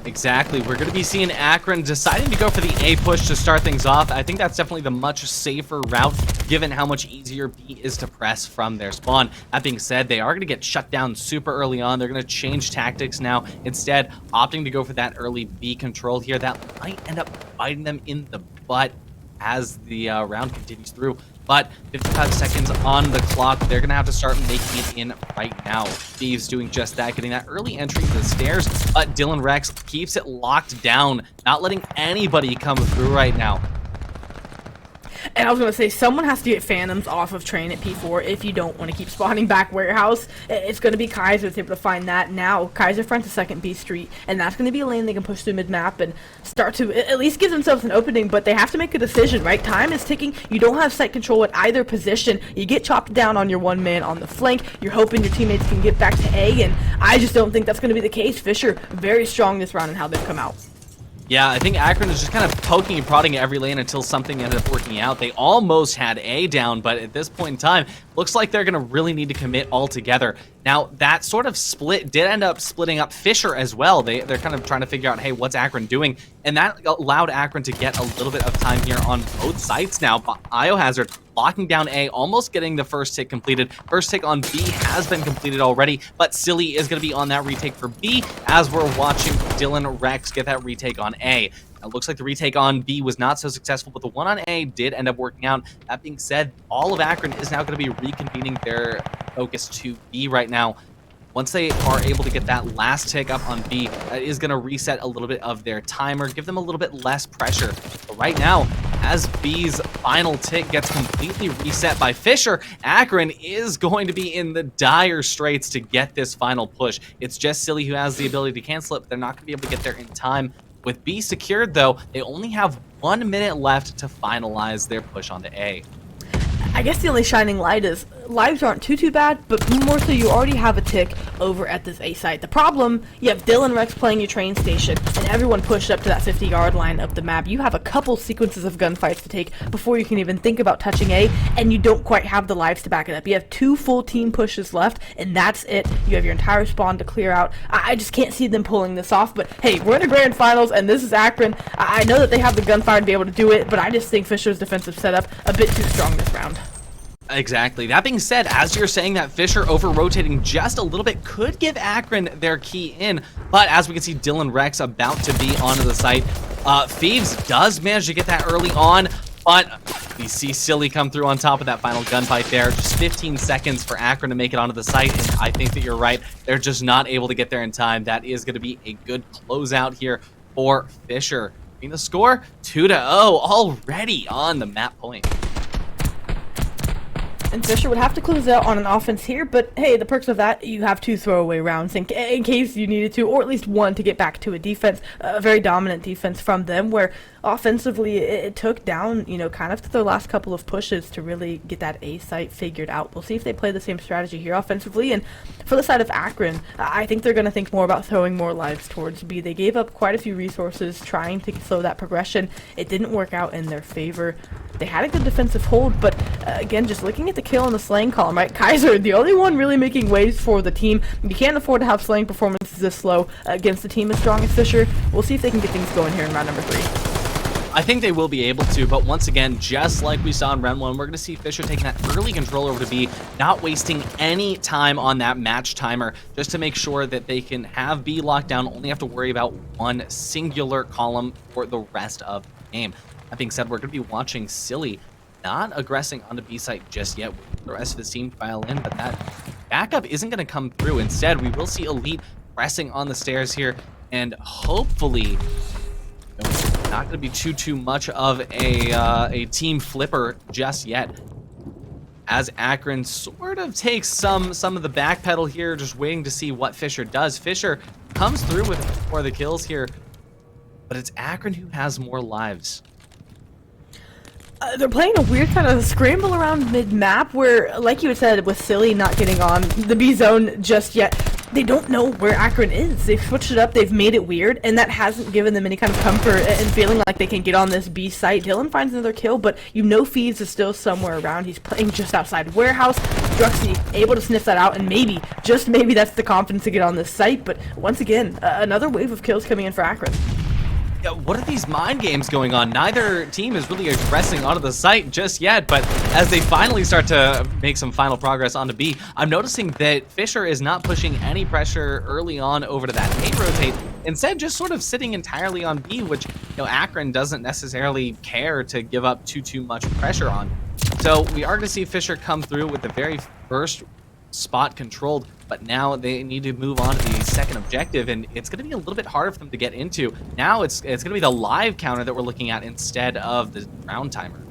Exactly. We're going to be seeing Akron deciding to go for the A push to start things off. I think that's definitely the much safer route, given how much easier B is to press from their spawn. That being said, they are going to get shut down super early on. They're going to change tactics now, instead opting to go for that early B control here. That might end up biting them in the butt as the round continues through. But 55 seconds on the clock. They're going to have to start making it in right now. Thieves doing just that, getting that early entry to the stairs. But Dylan Rex keeps it locked down, not letting anybody come through right now. And I was going to say, someone has to get Phantoms off of Train at P4 if you don't want to keep spawning back Warehouse. It's going to be Kaiser that's able to find that now. Kaiser fronts a second B Street, and that's going to be a lane they can push through mid-map and start to at least give themselves an opening, but they have to make a decision, right? Time is ticking. You don't have set control at either position. You get chopped down on your one man on the flank. You're hoping your teammates can get back to A, and I just don't think that's going to be the case. Fisher, very strong this round in how they've come out. Yeah, I think Akron is just kind of poking and prodding at every lane until something ended up working out. They almost had A down, but at this point in time, looks like they're going to really need to commit altogether. Now, that sort of split did end up splitting up Fisher as well. They're kind of trying to figure out, hey, what's Akron doing? And that allowed Akron to get a little bit of time here on both sides now. Biohazard locking down A, almost getting the first hit completed. First hit on B has been completed already, but Silly is going to be on that retake for B as we're watching Dylan Rex get that retake on A. It looks like the retake on B was not so successful, but the one on A did end up working out. That being said, all of Akron is now going to be reconvening their focus to B right now. Once they are able to get that last tick up on B, that is going to reset a little bit of their timer, give them a little bit less pressure. But right now, as B's final tick gets completely reset by Fisher, Akron is going to be in the dire straits to get this final push. It's just Silly who has the ability to cancel it, but they're not going to be able to get there in time. With B secured, though, they only have 1 minute left to finalize their push onto A. I guess the only shining light is lives aren't too bad, but more so you already have a tick over at this A site. The problem, you have Dylan Rex playing your train station, and everyone pushed up to that 50-yard line of the map. You have a couple sequences of gunfights to take before you can even think about touching A, and you don't quite have the lives to back it up. You have 2 full team pushes left, and that's it. You have your entire spawn to clear out. I just can't see them pulling this off, but hey, we're in the grand finals, and this is Akron. I know that they have the gunfire to be able to do it, but I just think Fisher's defensive setup a bit too strong this round. Exactly. That being said, as you're saying that, Fisher over-rotating just a little bit could give Akron their key in, but as we can see, Dylan Rex about to be onto the site. Thieves does manage to get that early on, but we see Silly come through on top of that final gunfight there. Just 15 seconds for Akron to make it onto the site, and I think that you're right. They're just not able to get there in time. That is going to be a good closeout here for Fisher. Being the score, 2-0 already on the map point. And Fisher would have to close out on an offense here, but hey, the perks of that, you have 2 throwaway rounds in case you needed to, or at least 1 to get back to a defense, a very dominant defense from them, where offensively it took down, kind of their last couple of pushes to really get that A site figured out. We'll see if they play the same strategy here offensively, and for the side of Akron, I think they're going to think more about throwing more lives towards B. They gave up quite a few resources trying to slow that progression. It didn't work out in their favor. They had a good defensive hold, but again, just looking at the kill in the slaying column, right? Kaiser, the only one really making waves for the team. You can't afford to have slaying performances this slow against a team as strong as Fisher. We'll see if they can get things going here in round number 3. I think they will be able to, but once again, just like we saw in round 1, we're going to see Fisher taking that early control over to B, not wasting any time on that match timer, just to make sure that they can have B locked down, only have to worry about 1 singular column for the rest of the game. That being said, we're going to be watching Silly not aggressing onto B site just yet. The rest of the team file in, but that backup isn't going to come through. Instead, we will see Elite pressing on the stairs here, and hopefully not going to be too much of a team flipper just yet, as Akron sort of takes some of the back pedal here, just waiting to see what Fisher does. Fisher comes through with 4 of the kills here, but it's Akron who has more lives. They're playing a weird kind of scramble around mid-map where, like you had said, with Silly not getting on the B zone just yet, they don't know where Akron is. They've switched it up, they've made it weird, and that hasn't given them any kind of comfort and feeling like they can get on this B site. Dylan finds another kill, but you know Feeds is still somewhere around. He's playing just outside Warehouse. Druxy able to sniff that out, and maybe, just maybe, that's the confidence to get on this site. But once again, another wave of kills coming in for Akron. Yeah, what are these mind games going on? Neither team is really aggressing onto the site just yet, but as they finally start to make some final progress onto B, I'm noticing that Fisher is not pushing any pressure early on over to that A rotate, instead just sort of sitting entirely on B, which, Akron doesn't necessarily care to give up too much pressure on. So we are going to see Fisher come through with the very first spot controlled, but now they need to move on to the second objective, and it's going to be a little bit harder for them to get into. Now it's going to be the live counter that we're looking at instead of the round timer.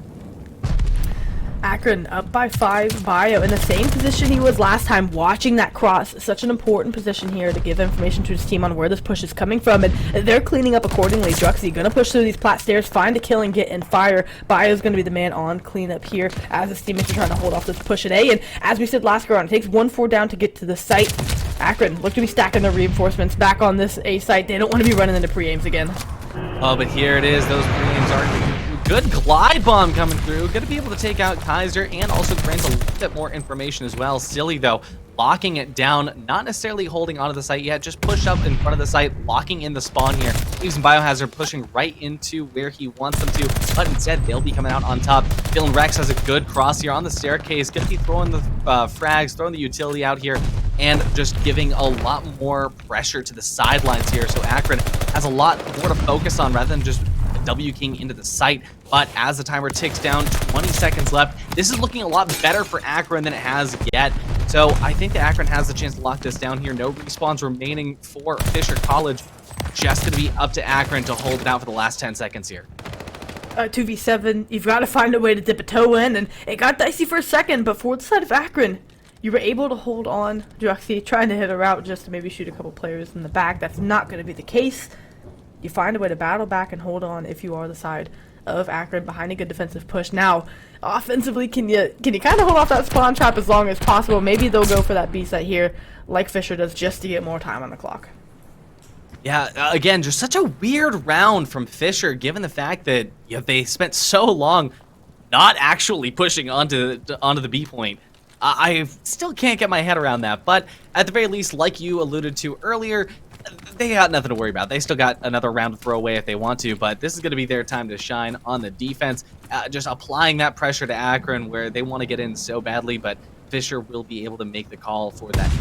Akron up by 5. Bio in the same position he was last time, watching that cross. Such an important position here to give information to his team on where this push is coming from, and they're cleaning up accordingly. Druxy gonna push through these plat stairs, find a kill and get in fire. Bio's gonna be the man on cleanup here as his teammates are trying to hold off this push at A, and as we said last round, it takes 1-4 down to get to the site. Akron look to be stacking their reinforcements back on this A site. They don't want to be running into pre-aims again. Oh, but here it is. Those pre-aims are good. Glide bomb coming through. Going to be able to take out Kaiser and also grant a little bit more information as well. Silly, though, locking it down, not necessarily holding onto the site yet, just push up in front of the site, locking in the spawn here. Using Biohazard, pushing right into where he wants them to, but instead they'll be coming out on top. Dylan Rex has a good cross here on the staircase, going to be throwing the frags, throwing the utility out here, and just giving a lot more pressure to the sidelines here. So Akron has a lot more to focus on rather than just W King into the site. But as the timer ticks down, 20 seconds left, this is looking a lot better for Akron than it has yet. So I think that Akron has the chance to lock this down here. No respawns remaining for Fisher College. Just going to be up to Akron to hold it out for the last 10 seconds here. 2v7, you've got to find a way to dip a toe in, and it got dicey for a second, but for the side of Akron, you were able to hold on. Druxy trying to hit a route just to maybe shoot a couple players in the back. That's not going to be the case. You find a way to battle back and hold on if you are the side of Akron behind a good defensive push. Now, offensively, can you kind of hold off that spawn trap as long as possible? Maybe they'll go for that B site here, like Fisher does, just to get more time on the clock. Yeah, again, just such a weird round from Fisher, given the fact that they spent so long not actually pushing onto the B point. I still can't get my head around that, but at the very least, like you alluded to earlier, they got nothing to worry about. They still got another round to throw away if they want to, but this is going to be their time to shine on the defense, just applying that pressure to Akron where they want to get in so badly, but Fisher will be able to make the call for that.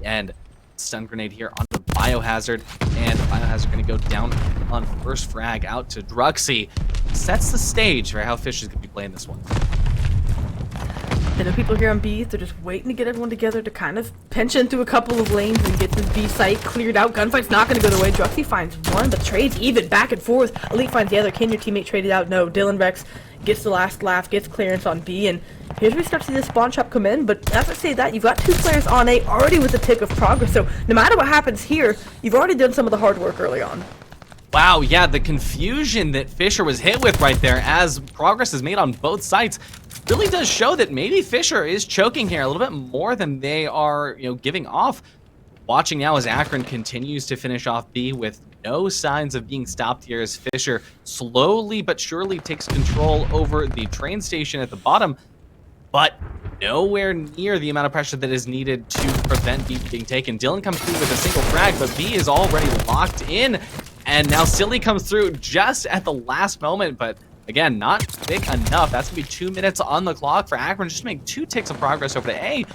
And stun grenade here onto the Biohazard, and Biohazard going to go down on first frag out to Druxy. Sets the stage for how Fisher's going to be playing this one. I know people here on B, they're just waiting to get everyone together to kind of pinch into a couple of lanes and get this B site cleared out. Gunfight's not going to go their way. Druxy finds one, but trades even back and forth. Elite finds the other. Can your teammate trade it out? No. Dylan Rex gets the last laugh, gets clearance on B, and here's where we start to see this spawn trap come in. But as I say that, you've got 2 players on A already with a tick of progress, so no matter what happens here, you've already done some of the hard work early on. Wow, yeah, the confusion that Fisher was hit with right there as progress is made on both sides really does show that maybe Fisher is choking here a little bit more than they are, giving off. Watching now as Akron continues to finish off B with no signs of being stopped here as Fisher slowly but surely takes control over the train station at the bottom, but nowhere near the amount of pressure that is needed to prevent B from being taken. Dylan comes through with a single frag, but B is already locked in, and now Silly comes through just at the last moment, but again, not big enough. That's going to be 2 minutes on the clock for Akron just to make 2 ticks of progress over to A.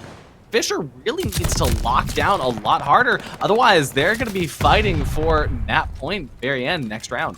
Fisher really needs to lock down a lot harder. Otherwise, they're going to be fighting for that point very end next round.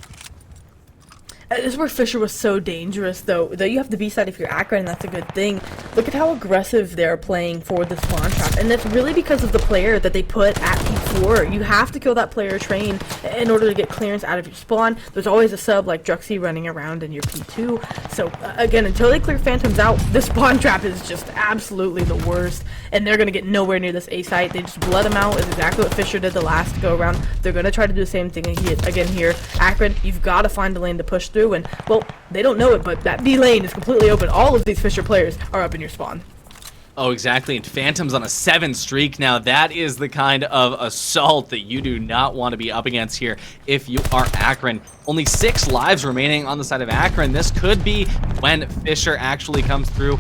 This is where Fisher was so dangerous, though you have the B side if you're Akron, and that's a good thing. Look at how aggressive they're playing for the spawn trap, and that's really because of the player that they put at P4. You have to kill that player train in order to get clearance out of your spawn. There's always a sub like Druxy running around in your P2. So again, until they clear Phantoms out, the spawn trap is just absolutely the worst, and they're going to get nowhere near this A site. They just blood them out is exactly what Fisher did the last go around. They're going to try to do the same thing again here. Akron, you've got to find a lane to push through. And, well, they don't know it, but that B lane is completely open. All of these Fisher players are up in your spawn. Oh, exactly. And Phantom's on a 7 streak now. That is the kind of assault that you do not want to be up against here if you are Akron. Only 6 lives remaining on the side of Akron. This could be when Fisher actually comes through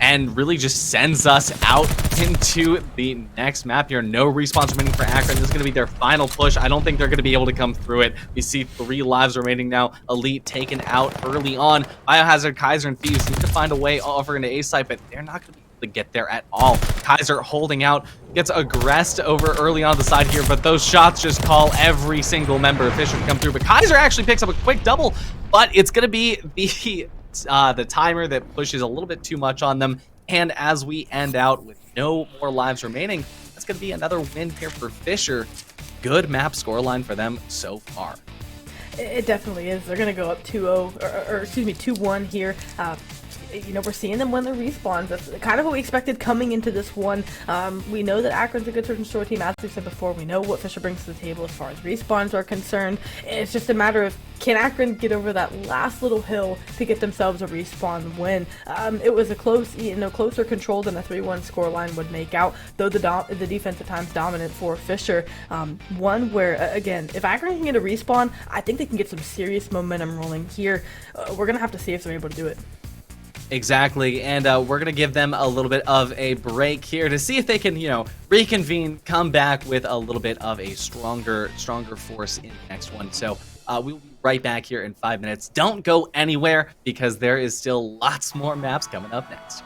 and really just sends us out into the next map here. No respawns remaining for Akron. This is going to be their final push. I don't think they're going to be able to come through it. We see 3 lives remaining now. Elite taken out early on. Biohazard, Kaiser, and Thieves need to find a way over into A site, but they're not going to be able to get there at all. Kaiser holding out, gets aggressed over early on the side here, but those shots just call every single member of Fisher to come through. But Kaiser actually picks up a quick double, but it's going to be the timer that pushes a little bit too much on them. And as we end out with no more lives remaining, that's going to be another win here for Fisher. Good map scoreline for them so far. It definitely is. They're going to go up 2-0, or excuse me, 2-1 here. You know, we're seeing them win their respawns. That's kind of what we expected coming into this one. We know that Akron's a good search and destroy team, as we said before. We know what Fisher brings to the table as far as respawns are concerned. It's just a matter of, can Akron get over that last little hill to get themselves a respawn win? It was a closer control than a 3-1 scoreline would make out, though the defense at times dominant for Fisher. One where, again, if Akron can get a respawn, I think they can get some serious momentum rolling here. We're going to have to see if they're able to do it. Exactly, and we're going to give them a little bit of a break here to see if they can, reconvene, come back with a little bit of a stronger force in the next one. So we'll be right back here in 5 minutes. Don't go anywhere because there is still lots more maps coming up next.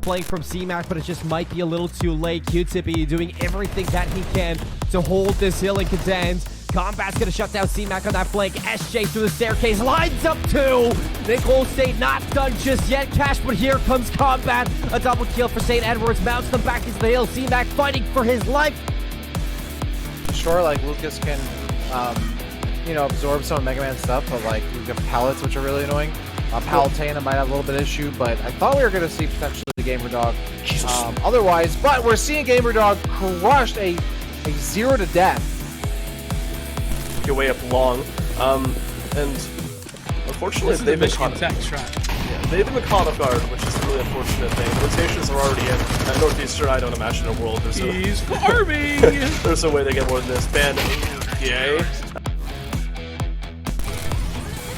flank from C-Mac, but it just might be a little too late. Q-Tippy doing everything that he can to hold this hill in Cadence. Combat's gonna shut down C-Mac on that flank. SJ through the staircase, lines up two. Nicole State not done just yet. Cash, but here comes Combat. A double kill for St. Edwards, mounts them back into the hill. C-Mac fighting for his life. Sure, like Lucas can, you know, absorb some of Mega Man's stuff, but like we have pallets, which are really annoying. Palutena might have a little bit of issue, but I thought we were going to see potentially Gamer Dog otherwise, but we're seeing Gamer Dog crushed a 0 to death. Your way up long, and unfortunately they've been caught. Yeah, they've been caught off guard, which is a really unfortunate thing. Rotations are already in. At Northeastern, I don't imagine a world there's farming. There's a way they get more than this. Ban, yay.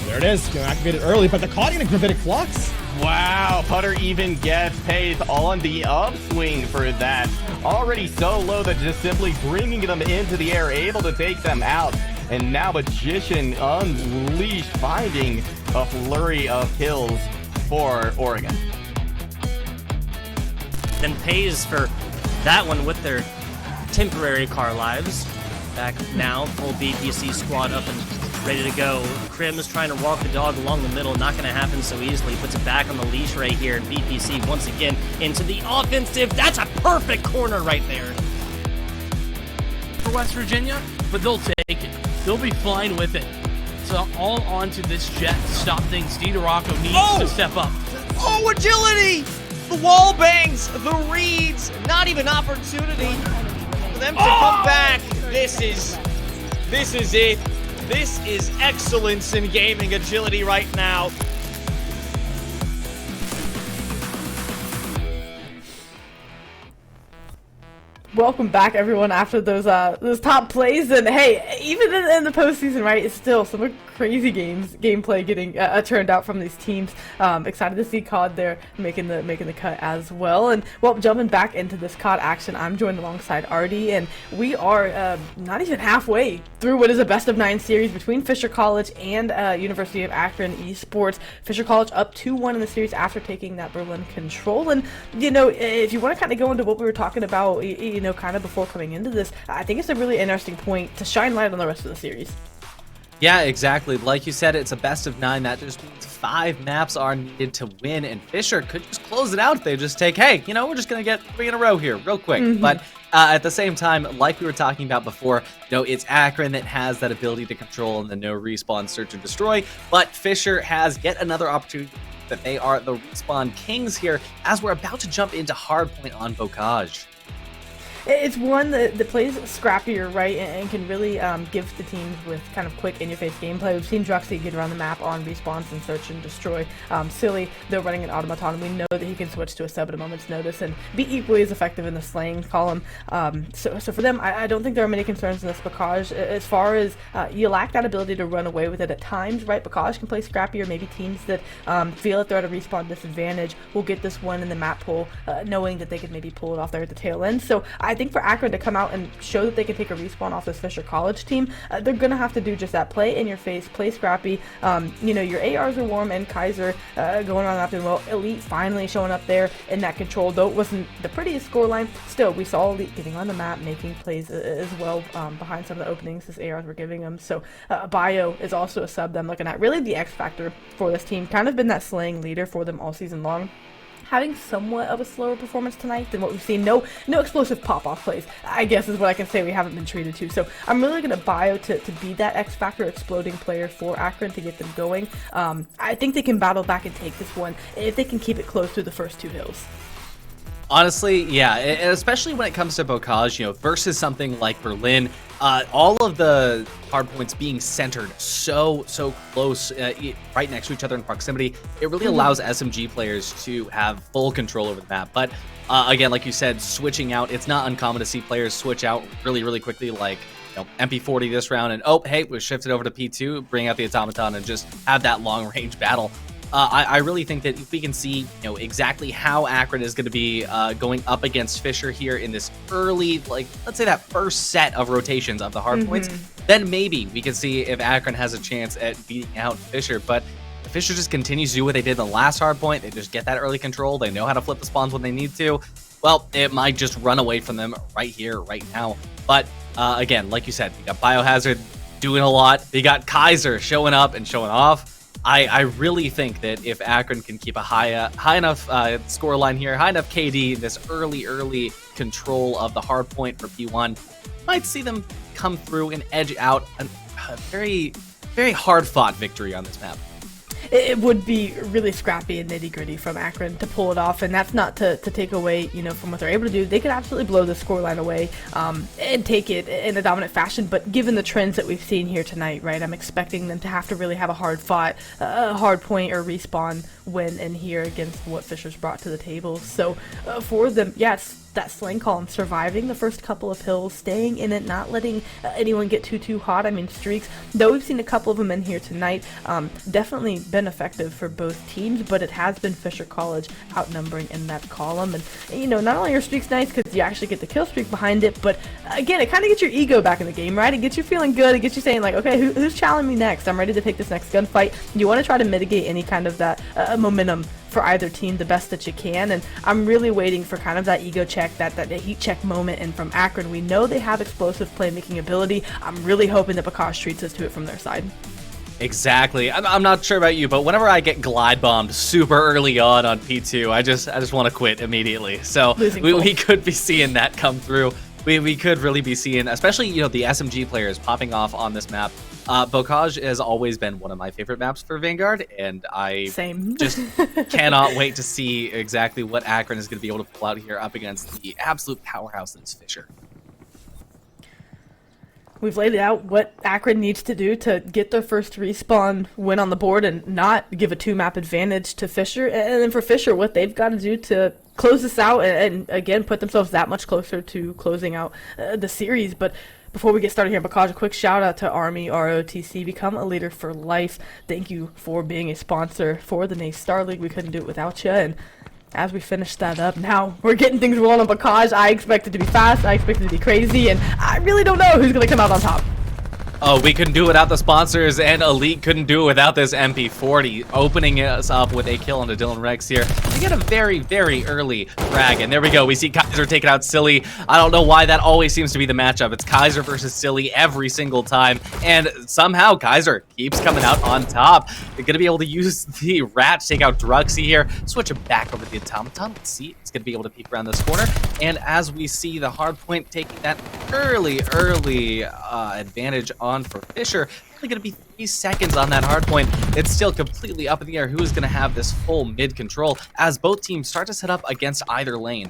There it is. Gonna activate it early, but the caught in a Gravitic Flux. Wow, Putter even gets paid on the upswing for that. Already so low that just simply bringing them into the air, able to take them out. And now Magician unleashed, finding a flurry of kills for Oregon. Then pays for that one with their temporary car lives. Back now, full BPC squad up and ready to go. Krim is trying to walk the dog along the middle, not going to happen so easily. Puts it back on the leash right here, and BPC once again into the offensive. That's a perfect corner right there. For West Virginia, but they'll take it. They'll be fine with it. So all onto this jet to stop things. DiDoRocco needs to step up. Oh, agility! The wall bangs, the reads, not even opportunity for them to come back. This is it. This is excellence in gaming agility right now. Welcome back, everyone, after those top plays. And hey, even in the postseason, right, it's still some crazy gameplay getting turned out from these teams. Excited to see COD there making the cut as well. And well, jumping back into this COD action, I'm joined alongside Artie, and we are not even halfway through what is a best-of-9 series between Fisher College and University of Akron Esports. Fisher College up 2-1 in the series after taking that Berlin control. And you know, if you want to kind of go into what we were talking about, you know, kind of before coming into this, I think it's a really interesting point to shine light on the rest of the series. Yeah, exactly. Like you said, it's a best of 9. That just means 5 maps are needed to win, and Fisher could just close it out if they just take, hey, you know, we're just going to get 3 in a row here real quick. But at the same time, like we were talking about before, you know, it's Akron that has that ability to control and the no respawn search and destroy, but Fisher has yet another opportunity that they are the respawn kings here as we're about to jump into hardpoint on Bocage. It's one that plays scrappier, right, and can really give the teams with kind of quick in-your-face gameplay. We've seen Druxy get around the map on respawns and search and destroy. Silly, they're running an automaton. We know that he can switch to a sub at a moment's notice and be equally as effective in the slaying column. So for them, I don't think there are many concerns in this Bocage. As far as you lack that ability to run away with it at times, right? Bocage can play scrappier. Maybe teams that feel that they're at a respawn disadvantage will get this one in the map pool, knowing that they could maybe pull it off there at the tail end. So I think for Akron to come out and show that they can take a respawn off this Fisher College team, they're going to have to do just that. Play in your face, play scrappy. You know, your ARs are warm, and Kaiser going on after well. Elite finally showing up there in that control, though it wasn't the prettiest scoreline. Still, we saw Elite getting on the map, making plays as well behind some of the openings his ARs were giving them. So Bio is also a sub that I'm looking at. Really the X factor for this team. Kind of been that slaying leader for them all season long. Having somewhat of a slower performance tonight than what we've seen. No explosive pop-off plays, I guess is what I can say we haven't been treated to. So I'm really going to Bio to be that X-Factor exploding player for Akron to get them going. I think they can battle back and take this one if they can keep it close through the first 2 hills. Honestly, yeah, and especially when it comes to Bocage, you know, versus something like Berlin, all of the hard points being centered so close, right next to each other in proximity, it really allows SMG players to have full control over the map. But again, like you said, switching out, it's not uncommon to see players switch out really quickly, like, you know, MP40 this round, and oh, hey, we shifted over to P2, bring out the automaton, and just have that long range battle. I really think that if we can see, you know, exactly how Akron is going to be going up against Fisher here in this early, like, let's say that first set of rotations of the hard points, then maybe we can see if Akron has a chance at beating out Fisher. But Fisher just continues to do what they did in the last hard point. They just get that early control. They know how to flip the spawns when they need to. Well, it might just run away from them right here, right now. But again, like you said, you got Biohazard doing a lot. They got Kaiser showing up and showing off. I really think that if Akron can keep a high enough score line here, high enough KD, this early control of the hard point for P1, might see them come through and edge out a very, very hard-fought victory on this map. It would be really scrappy and nitty-gritty from Akron to pull it off, and that's not to take away, from what they're able to do. They could absolutely blow the scoreline away and take it in a dominant fashion, but given the trends that we've seen here tonight, right, I'm expecting them to have to really have a hard-fought, hard point or respawn win in here against what Fisher's brought to the table. So for them, yes, that slang column, surviving the first couple of hills, staying in it, not letting anyone get too hot. I mean, streaks, though we've seen a couple of them in here tonight, definitely been effective for both teams, but it has been Fisher College outnumbering in that column. And not only are streaks nice because you actually get the kill streak behind it, but again, it kind of gets your ego back in the game, right? It gets you feeling good. It gets you saying like, okay, who's challenging me next? I'm ready to take this next gunfight. You want to try to mitigate any kind of that momentum for either team the best that you can, and I'm really waiting for kind of that ego check, that heat check moment. And from Akron, we know they have explosive playmaking ability. I'm really hoping that Bakash treats us to it from their side. Exactly. I'm not sure about you, but whenever I get glide bombed super early on P2, I just want to quit immediately. So we could be seeing that come through. We could really be seeing, especially the SMG players popping off on this map. Bocage has always been one of my favorite maps for Vanguard, and I just cannot wait to see exactly what Akron is going to be able to pull out here up against the absolute powerhouse that is Fisher. We've laid out what Akron needs to do to get their first respawn win on the board and not give a 2-map advantage to Fisher. And then for Fisher, what they've got to do to close this out and again, put themselves that much closer to closing out the series. But before we get started here, Bakash, a quick shout out to Army ROTC. Become a leader for life. Thank you for being a sponsor for the Nace Star League. We couldn't do it without you. And as we finish that up, now we're getting things rolling on Bakash. I expect it to be fast. I expect it to be crazy. And I really don't know who's going to come out on top. Oh, we couldn't do it without the sponsors, and Elite couldn't do it without this MP40, opening us up with a kill onto Dylan Rex here. We get a very, very early frag, and there we go. We see Kaiser taking out Silly. I don't know why that always seems to be the matchup. It's Kaiser versus Silly every single time, and somehow Kaiser keeps coming out on top. They're going to be able to use the Rat to take out Druxy here, switch him back over to the Automaton. Let's see, it's going to be able to peek around this corner, and as we see the hardpoint taking that early advantage on for Fisher, only going to be 3 seconds on that hardpoint. It's still completely up in the air who is going to have this full mid control as both teams start to set up against either lane.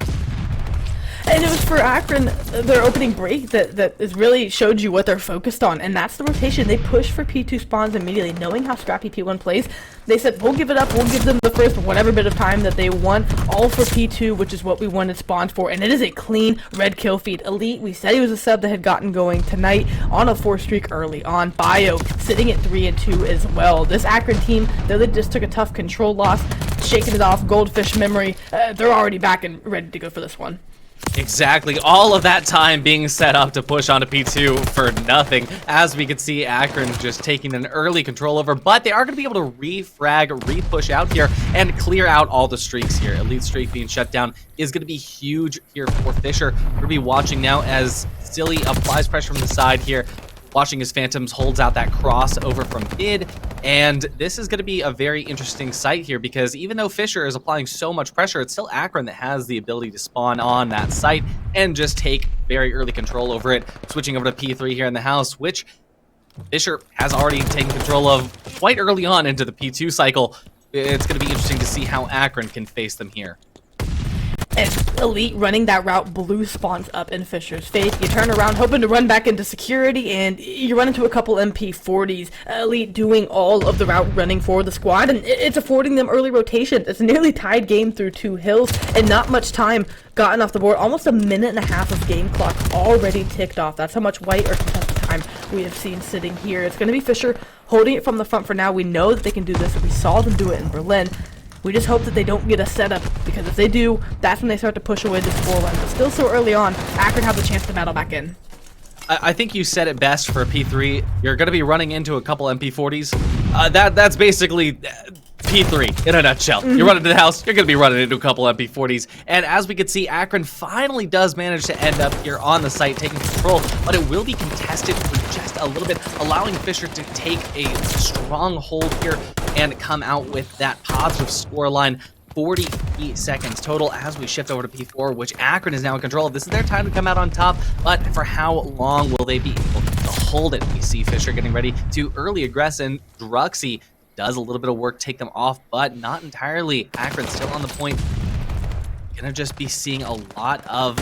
And it was for Akron, their opening break, that is really showed you what they're focused on, and that's the rotation. They push for P2 spawns immediately, knowing how scrappy P1 plays. They said, we'll give it up, we'll give them the first whatever bit of time that they want, all for P2, which is what we wanted spawns for, and it is a clean red kill feed. Elite, we said he was a sub that had gotten going tonight on a 4 streak early on. Bio sitting at 3-2 as well. This Akron team, though they just took a tough control loss, shaking it off, goldfish memory, they're already back and ready to go for this one. Exactly, all of that time being set up to push onto P2 for nothing. As we can see, Akron just taking an early control over, but they are going to be able to re-frag, re-push out here, and clear out all the streaks here. Elite streak being shut down is going to be huge here for Fisher. We're going to be watching now as Silly applies pressure from the side here, watching his Phantoms holds out that cross over from mid, and this is going to be a very interesting sight here because even though Fisher is applying so much pressure, it's still Akron that has the ability to spawn on that site and just take very early control over it. Switching over to P3 here in the house, which Fisher has already taken control of quite early on into the P2 cycle. It's going to be interesting to see how Akron can face them here. And Elite running that route, blue spawns up in Fisher's face. You turn around hoping to run back into security, and you run into a couple MP40s. Elite doing all of the route running for the squad, and it's affording them early rotation. It's a nearly tied game through 2 hills, and not much time gotten off the board. Almost a minute and a half of game clock already ticked off. That's how much white or contested time we have seen sitting here. It's going to be Fisher holding it from the front for now. We know that they can do this. We saw them do it in Berlin. We just hope that they don't get a setup, because if they do, that's when they start to push away the scoreline. But still so early on, Akron have the chance to battle back in. I think you said it best for P3. You're going to be running into a couple MP40s. That's basically P3 in a nutshell. You're running to the house, you're going to be running into a couple MP40s. And as we can see, Akron finally does manage to end up here on the site, taking control, but it will be contested for just a little bit, allowing Fisher to take a strong hold here and come out with that positive scoreline. 40 seconds total as we shift over to P4, which Akron is now in control of. This is their time to come out on top, but for how long will they be able to hold it? We see Fisher getting ready to early aggress, and Druxy does a little bit of work, take them off, but not entirely. Akron still on the point. Gonna just be seeing a lot of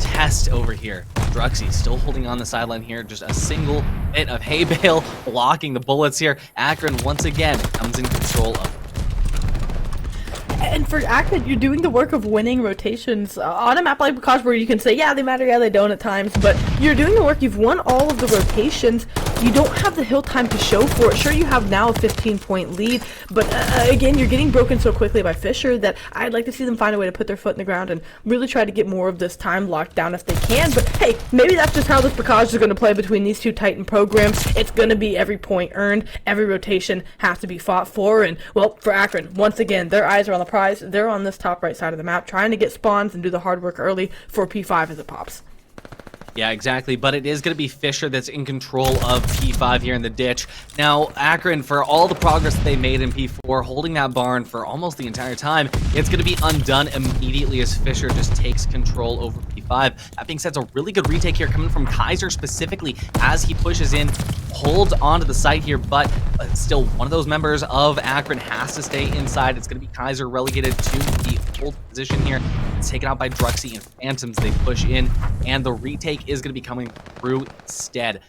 test over here. Druxy still holding on the sideline here, just a single bit of hay bale blocking the bullets here. Akron once again comes in control of. And for Akron, you're doing the work of winning rotations on a map like Bacage, where you can say, yeah, they matter, yeah, they don't at times, but you're doing the work, you've won all of the rotations, you don't have the hill time to show for it. Sure, you have now a 15-point lead, but again, you're getting broken so quickly by Fisher that I'd like to see them find a way to put their foot in the ground and really try to get more of this time locked down if they can. But hey, maybe that's just how this Bacage is going to play between these two Titan programs. It's going to be every point earned, every rotation has to be fought for, and well, for Akron, once again, their eyes are on the prize. They're on this top right side of the map, trying to get spawns and do the hard work early for P5 as it pops. Yeah, exactly, but it is going to be Fisher that's in control of P5 here in the ditch. Now, Akron, for all the progress that they made in P4, holding that barn for almost the entire time, it's going to be undone immediately as Fisher just takes control over P5. That being said, it's a really good retake here coming from Kaiser specifically as he pushes in, holds onto the site here, but still one of those members of Akron has to stay inside. It's going to be Kaiser relegated to the hold position here. It's taken out by Druxy and Phantoms. They push in, and the retake is going to be coming through instead.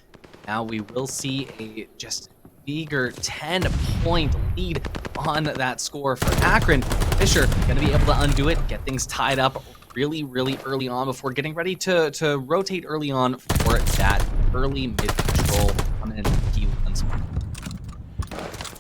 Now we will see a just eager 10-point lead on that score for Akron. Fisher going to be able to undo it, get things tied up really, really early on before getting ready to rotate early on for that early mid-control coming in P1 spot.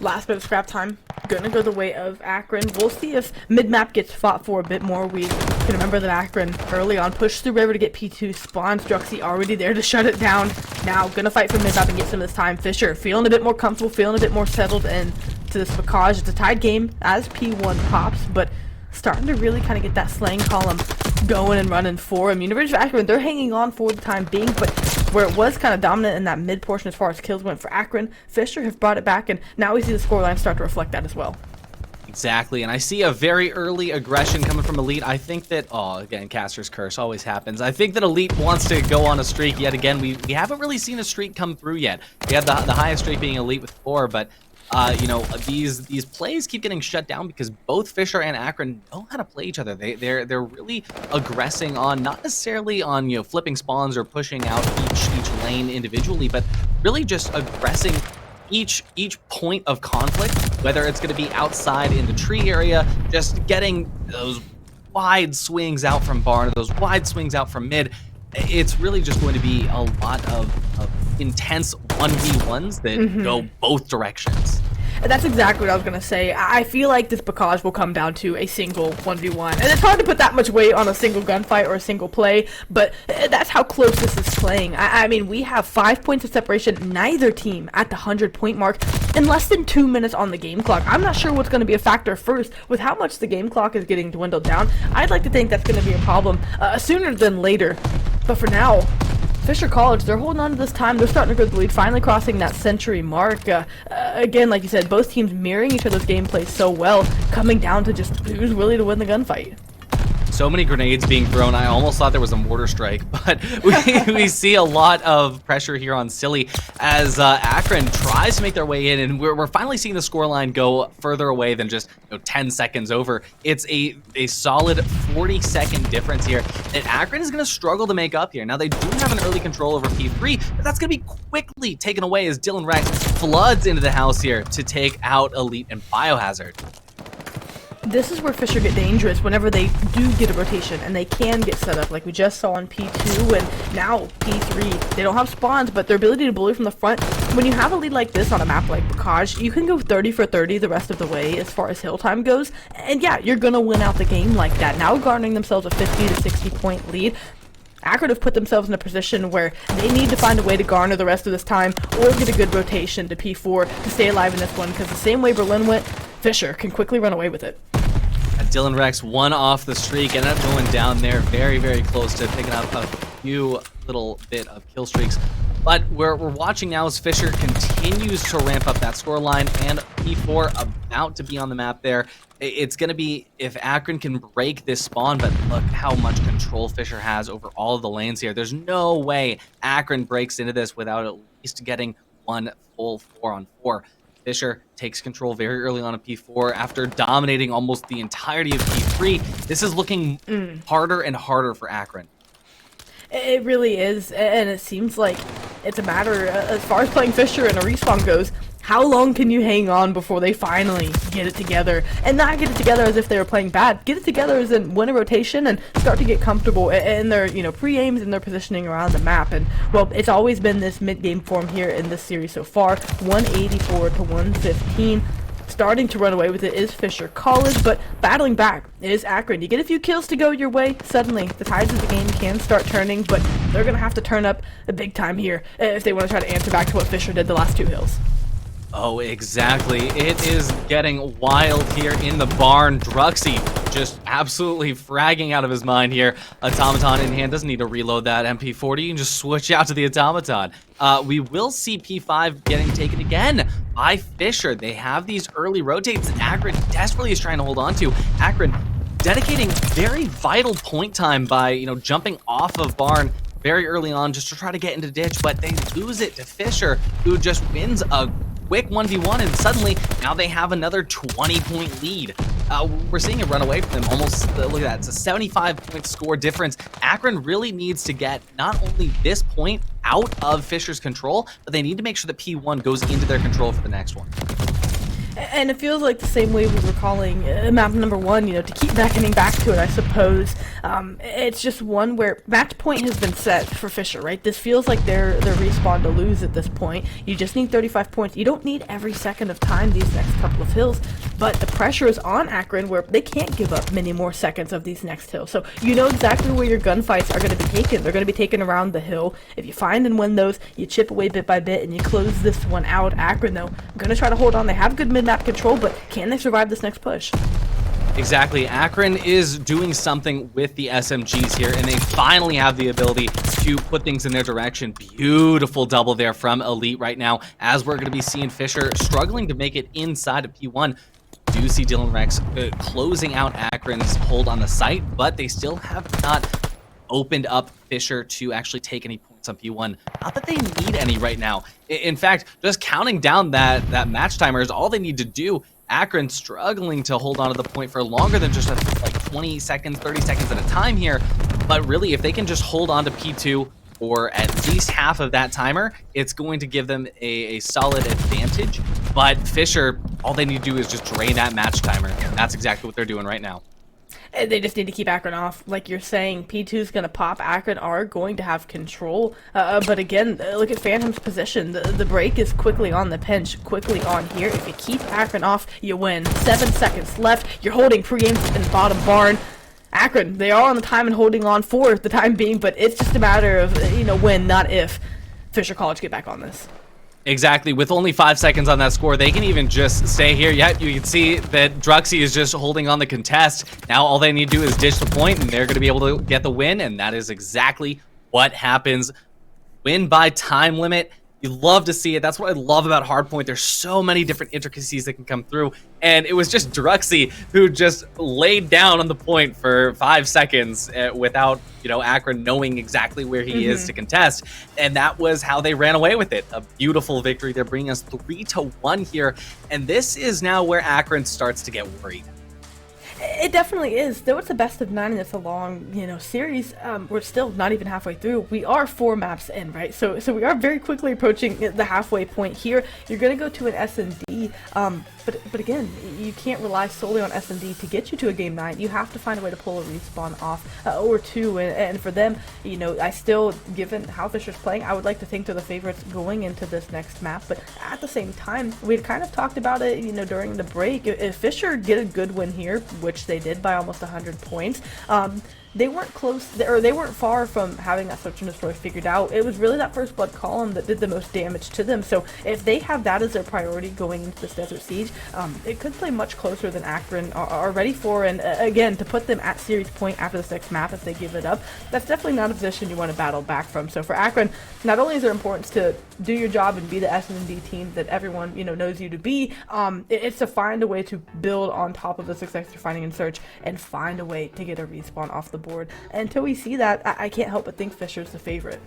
Last bit of scrap time, gonna go the way of Akron. We'll see if mid-map gets fought for a bit more. We can remember that Akron early on pushed through river to get P2 spawns. Druxy already there to shut it down. Now gonna fight for mid-map and get some of this time. Fisher feeling a bit more comfortable, feeling a bit more settled in to this Bacage. It's a tied game as P1 pops, but starting to really kind of get that slaying column going and running for him. University of Akron, they're hanging on for the time being, but where it was kind of dominant in that mid portion as far as kills went for Akron, Fisher have brought it back, and now we see the scoreline start to reflect that as well. Exactly, and I see a very early aggression coming from Elite. I think that, oh, again, Caster's Curse always happens. I think that Elite wants to go on a streak yet again. We haven't really seen a streak come through yet. We had the highest streak being Elite with 4, but you know, these plays keep getting shut down because both Fisher and Akron know how to play each other. They're really aggressing on, not necessarily on, you know, flipping spawns or pushing out each lane individually, but really just aggressing each point of conflict, whether it's going to be outside in the tree area, just getting those wide swings out from barn, those wide swings out from mid. It's really just going to be a lot of intense 1v1s that go both directions. That's exactly what I was going to say. I feel like this Bacage will come down to a single 1v1. And it's hard to put that much weight on a single gunfight or a single play, but that's how close this is playing. I mean, we have 5 points of separation, neither team at the 100-point mark, in less than 2 minutes on the game clock. I'm not sure what's going to be a factor first. With how much the game clock is getting dwindled down, I'd like to think that's going to be a problem sooner than later. But for now, Fisher College, they're holding on to this time. They're starting to grow the lead, finally crossing that century mark. Again, like you said, both teams mirroring each other's gameplay so well, coming down to just who's willing to win the gunfight. So many grenades being thrown. I almost thought there was a mortar strike, but we see a lot of pressure here on Silly as Akron tries to make their way in, and we're finally seeing the scoreline go further away than just 10 seconds over. It's a solid 40-second difference here that Akron is going to struggle to make up here. Now, they do have an early control over P3, but that's going to be quickly taken away as Dylan Rex floods into the house here to take out Elite and Biohazard. This is where Fisher get dangerous whenever they do get a rotation, and they can get set up like we just saw on P2 and now P3. They don't have spawns, but their ability to bully from the front, when you have a lead like this on a map like Bacage, you can go 30 for 30 the rest of the way as far as hill time goes, and yeah, you're gonna win out the game like that. Now garnering themselves a 50 to 60 point lead. Akron have put themselves in a position where they need to find a way to garner the rest of this time or get a good rotation to P4 to stay alive in this one, because the same way Berlin went, Fisher can quickly run away with it. Dylan Rex one off the streak, ended up going down there very, very close to picking up a few little bit of kill streaks. But we're watching now as Fisher continues to ramp up that scoreline, and P4 about to be on the map there. It's going to be if Akron can break this spawn, but look how much control Fisher has over all of the lanes here. There's no way Akron breaks into this without at least getting one full 4-on-4. Fisher takes control very early on in P4 after dominating almost the entirety of P3. This is looking harder and harder for Akron. It really is, and it seems like it's a matter, as far as playing Fisher and a respawn goes, how long can you hang on before they finally get it together? And not get it together as if they were playing bad. Get it together as in win a rotation and start to get comfortable in their, pre-aims and their positioning around the map. And, well, it's always been this mid-game form here in this series so far. 184 to 115. Starting to run away with it is Fisher College, but battling back is Akron. You get a few kills to go your way, suddenly the tides of the game can start turning, but they're going to have to turn up a big time here if they want to try to answer back to what Fisher did the last two hills. Oh, exactly. It is getting wild here in the barn. Druxy just absolutely fragging out of his mind here. Automaton in hand, doesn't need to reload that MP40. You can just switch out to the Automaton. We will see P5 getting taken again by Fisher. They have these early rotates that Akron desperately is trying to hold on to. Akron dedicating very vital point time by, jumping off of barn very early on just to try to get into ditch, but they lose it to Fisher, who just wins a quick 1v1, and suddenly now they have another 20-point lead. We're seeing it run away from them almost. Look at that, it's a 75-point score difference. Akron really needs to get not only this point out of Fisher's control, but they need to make sure that P1 goes into their control for the next one. And it feels like the same way we were calling map number 1, to keep beckoning back to it, I suppose. It's just one where match point has been set for Fisher, right? This feels like their respawn to lose at this point. You just need 35 points. You don't need every second of time these next couple of hills, but the pressure is on Akron where they can't give up many more seconds of these next hills. So you know exactly where your gunfights are going to be taken. They're going to be taken around the hill. If you find and win those, you chip away bit by bit and you close this one out. Akron, though, going to try to hold on. They have good mid-map control, but can they survive this next push? Exactly. Akron is doing something with the SMGs here, and they finally have the ability to put things in their direction. Beautiful double there from Elite right now, as we're going to be seeing Fisher struggling to make it inside of P1. Do see Dylan Rex closing out Akron's hold on the site, but they still have not opened up Fisher to actually take any points on P1. Not that they need any right now. In fact, just counting down that match timer is all they need to do. Akron struggling to hold on to the point for longer than just like 20 seconds, 30 seconds at a time here. But really, if they can just hold on to P2 for at least half of that timer, it's going to give them a solid advantage. But Fisher, all they need to do is just drain that match timer. And that's exactly what they're doing right now. They just need to keep Akron off. Like you're saying, P2 is going to pop. Akron are going to have control. But again, look at Phantom's position. The break is quickly on the pinch, quickly on here. If you keep Akron off, you win. 7 seconds left. You're holding pre-game in bottom barn. Akron, they are on the time and holding on for the time being, but it's just a matter of, when, not if. Fisher College get back on this. Exactly. With only 5 seconds on that score, they can even just stay here. Yet you can see that Druxy is just holding on the contest. Now all they need to do is ditch the point, and they're going to be able to get the win, and that is exactly what happens. Win by time limit. You love to see it. That's what I love about Hardpoint. There's so many different intricacies that can come through, and it was just Druxy who just laid down on the point for 5 seconds without, Akron knowing exactly where he is to contest, and that was how they ran away with it. A beautiful victory. They're bringing us 3-1 here, and this is now where Akron starts to get worried. It definitely is. Though it's a best of 9 and it's a long, series, we're still not even halfway through. We are 4 maps in, right? So we are very quickly approaching the halfway point here. You're going to go to an S&D, but again, you can't rely solely on S&D to get you to a game 9. You have to find a way to pull a respawn off, or 2, and for them, I still, given how Fisher's playing, I would like to think they're the favorites going into this next map, but at the same time, we had kind of talked about it, during the break. If Fisher get a good win here, which they did by almost 100 points, they weren't close, or they weren't far from having that search and destroy figured out. It was really that first blood column that did the most damage to them. So if they have that as their priority going into this Desert Siege, it could play much closer than Akron are ready for. And again, to put them at series point after this next map, if they give it up, that's definitely not a position you want to battle back from. So for Akron, not only is there importance to do your job and be the S&D team that everyone knows you to be, it's to find a way to build on top of the success you're finding in search and find a way to get a respawn off the board. And until we see that, I can't help but think Fisher's the favorite.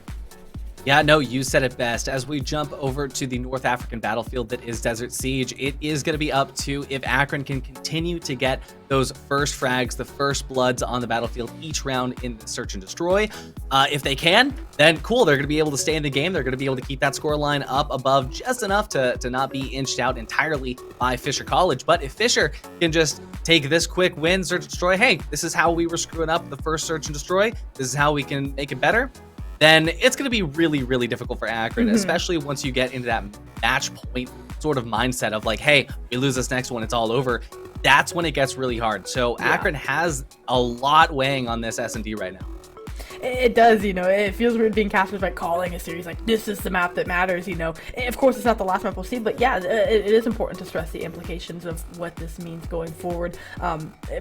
Yeah, no, you said it best. As we jump over to the North African battlefield that is Desert Siege, it is going to be up to if Akron can continue to get those first frags, the first bloods on the battlefield each round in the search and destroy. If they can, then cool, they're going to be able to stay in the game. They're going to be able to keep that score line up above just enough to not be inched out entirely by Fisher College. But if Fisher can just take this quick win, search and destroy, hey, this is how we were screwing up the first search and destroy, this is how we can make it better, then it's going to be really, really difficult for Akron, especially once you get into that match point sort of mindset of like, hey, we lose this next one, it's all over. That's when it gets really hard. So Akron has a lot weighing on this S&D right now. It does, it feels weird being cast as like calling a series like this is the map that matters, Of course, it's not the last map we'll see, but yeah, it is important to stress the implications of what this means going forward.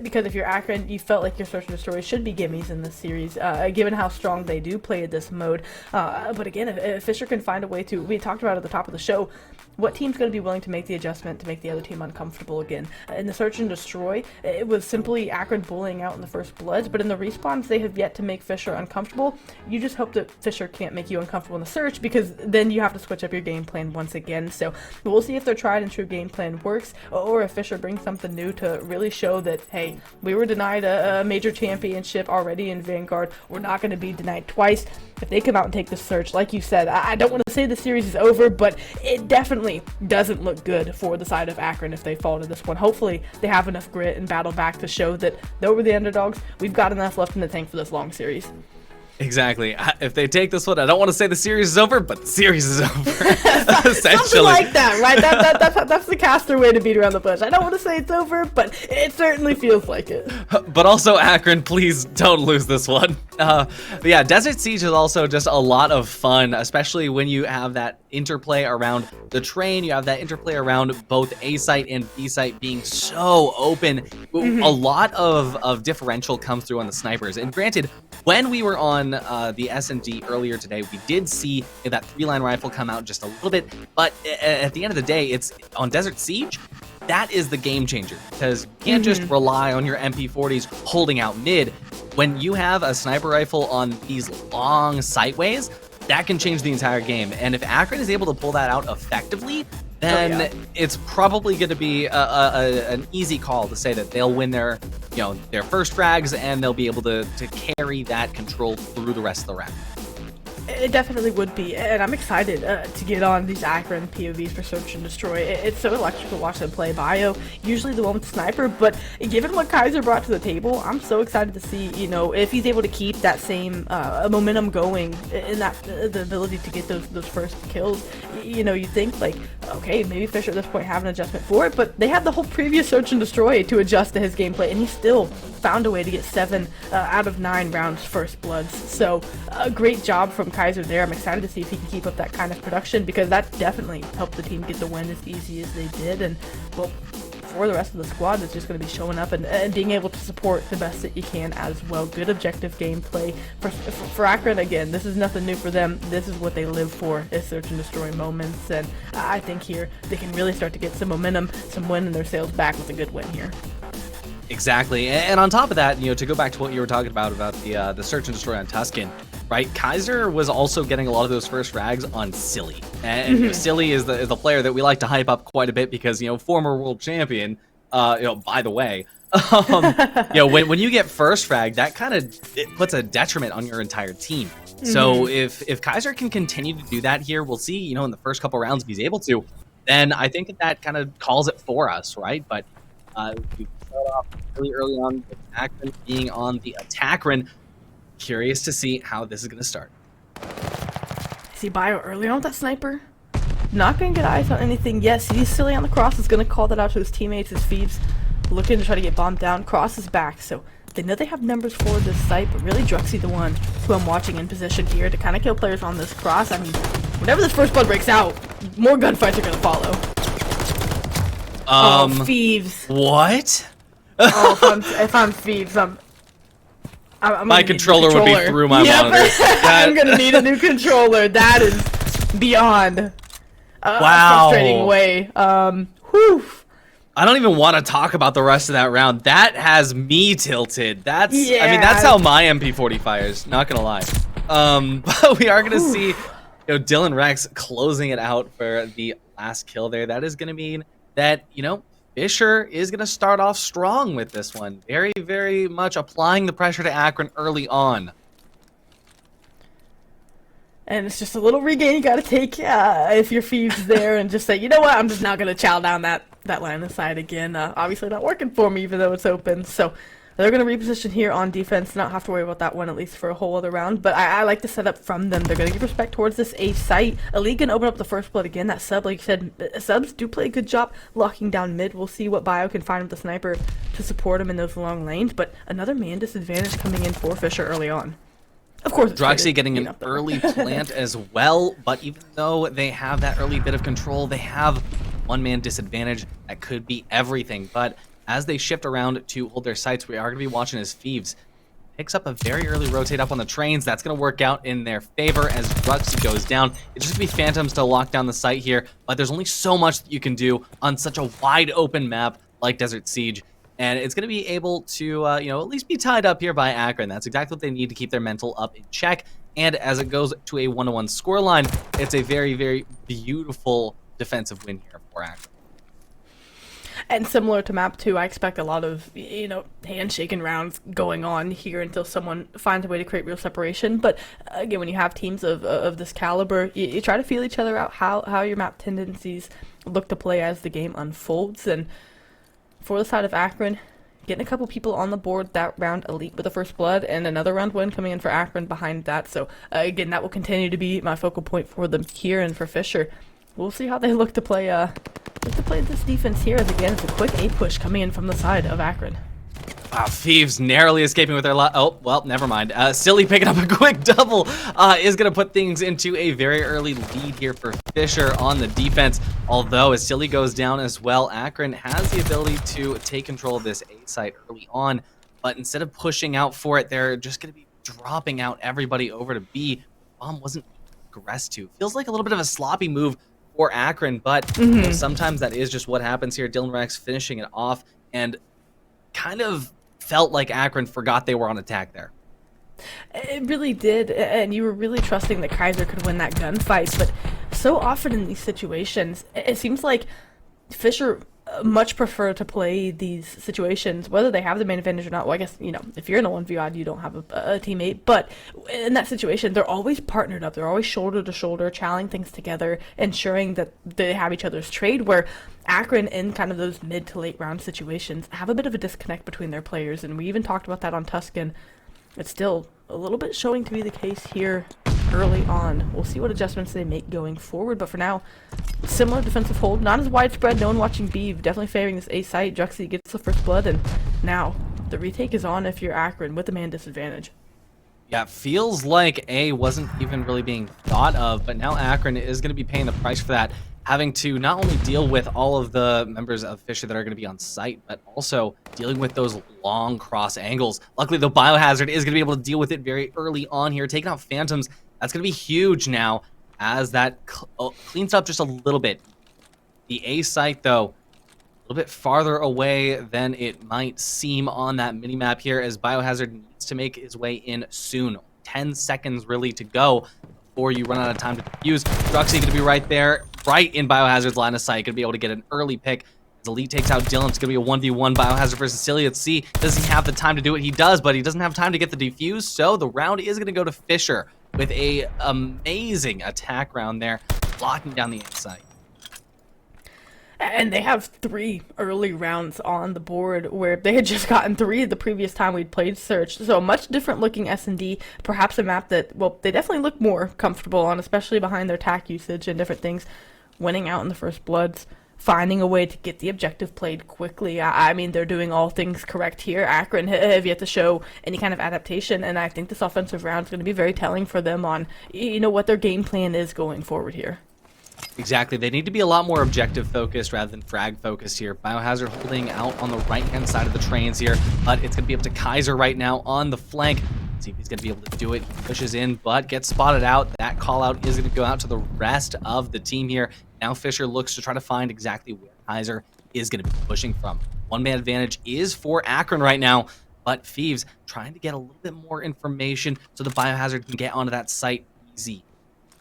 Because if you're Akron, you felt like your search and destroy should be gimmies in this series, given how strong they do play this mode. But again, if Fisher can find a way to, we talked about at the top of the show, what team's going to be willing to make the adjustment to make the other team uncomfortable again? In the search and destroy, it was simply Akron bullying out in the first bloods, but in the respawns, they have yet to make Fisher uncomfortable. You just hope that Fisher can't make you uncomfortable in the search, because then you have to switch up your game plan once again. So we'll see if their tried and true game plan works, or if Fisher brings something new to really show that, hey, we were denied a major championship already in Vanguard. We're not going to be denied twice. If they come out and take the search, like you said, I don't want to say the series is over, but it definitely doesn't look good for the side of Akron if they fall to this one. Hopefully they have enough grit and battle back to show that though we're the underdogs, we've got enough left in the tank for this long series. Exactly. If they take this one, I don't want to say the series is over, but the series is over. Something like that, right? That's the caster way to beat around the bush. I don't want to say it's over, but it certainly feels like it. But also, Akron, please don't lose this one. But yeah, Desert Siege is also just a lot of fun, especially when you have that interplay around the train. You have that interplay around both A site and B site being so open. A lot of differential comes through on the snipers. And granted, when we were on the S&D earlier today, we did see that 3-line rifle come out just a little bit, but at the end of the day, it's on Desert Siege, that is the game changer, because you can't just rely on your MP40s holding out mid. When you have a sniper rifle on these long sightways, that can change the entire game. And if Akron is able to pull that out effectively, then it's probably going to be an easy call to say that they'll win their first frags, and they'll be able to carry that control through the rest of the round. It definitely would be, and I'm excited to get on these Akron POVs for Search and Destroy. It's so electric to watch them play. Bio, usually the one with the sniper, but given what Kaiser brought to the table, I'm so excited to see, if he's able to keep that same momentum going in that the ability to get those first kills. You think like, okay, maybe Fisher at this point have an adjustment for it, but they had the whole previous Search and Destroy to adjust to his gameplay, and he still found a way to get 7 out of 9 rounds first bloods. So a great job from Kaiser there. I'm excited to see if he can keep up that kind of production, because that definitely helped the team get the win as easy as they did. And well, for the rest of the squad, it's just going to be showing up and being able to support the best that you can as well. Good objective gameplay for Akron. Again, this is nothing new for them. This is what they live for, is search and destroy moments, and I think here they can really start to get some momentum, some wind in their sails back with a good win here. Exactly, and on top of that, to go back to what you were talking about the search and destroy on Tuscan, right? Kaiser was also getting a lot of those first frags on Silly, and Silly is the player that we like to hype up quite a bit because former world champion. By the way, when you get first frag, that kind of puts a detriment on your entire team. So if Kaiser can continue to do that here, we'll see. In the first couple rounds, if he's able to, then I think that kind of calls it for us, right? But we start off really early on with Akron being on the attack run. Curious to see how this is going to start. See Bio early on with that sniper. Not going to get eyes on anything yet. He's Silly on the cross. Is going to call that out to his teammates. His Phoebes looking to try to get bombed down. Cross is back, so They know they have numbers for this site, but really Druxy the one who I'm watching in position here to kind of kill players on this cross. I mean, whenever this first blood breaks out, more gunfights are going to follow. Oh, Thieves. What? Oh, if I'm Thieves, I'm my controller would be through my monitor. I'm gonna need a new controller. That is beyond a frustrating way. Whew. I don't even want to talk about the rest of that round. That has me tilted. I mean, Yeah. that's how my MP40 fires. Not gonna lie. But we are gonna see, Dylan Rex closing it out for the last kill there. That is gonna mean that Fisher is going to start off strong with this one. Very, very much applying the pressure to Akron early on. And it's just a little regain you got to take if your Thieves there and just say, you know what, I'm just not going to chow down that line of sight again. Obviously not working for me even though it's open. So they're going to reposition here on defense, not have to worry about that one at least for a whole other round. But I like the setup from them. They're going to give respect towards this A site. Elite can open up the first blood again. That sub, like you said, subs do play a good job locking down mid. We'll see what Bio can find with the sniper to support him in those long lanes. But another man disadvantage coming in for Fisher early on. Of course, Droxy getting an early plant as well, but even though they have that early bit of control, they have one-man disadvantage that could be everything. But as they shift around to hold their sights, we are going to be watching as Thieves picks up a very early rotate up on the trains. That's going to work out in their favor as Druxy goes down. It's just going to be Phantoms to lock down the site here, but there's only so much that you can do on such a wide open map like Desert Siege. And it's going to be able to, at least be tied up here by Akron. That's exactly what they need to keep their mental up in check. And as it goes to a 1-1 scoreline, it's a very, very beautiful defensive win here for Akron. And similar to map 2, I expect a lot of, handshaking rounds going on here until someone finds a way to create real separation. But again, when you have teams of this caliber, you try to feel each other out, how your map tendencies look to play as the game unfolds. And for the side of Akron, getting a couple people on the board that round, Elite with the first blood, and another round win coming in for Akron behind that. So again, that will continue to be my focal point for them here. And for Fisher, we'll see how they look to play this defense here, as again it's a quick A push coming in from the side of Akron. Wow, Thieves narrowly escaping with their oh, well, never mind. Silly picking up a quick double is going to put things into a very early lead here for Fisher on the defense. Although, as Silly goes down as well, Akron has the ability to take control of this A site early on. But instead of pushing out for it, they're just going to be dropping out everybody over to B. Bomb wasn't aggressed to. Feels like a little bit of a sloppy move for Akron, but sometimes that is just what happens here. Dylan Rex finishing it off, and kind of felt like Akron forgot they were on attack there. It really did, and you were really trusting that Kaiser could win that gunfight, but so often in these situations, it seems like Fisher much prefer to play these situations, whether they have the main advantage or not. Well, I guess, if you're in a 1v1, you don't have a teammate, but in that situation, they're always partnered up. They're always shoulder to shoulder, challing things together, ensuring that they have each other's trade, where Akron, in kind of those mid to late round situations, have a bit of a disconnect between their players, and we even talked about that on Tuscan. It's still a little bit showing to be the case here early on. We'll see what adjustments they make going forward, but for now, similar defensive hold, not as widespread. No one watching B, definitely favoring this A site. Druxy gets the first blood, and now the retake is on if you're Akron with the man disadvantage. Yeah, it feels like A wasn't even really being thought of, but now Akron is going to be paying the price for that, having to not only deal with all of the members of Fisher that are going to be on site, but also dealing with those long cross angles. Luckily, the Biohazard is going to be able to deal with it very early on here, taking out Phantoms. That's going to be huge now, as that cleans up just a little bit. The A site, though, a little bit farther away than it might seem on that minimap here, as Biohazard needs to make his way in soon. 10 seconds really to go before you run out of time to defuse. Druxy going to be right there, right in Biohazard's line of sight, going to be able to get an early pick. As Elite takes out Dylan, it's going to be a 1v1 Biohazard versus Silly. Let's see, does he have the time to do what he does, but he doesn't have time to get the defuse, so the round is going to go to Fisher with a amazing attack round there, locking down the inside. And they have 3 early rounds on the board, where they had just gotten 3 the previous time we'd played Search. So a much different looking S&D, perhaps a map that, well, they definitely look more comfortable on, especially behind their tack usage and different things. Winning out in the first bloods finding a way to get the objective played quickly. I mean, they're doing all things correct here. Akron have yet to show any kind of adaptation, and I think this offensive round is going to be very telling for them on, you know, what their game plan is going forward here. Exactly. They need to be a lot more objective focused rather than frag focused here. Biohazard holding out on the right-hand side of the trains here, but it's going to be up to Kaiser right now on the flank. See if he's going to be able to do it. He pushes in, but gets spotted out. That call out is going to go out to the rest of the team here. Now Fisher looks to try to find exactly where Kaiser is going to be pushing from. One-man advantage is for Akron right now, but Thieves trying to get a little bit more information so the Biohazard can get onto that site easy.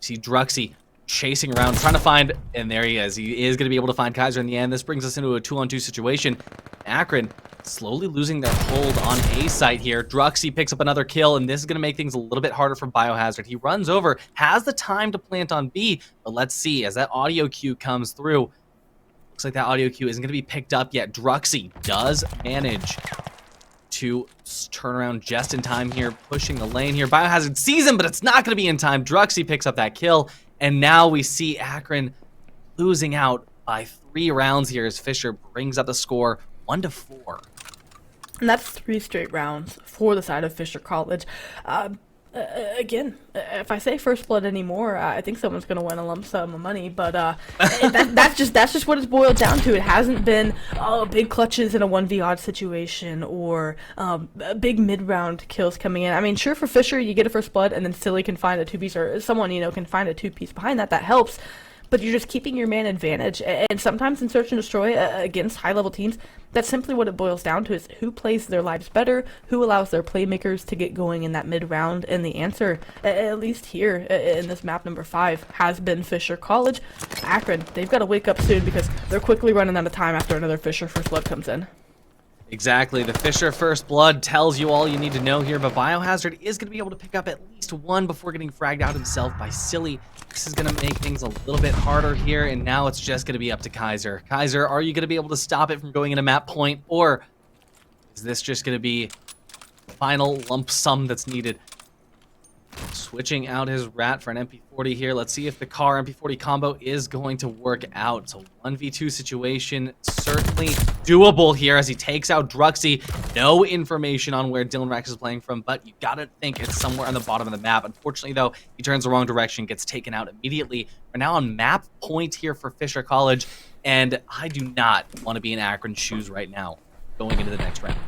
See Druxy chasing around, trying to find, and there he is. He is going to be able to find Kaiser in the end. This brings us into a 2-on-2 situation. Akron slowly losing their hold on A site here. Druxy picks up another kill, and this is going to make things a little bit harder for Biohazard. He runs over, has the time to plant on B, but let's see as that audio cue comes through. Looks like that audio cue isn't going to be picked up yet. Druxy does manage to turn around just in time here, pushing the lane here. Biohazard sees him, but it's not going to be in time. Druxy picks up that kill, and now we see Akron losing out by 3 rounds here as Fisher brings up the score 1-4. And that's 3 straight rounds for the side of Fisher College. Again, if I say first blood anymore, I think someone's going to win a lump sum of money. But that's just what it's boiled down to. It hasn't been big clutches in a 1v odd situation or big mid-round kills coming in. I mean, sure, for Fisher, you get a first blood, and then Silly can find a 2-piece, or someone, you know, can find a 2-piece behind that. That helps. But you're just keeping your man advantage, and sometimes in Search and Destroy against high-level teams, that's simply what it boils down to, is who plays their lives better, who allows their playmakers to get going in that mid-round, and the answer, at least here in this map number 5, has been Fisher College. Akron, they've got to wake up soon because they're quickly running out of time after another Fisher First Blood comes in. Exactly. The Fisher First Blood tells you all you need to know here, but Biohazard is going to be able to pick up at least one before getting fragged out himself by Silly. This is going to make things a little bit harder here, and now it's just going to be up to Kaiser. Kaiser, are you going to be able to stop it from going into map point, or is this just going to be the final lump sum that's needed? Switching out his rat for an MP40 here. Let's see if the car MP40 combo is going to work out. So 1v2 situation, certainly doable here as he takes out Druxy. No information on where Dylan Rex is playing from, but you gotta think it's somewhere on the bottom of the map. Unfortunately, though, he turns the wrong direction, gets taken out immediately. We're now on map point here for Fisher College, and I do not want to be in Akron's shoes right now going into the next round.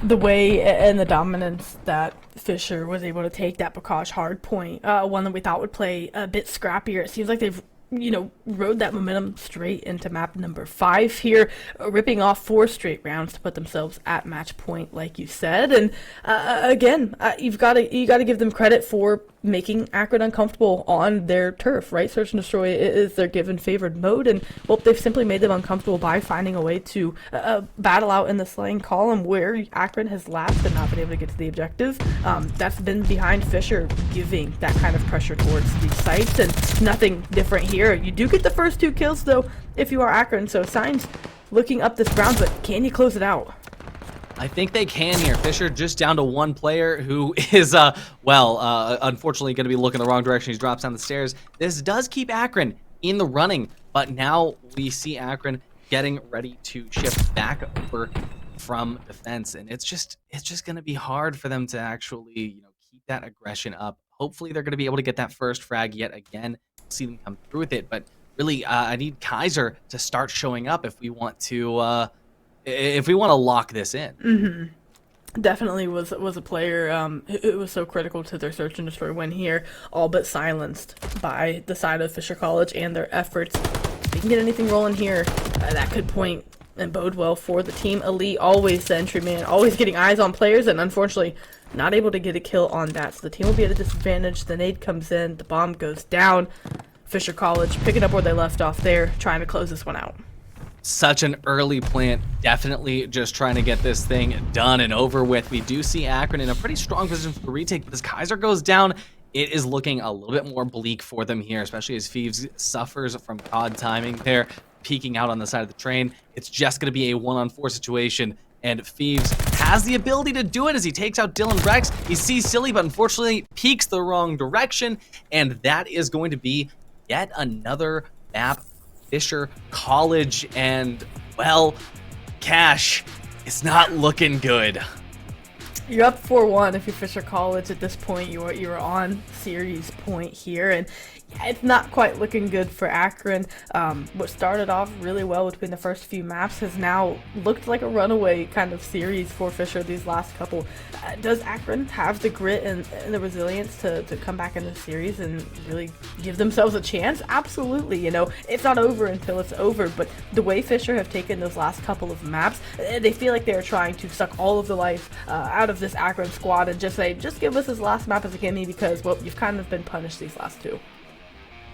The way and the dominance that Fisher was able to take that Bakash hard point, one that we thought would play a bit scrappier. It seems like they've, you know, rode that momentum straight into map number 5 here, ripping off 4 straight rounds to put themselves at match point, like you said. And again, you got to give them credit for making Akron uncomfortable on their turf, right? Search and Destroy is their given favored mode, and well, they've simply made them uncomfortable by finding a way to battle out in the slaying column where Akron has lapsed and not been able to get to the objective. That's been behind Fisher giving that kind of pressure towards these sites, and nothing different here. You do get the first 2 kills though if you are Akron, so signs looking up this round, but can you close it out? I think they can here. Fisher just down to 1 player who is, unfortunately going to be looking the wrong direction. He drops down the stairs. This does keep Akron in the running, but now we see Akron getting ready to shift back over from defense, and it's just going to be hard for them to actually, you know, keep that aggression up. Hopefully, they're going to be able to get that first frag yet again. We'll see them come through with it, but really, I need Kaiser to start showing up if we want to. If we want to lock this in. Mm-hmm. Definitely was a player it was so critical to their Search and Destroy win here, all but silenced by the side of Fisher College and their efforts. If they can get anything rolling here, that could point and bode well for the team. Elite, always the entry man, always getting eyes on players, and unfortunately not able to get a kill on that. So the team will be at a disadvantage. The nade comes in, the bomb goes down. Fisher College picking up where they left off there, trying to close this one out. Such an early plant, definitely just trying to get this thing done and over with. We do see Akron in a pretty strong position for the retake, but as Kaiser goes down, it is looking a little bit more bleak for them here, especially as Thieves suffers from COD timing there, peeking out on the side of the train. It's just going to be a 1-on-4 situation, and Thieves has the ability to do it as he takes out Dylan Rex. He sees Silly, but unfortunately peeks the wrong direction, and that is going to be yet another map Fisher College, and, well, Cash, it's not looking good. You're up 4-1 if you're Fisher College at this point. You're on series point here, and it's not quite looking good for Akron. What started off really well between the first few maps has now looked like a runaway kind of series for Fisher these last couple. Does Akron have the grit and the resilience to come back in this series and really give themselves a chance? Absolutely. You know, it's not over until it's over, but the way Fisher have taken those last couple of maps, they feel like they're trying to suck all of the life out of this Akron squad and just say, just give us this last map as a gimme because, well, you've kind of been punished these last two.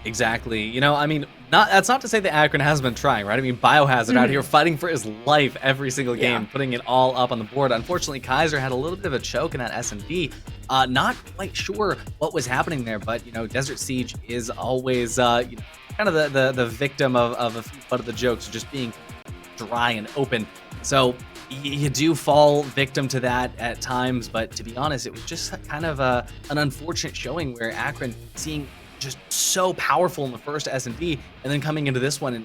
Exactly. You know, I mean, that's not to say that Akron hasn't been trying, right? I mean, Biohazard out here fighting for his life every single game, putting it all up on the board. Unfortunately, Kaiser had a little bit of a choke in that S&D. Not quite sure what was happening there, but, you know, Desert Siege is always, you know, kind of the victim of a few of the jokes, just being dry and open. So you do fall victim to that at times, but to be honest, it was just kind of an unfortunate showing where Akron seeing just so powerful in the first S&D, and then coming into this one and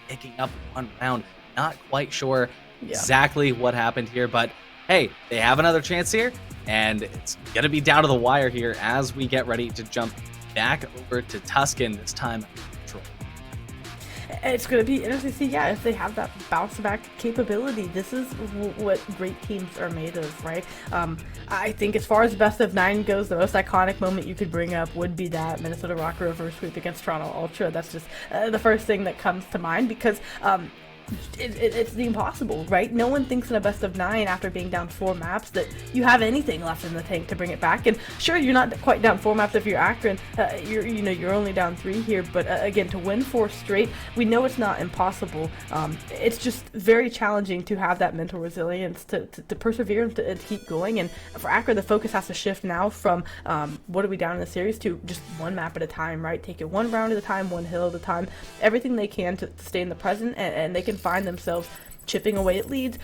picking up one round. Not quite sure exactly what happened here, but hey, they have another chance here, and it's going to be down to the wire here as we get ready to jump back over to Tuscan, this time control. It's going to be interesting to see, if they have that bounce-back capability. This is what great teams are made of, right? I think as far as best of 9 goes, the most iconic moment you could bring up would be that Minnesota Rock reverse sweep against Toronto Ultra. That's just the first thing that comes to mind because it's the impossible, right? No one thinks in a best of 9 after being down 4 maps that you have anything left in the tank to bring it back. And sure, you're not quite down 4 maps if you're Akron. You're only down 3 here. But again, to win 4 straight, we know it's not impossible. It's just very challenging to have that mental resilience to persevere and to keep going. And for Akron, the focus has to shift now from what are we down in the series to just 1 map at a time, right? Take it 1 round at a time, 1 hill at a time, everything they can to stay in the present, and they can find themselves chipping away at leads,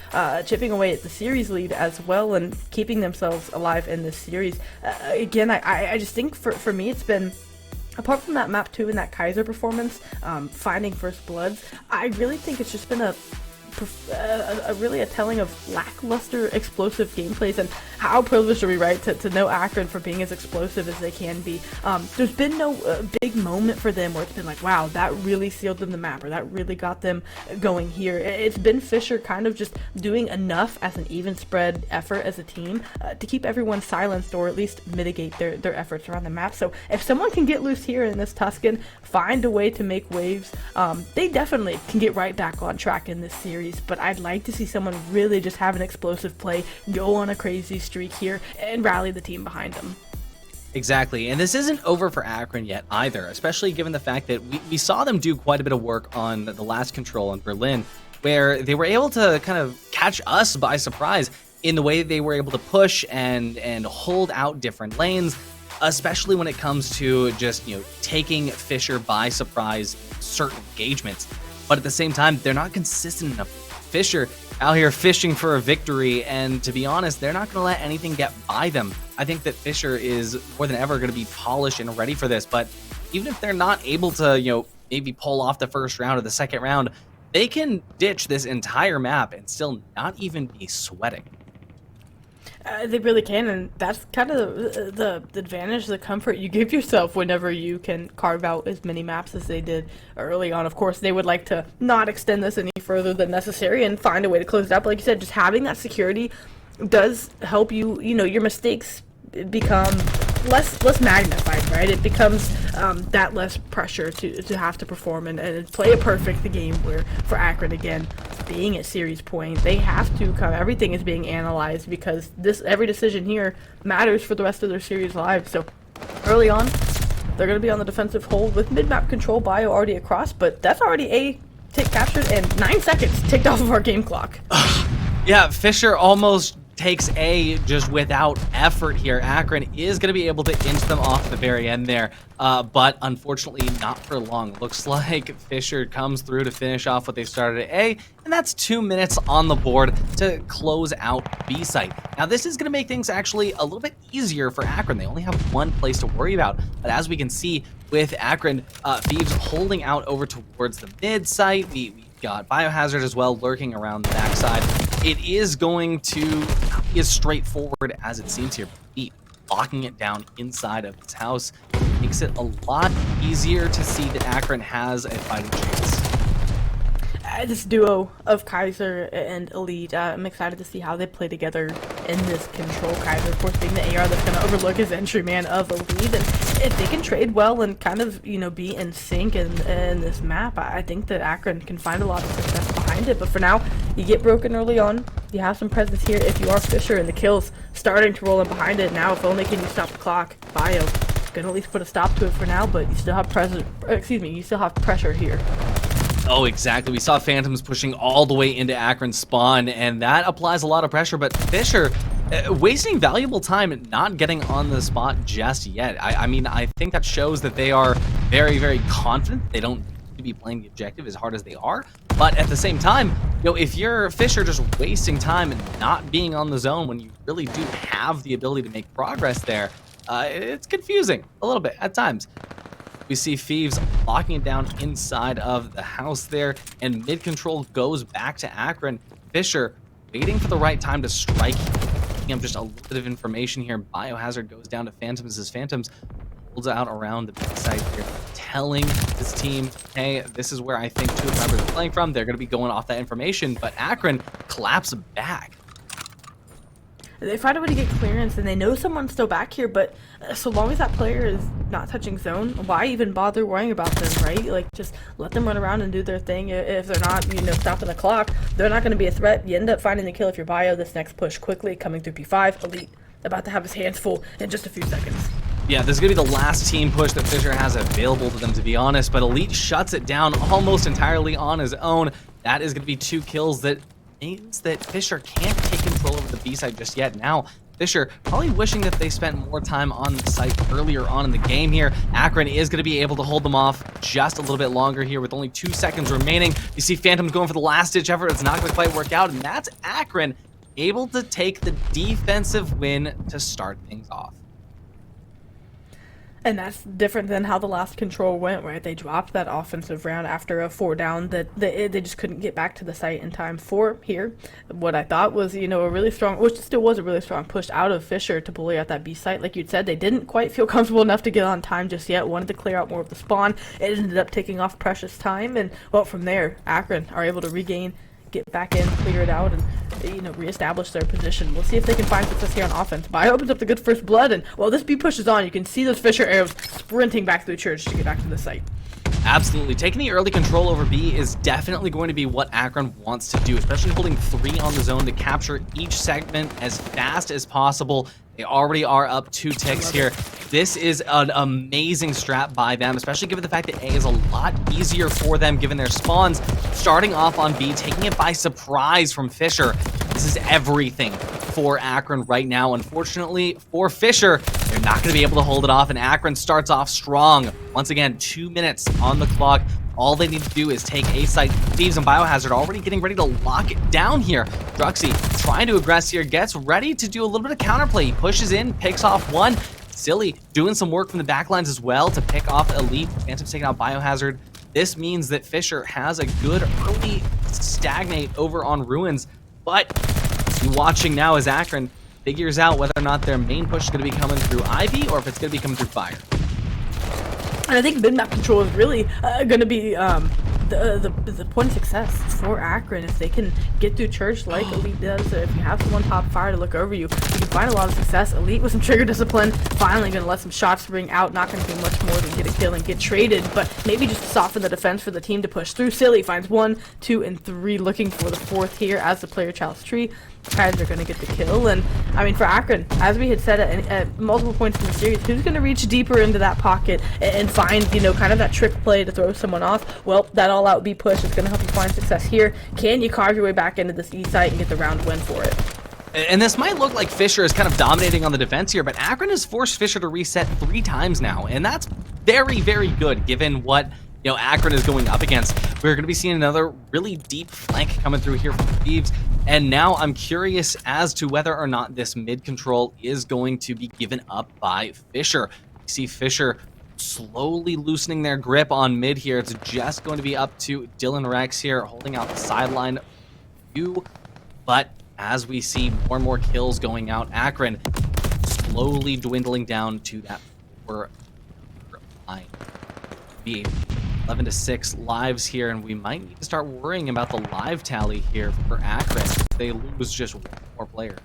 chipping away at the series lead as well, and keeping themselves alive in this series. Again, I just think for me it's been, apart from that map 2 and that Kaiser performance, finding first bloods, I really think it's just been a really a telling of lackluster explosive gameplays, and how privileged are we, right, to know Akron for being as explosive as they can be. There's been no big moment for them where it's been like, wow, that really sealed them the map, or that really got them going here. It's been Fisher kind of just doing enough as an even spread effort as a team to keep everyone silenced, or at least mitigate their efforts around the map. So if someone can get loose here in this Tuscan, find a way to make waves, they definitely can get right back on track in this series. But I'd like to see someone really just have an explosive play, go on a crazy streak here, and rally the team behind them. Exactly, and this isn't over for Akron yet either, especially given the fact that we saw them do quite a bit of work on the last control in Berlin, where they were able to kind of catch us by surprise in the way they were able to push and hold out different lanes, especially when it comes to just, you know, taking Fisher by surprise certain engagements. But at the same time, they're not consistent enough. Fisher out here fishing for a victory, and to be honest, they're not going to let anything get by them. I think that Fisher is more than ever going to be polished and ready for this, but even if they're not able to, you know, maybe pull off the first round or the second round, they can ditch this entire map and still not even be sweating. They really can, and that's kind of the advantage, the comfort you give yourself whenever you can carve out as many maps as they did early on. Of course, they would like to not extend this any further than necessary and find a way to close it up. Like you said, just having that security does help you, you know, your mistakes become less magnified, right? It becomes that less pressure to have to perform and play a perfect game, where for Akron, again, being at series point, they have to come, everything is being analyzed, because every decision here matters for the rest of their series lives. So early on, they're going to be on the defensive hold with mid-map control, Bio already across, but that's already a tick captured and 9 seconds ticked off of our game clock. Yeah, Fisher almost takes A just without effort here. Akron is going to be able to inch them off at the very end there, but unfortunately not for long. Looks like Fisher comes through to finish off what they started at A, and that's 2 minutes on the board to close out B site. Now this is going to make things actually a little bit easier for Akron. They only have one place to worry about, but as we can see with Akron, Thieves holding out over towards the mid site. We got Biohazard as well lurking around the backside. It is going to be as straightforward as it seems here. Locking it down inside of his house makes it a lot easier to see that Akron has a fighting chance. This duo of Kaiser and Elite, I'm excited to see how they play together in this control. Kaiser, of course, being the AR that's going to overlook his entry man of Elite, and if they can trade well and kind of, be in sync in this map, I think that Akron can find a lot of success behind it. But for now, you get broken early on. You have some presence here if you are Fisher, and the kills starting to roll in behind it. Now, if only can you stop the clock. Bio gonna at least put a stop to it for now, but you still have you still have pressure here. Oh, exactly. We saw Phantoms pushing all the way into Akron's spawn, and that applies a lot of pressure, but Fisher wasting valuable time not getting on the spot just yet. I mean, I think that shows that they are very, very confident. They don't need to be playing the objective as hard as they are, but at the same time, if you're Fisher just wasting time and not being on the zone when you really do have the ability to make progress there, it's confusing a little bit at times. We see Thieves locking it down inside of the house there, and mid-control goes back to Akron. Fisher waiting for the right time to strike. Giving him just a little bit of information here. Biohazard goes down to Phantoms as Phantoms holds out around the backside here, telling his team, hey, this is where I think two members are playing from. They're going to be going off that information, but Akron collapses back. They find a way to get clearance, and they know someone's still back here, but so long as that player is not touching zone, why even bother worrying about them, right? Like, just let them run around and do their thing. If they're not, stopping the clock, they're not going to be a threat. You end up finding the kill if you're Bio. This next push quickly coming through P5. Elite about to have his hands full in just a few seconds. Yeah, this is going to be the last team push that Fisher has available to them, to be honest, but Elite shuts it down almost entirely on his own. That is going to be 2 kills that means that Fisher can't take control over the B side just yet. Now, Fisher probably wishing that they spent more time on the site earlier on in the game here. Akron is going to be able to hold them off just a little bit longer here with only 2 seconds remaining. You see Phantom going for the last-ditch effort. It's not going to quite work out, and that's Akron able to take the defensive win to start things off. And that's different than how the last control went, right? They dropped that offensive round after a 4 down that they just couldn't get back to the site in time for here. What I thought was, a really strong, which still was a really strong push out of Fisher to bully out that B site. Like you'd said, they didn't quite feel comfortable enough to get on time just yet, wanted to clear out more of the spawn. It ended up taking off precious time, and well, from there, Akron are able to regain, get back in, clear it out, and reestablish their position. We'll see if they can find success here on offense. Bio opens up the good first blood, and while this B pushes on, you can see those Fisher arrows sprinting back through church to get back to the site. Absolutely. Taking the early control over B is definitely going to be what Akron wants to do, especially holding 3 on the zone to capture each segment as fast as possible. They already are up 2 ticks here. This is an amazing strat by them, especially given the fact that A is a lot easier for them given their spawns. Starting off on B, taking it by surprise from Fisher. This is everything for Akron right now. Unfortunately for Fisher, they're not going to be able to hold it off, and Akron starts off strong. Once again, 2 minutes on the clock. All they need to do is take A site. Thieves and Biohazard already getting ready to lock it down here. Druxy trying to aggress here, gets ready to do a little bit of counterplay. He pushes in, picks off one. Silly doing some work from the backlines as well to pick off Elite. Phantom's taking out Biohazard. This means that Fisher has a good early stagnate over on Ruins, but watching now as Akron figures out whether or not their main push is going to be coming through Ivy or if it's going to be coming through Fire. And I think mid-map control is really going to be the point of success for Akron. If they can get through church like Elite does, if you have someone top Fire to look over you, you can find a lot of success. Elite with some trigger discipline, finally going to let some shots ring out, not going to do much more than get a kill and get traded, but maybe just to soften the defense for the team to push through. Silly finds 1, 2, and 3, looking for the 4th here as the player chalice tree. Guys are going to get the kill, and I mean, for Akron, as we had said at multiple points in the series, who's going to reach deeper into that pocket and find, kind of that trick play to throw someone off? Well, that all-out B push is going to help you find success here. Can you carve your way back into this E site and get the round win for it? And this might look like Fisher is kind of dominating on the defense here, but Akron has forced Fisher to reset 3 times now, and that's very, very good given what Akron is going up against. We're going to be seeing another really deep flank coming through here from Thieves, and now I'm curious as to whether or not this mid control is going to be given up by Fisher. You see Fisher slowly loosening their grip on mid here. It's just going to be up to Dylan Rex here, holding out the sideline view, but as we see more and more kills going out, Akron slowly dwindling down to that 4 line. Be 11-6 lives here, and we might need to start worrying about the live tally here for Akron if they lose just 1 more player.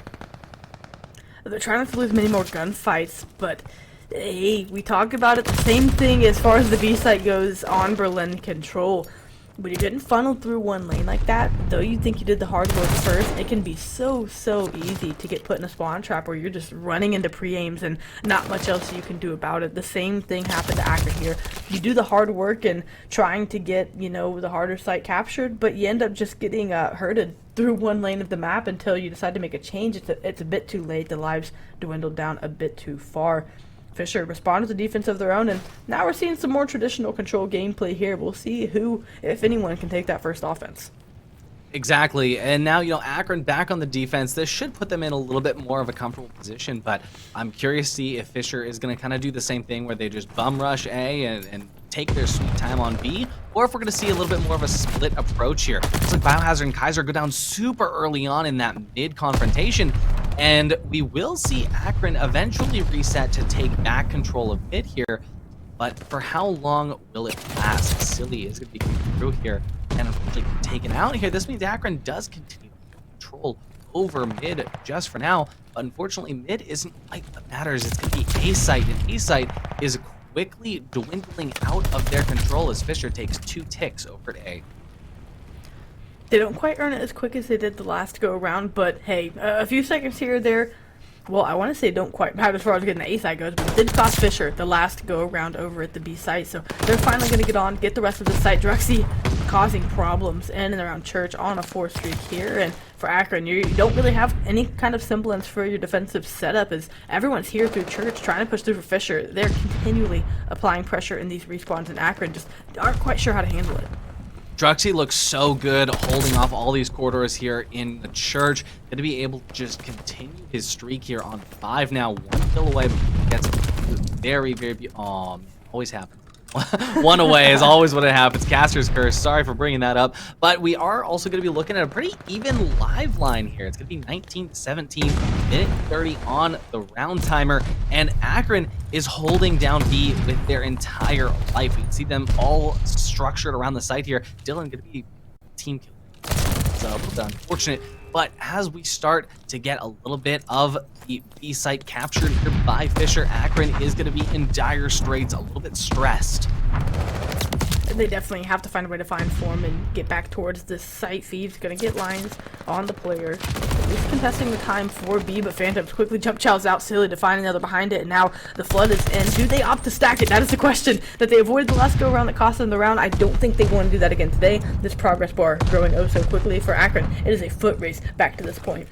They're trying not to lose many more gunfights, but hey, we talked about it, the same thing as far as the B site goes on Berlin control. When you're getting funneled through one lane like that, though you think you did the hard work first, it can be so easy to get put in a spawn trap where you're just running into pre-aims and not much else you can do about it. The same thing happened to Akron here. You do the hard work and trying to get, the harder site captured, but you end up just getting herded through one lane of the map until you decide to make a change. It's a bit too late. The lives dwindled down a bit too far. Fisher responded to defense of their own, and now we're seeing some more traditional control gameplay here. We'll see who, if anyone, can take that first offense. Exactly, and now, Akron back on the defense. This should put them in a little bit more of a comfortable position, but I'm curious to see if Fisher is going to kind of do the same thing where they just bum rush A and take their sweet time on B, or if we're going to see a little bit more of a split approach here. Looks like Biohazard and Kaiser go down super early on in that mid-confrontation, and we will see Akron eventually reset to take back control of mid here, but for how long will it last? Silly is going to be coming through here and unfortunately taken out here. This means Akron does continue to control over mid just for now, but unfortunately mid isn't like what matters. It's going to be A site, and A site is quickly dwindling out of their control as Fisher takes 2 ticks over to A. They don't quite earn it as quick as they did the last go around, but hey, a few seconds here or there, well, I want to say don't quite matter as far as getting the A side goes, but it did cost Fisher the last go around over at the B site, so they're finally going to get on, get the rest of the site. Druxy causing problems in and around Church on a 4 streak here, and for Akron, you don't really have any kind of semblance for your defensive setup as everyone's here through Church trying to push through for Fisher. They're continually applying pressure in these respawns, and Akron just aren't quite sure how to handle it. Druxy looks so good holding off all these corridors here in the Church. Going to be able to just continue his streak here on 5 now. 1 kill away, but he gets very, oh man, always happens. 1 away is always what it happens. Caster's Curse, sorry for bringing that up. But we are also going to be looking at a pretty even live line here. It's going to be 19-17, minute 30 on the round timer. And Akron is holding down B with their entire life. We can see them all structured around the site here. Dylan going to be team kill. So unfortunate. But as we start to get a little bit of the B site captured here by Fisher, Akron is going to be in dire straits, a little bit stressed. They definitely have to find a way to find form and get back towards this site. Thieves going to get lines on the player. He's contesting the time for B, but Phantoms quickly jump chows out Silly to find another behind it, and now the Flood is in. Do they opt to stack it? That is the question that they avoided the last go around that cost them the round. I don't think they want to do that again today. This progress bar growing oh so quickly for Akron. It is a foot race back to this point.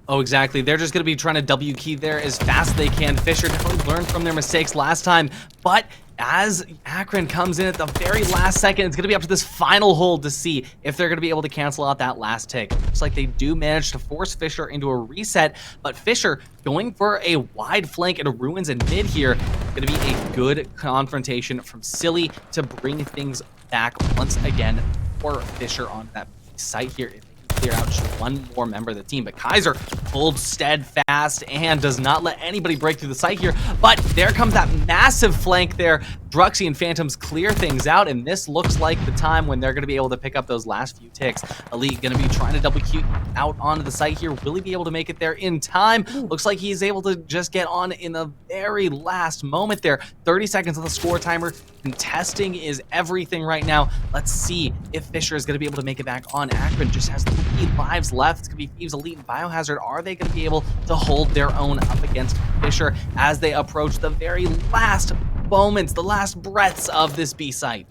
Oh, exactly. They're just going to be trying to W key there as fast as they can. Fisher definitely learned from their mistakes last time, but as Akron comes in at the very last second, it's going to be up to this final hold to see if they're going to be able to cancel out that last tick. Looks like they do manage to force Fisher into a reset, but Fisher going for a wide flank into Ruins and mid here. Going to be a good confrontation from Silly to bring things back once again for Fisher on that site here. Clear out just 1 more member of the team, but Kaiser holds steadfast and does not let anybody break through the site here. But there comes that massive flank there. Druxy and Phantoms clear things out, and this looks like the time when they're going to be able to pick up those last few ticks. Elite going to be trying to double Q out onto the site here. Will he be able to make it there in time? Looks like he's able to just get on in the very last moment there. 30 seconds on the score timer. Contesting is everything right now. Let's see if Fisher is going to be able to make it back on. Akron just has 3 lives left. It's going to be Thieves, Elite, and Biohazard. Are they going to be able to hold their own up against Fisher as they approach the very last moments, the last breaths of this B site?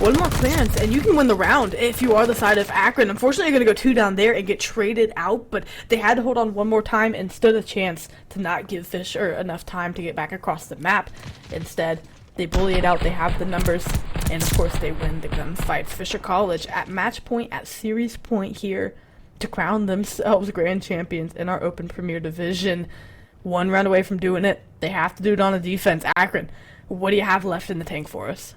one more clearance, and you can win the round if you are the side of Akron. Unfortunately, you're going to go 2 down there and get traded out, but they had to hold on one more time and stood a chance to not give Fisher enough time to get back across the map. Instead, they bully it out, they have the numbers, and of course they win the gunfight. Fisher College at match point, at series point here, to crown themselves grand champions in our Open Premier Division. One round away from doing it. They have to do it on the defense. Akron, what do you have left in the tank for us?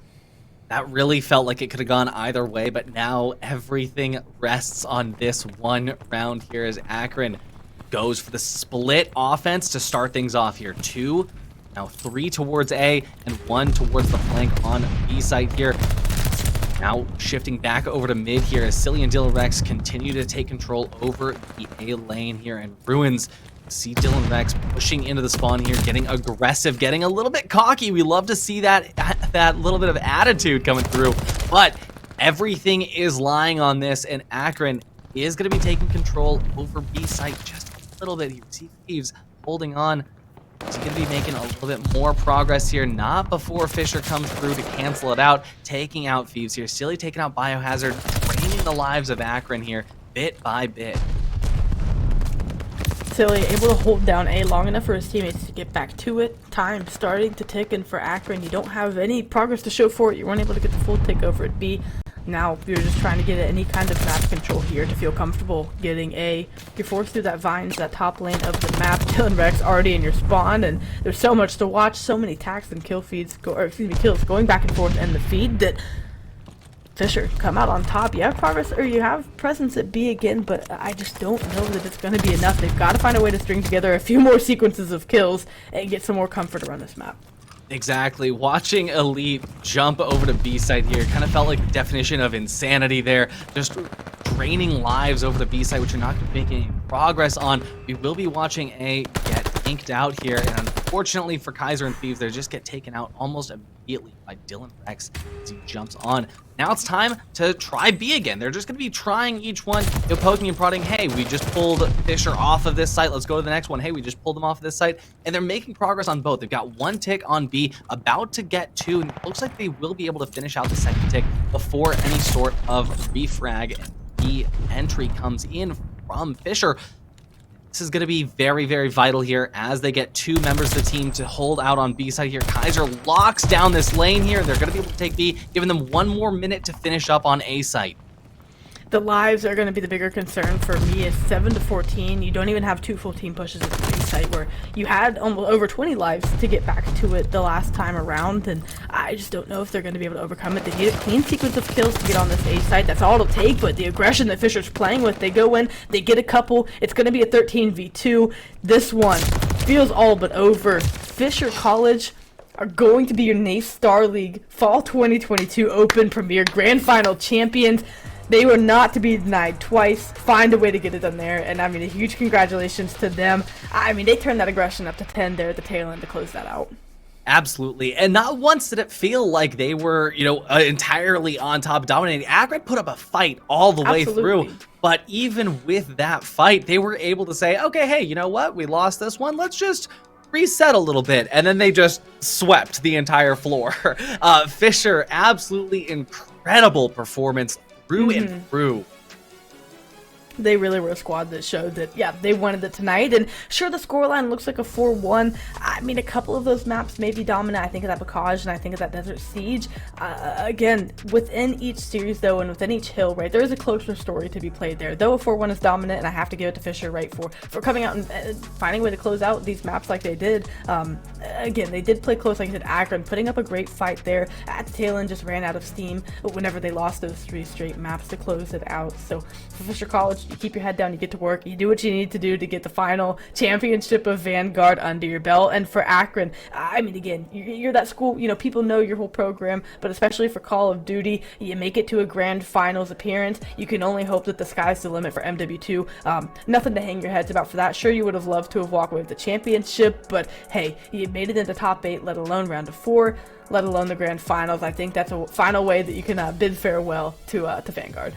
That really felt like it could have gone either way, but now everything rests on this one round here as Akron goes for the split offense to start things off here. 2, now 3 towards A, and 1 towards the flank on B site here. Now shifting back over to mid here as Silly and Dylan Rex continue to take control over the A lane here, and Ruins see Dylan Rex pushing into the spawn here, getting aggressive, getting a little bit cocky. We love to see that little bit of attitude coming through, but everything is lying on this, and Akron is going to be taking control over B site just a little bit. You see Thieves holding on. He's going to be making a little bit more progress here, not before Fisher comes through to cancel it out, taking out Thieves here. Silly taking out Biohazard, draining the lives of Akron here, bit by bit. Silly able to hold down A long enough for his teammates to get back to it. Time starting to tick, and for Akron, you don't have any progress to show for it. You weren't able to get the full takeover at B. Now you're just trying to get any kind of map control here to feel comfortable getting A. You're forced through that vines, that top lane of the map. Dylan Rex already in your spawn, and there's so much to watch, so many attacks and kill feeds, kills going back and forth in the feed that Fisher come out on top. You have progress, or you have presence at B again, but I just don't know that it's going to be enough. They've got to find a way to string together a few more sequences of kills and get some more comfort around this map. Exactly. Watching Elite jump over to B side here kind of felt like the definition of insanity there. Just draining lives over the B side, which you're not making any progress on. We will be watching A get inked out here, and unfortunately for Kaiser and Thieves, they just get taken out almost immediately by Dylan Rex as he jumps on. Now it's time to try B again. They're just going to be trying each one, poking and prodding. Hey, we just pulled Fisher off of this site. Let's go to the next one. Hey, we just pulled them off of this site. And they're making progress on both. They've got 1 tick on B, about to get 2, and it looks like they will be able to finish out the second tick before any sort of refrag and B entry comes in from Fisher. This is going to be very, very vital here as they get 2 members of the team to hold out on B side here. Kaiser locks down this lane here. They're going to be able to take B, giving them 1 more minute to finish up on A site. The lives are going to be the bigger concern for me. Is 7 to 14. You don't even have 2 full team pushes at the B site where you had almost over 20 lives to get back to it the last time around, and I just don't know if they're going to be able to overcome it. They need a clean sequence of kills to get on this A site. That's all it'll take, but the aggression that Fisher's playing with, they go in, they get a couple. It's going to be a 13v2. This one feels all but over. Fisher College are going to be your NACE Star League Fall 2022 Open Premier Grand Final champions. They were not to be denied twice. Find a way to get it done there, and I mean, a huge congratulations to them. I mean, they turned that aggression up to 10 there at the tail end to close that out. Absolutely, and not once did it feel like they were, entirely on top, dominating. Akron put up a fight all the way through, but even with that fight, they were able to say, okay, hey, you know what? We lost this one. Let's just reset a little bit, and then they just swept the entire floor. Fisher, absolutely incredible performance through and through. They really were a squad that showed that, yeah, they wanted it tonight. And sure, the scoreline looks like a 4-1. I mean, a couple of those maps may be dominant. I think of that Bacage and I think of that Desert Siege. Again, within each series, though, and within each hill, right, there is a closer story to be played there. Though a 4-1 is dominant, and I have to give it to Fisher, right, for coming out and finding a way to close out these maps like they did. Again, they did play close, like I said, Akron, putting up a great fight there. At the tail end, just ran out of steam whenever they lost those 3 straight maps to close it out. So for Fisher College, you keep your head down, you get to work, you do what you need to do to get the final championship of Vanguard under your belt. And for Akron, I mean, again, you're that school, people know your whole program, but especially for Call of Duty, you make it to a grand finals appearance, you can only hope that the sky's the limit for MW2. Nothing to hang your heads about for that. Sure, you would have loved to have walked away with the championship, but hey, you made it into top 8, let alone round of 4, let alone the grand finals. I think that's a final way that you can bid farewell to Vanguard.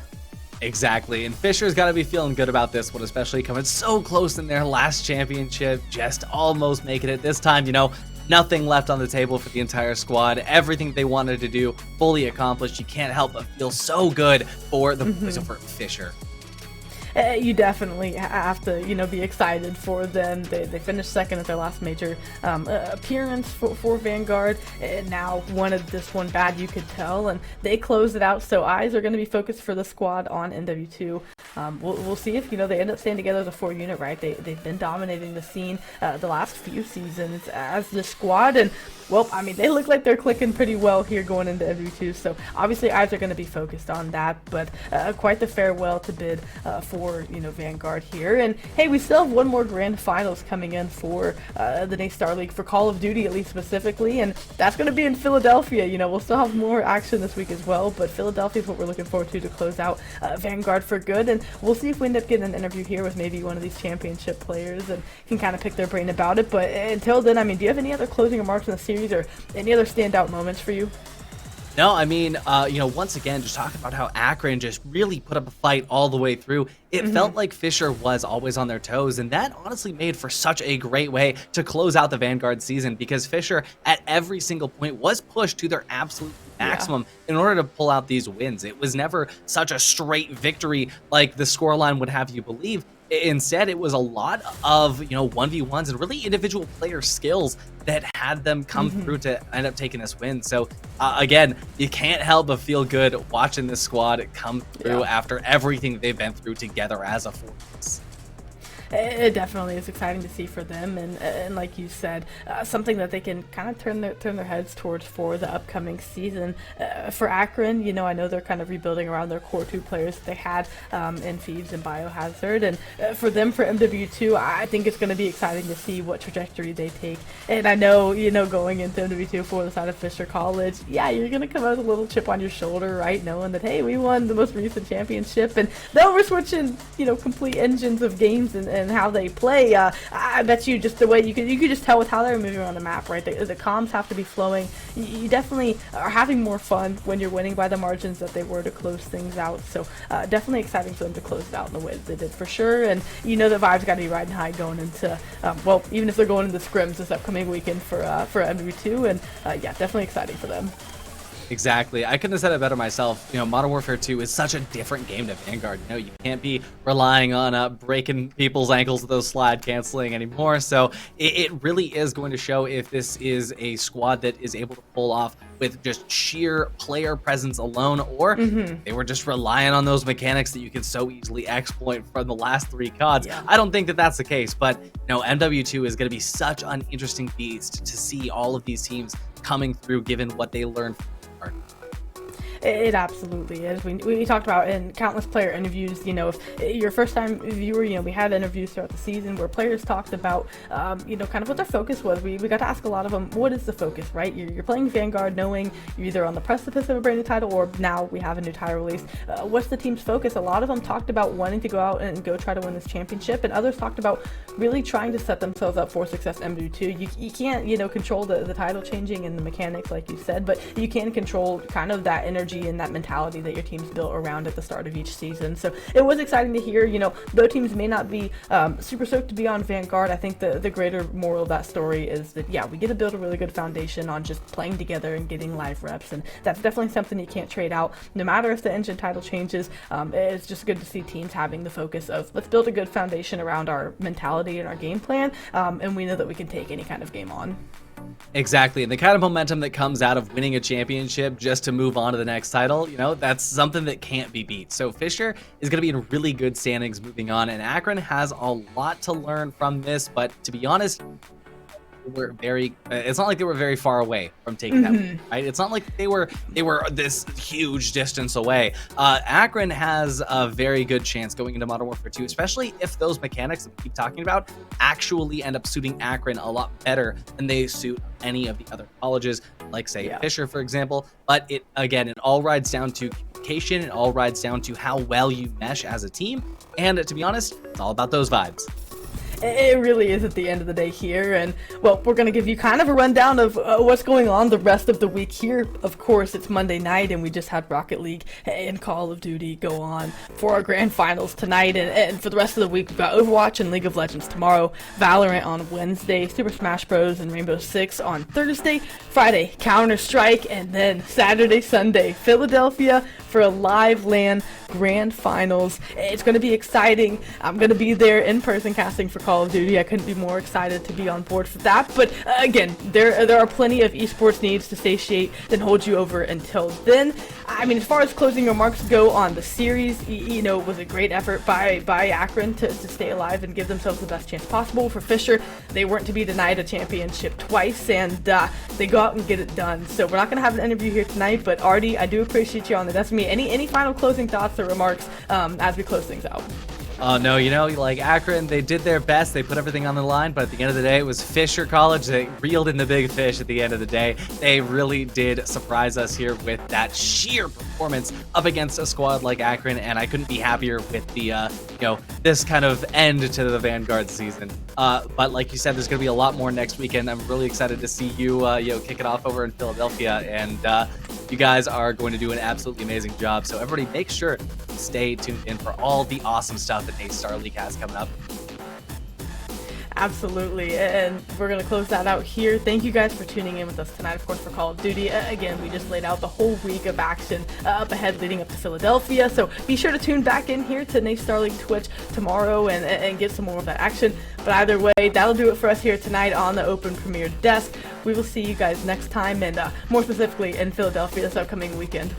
Exactly, and Fisher's got to be feeling good about this one, especially coming so close in their last championship, just almost making it. This time, nothing left on the table for the entire squad. Everything they wanted to do, fully accomplished. You can't help but feel so good for the boys over Fisher. You definitely have to, be excited for them. They finished second at their last major appearance for Vanguard, and now wanted this one bad, you could tell, and they closed it out. So eyes are going to be focused for the squad on NW2. We'll see if they end up staying together as a 4-unit, right? They've been dominating the scene the last few seasons as the squad, and well, I mean, they look like they're clicking pretty well here going into NW2. So obviously eyes are going to be focused on that, but quite the farewell to bid for Vanguard here. And hey, we still have one more grand finals coming in for the Daystar League for Call of Duty, at least specifically, and that's going to be in Philadelphia. We'll still have more action this week as well, but Philadelphia is what we're looking forward to close out Vanguard for good. And we'll see if we end up getting an interview here with maybe one of these championship players and can kind of pick their brain about it. But until then, I mean, do you have any other closing remarks in the series or any other standout moments for you? No, I mean, once again, just talking about how Akron just really put up a fight all the way through. It felt like Fisher was always on their toes, and that honestly made for such a great way to close out the Vanguard season, because Fisher at every single point was pushed to their absolute maximum in order to pull out these wins. It was never such a straight victory like the scoreline would have you believe. Instead, it was a lot of 1v1s and really individual player skills that had them come through to end up taking this win. So again, you can't help but feel good watching this squad come through after everything they've been through together as a force. It definitely is exciting to see for them, and like you said, something that they can kind of turn their heads towards for the upcoming season. For Akron, I know they're kind of rebuilding around their core 2 players that they had in Thieves and Biohazard, and for them, for MW2, I think it's going to be exciting to see what trajectory they take. And I know, going into MW2 for the side of Fisher College, you're going to come out with a little chip on your shoulder, right, knowing that, hey, we won the most recent championship, and though we're switching, complete engines of games and how they play, I bet you just the way you could just tell with how they're moving around the map, right? The comms have to be flowing. You definitely are having more fun when you're winning by the margins that they were to close things out. So definitely exciting for them to close it out in the way that they did for sure. And the vibes got to be riding high going into even if they're going into scrims this upcoming weekend for MW2, and definitely exciting for them. Exactly. I couldn't have said it better myself. Modern Warfare 2 is such a different game to Vanguard. You can't be relying on breaking people's ankles with those slide canceling anymore. So it really is going to show if this is a squad that is able to pull off with just sheer player presence alone, or they were just relying on those mechanics that you can so easily exploit from the last 3 CODs. I don't think that that's the case, but MW2 is going to be such an interesting beast to see all of these teams coming through, given what they learned from It absolutely is. We talked about in countless player interviews, if you're a first-time viewer, we had interviews throughout the season where players talked about, kind of what their focus was. We got to ask a lot of them, what is the focus, right? You're playing Vanguard knowing you're either on the precipice of a brand new title, or now we have a new title release. What's the team's focus? A lot of them talked about wanting to go out and go try to win this championship, and others talked about really trying to set themselves up for success in MW2. You can't, control the title changing and the mechanics, like you said, but you can control kind of that energy and that mentality that your team's built around at the start of each season. So it was exciting to hear, though teams may not be super stoked to be on Vanguard, I think the greater moral of that story is that, we get to build a really good foundation on just playing together and getting live reps, and that's definitely something you can't trade out, no matter if the engine title changes. It's just good to see teams having the focus of, let's build a good foundation around our mentality and our game plan, and we know that we can take any kind of game on. Exactly, and the kind of momentum that comes out of winning a championship just to move on to the next title, that's something that can't be beat. So Fisher is going to be in really good standings moving on, and Akron has a lot to learn from this, but to be honest, it's not like they were very far away from taking that win, right? It's not like they were this huge distance away. Akron has a very good chance going into Modern Warfare 2, especially if those mechanics that we keep talking about actually end up suiting Akron a lot better than they suit any of the other colleges, like say Fisher, for example. But it all rides down to communication. It all rides down to how well you mesh as a team, and to be honest, it's all about those vibes. it really is at the end of the day here. And, well, we're going to give you kind of a rundown of what's going on the rest of the week here. Of course, it's Monday night, and we just had Rocket League and Call of Duty go on for our grand finals tonight. And for the rest of the week, we've got Overwatch and League of Legends tomorrow, Valorant on Wednesday, Super Smash Bros. And Rainbow Six on Thursday, Friday, Counter-Strike, and then Saturday, Sunday, Philadelphia for a live LAN grand finals. It's going to be exciting. I'm going to be there in person casting for Call of Duty. I couldn't be more excited to be on board for that. But again, there are plenty of esports needs to satiate and hold you over until then. I mean, as far as closing remarks go on the series, you know, it was a great effort by Akron to stay alive and give themselves the best chance possible. For Fisher, they weren't to be denied a championship twice, and they go out and get it done. So we're not going to have an interview here tonight, but Artie, I do appreciate you on the desk with me. Any final closing thoughts or remarks as we close things out? Oh no, you know, like Akron, they did their best. They put everything on the line, but at the end of the day, it was Fisher College. They reeled in the big fish at the end of the day. They really did surprise us here with that sheer performance up against a squad like Akron, and I couldn't be happier with the, you know, this kind of end to the Vanguard season. But like you said, there's going to be a lot more next weekend. I'm really excited to see you, you know, kick it off over in Philadelphia, and you guys are going to do an absolutely amazing job. So everybody, make sure to stay tuned in for all the awesome stuff that A-Star League has coming up. Absolutely, and we're going to close that out here. Thank you guys for tuning in with us tonight, of course, for Call of Duty. Again, we just laid out the whole week of action up ahead leading up to Philadelphia, so be sure to tune back in here to A-Star League Twitch tomorrow and get some more of that action. But either way, that'll do it for us here tonight on the Open Premier Desk. We will see you guys next time, and more specifically in Philadelphia this upcoming weekend.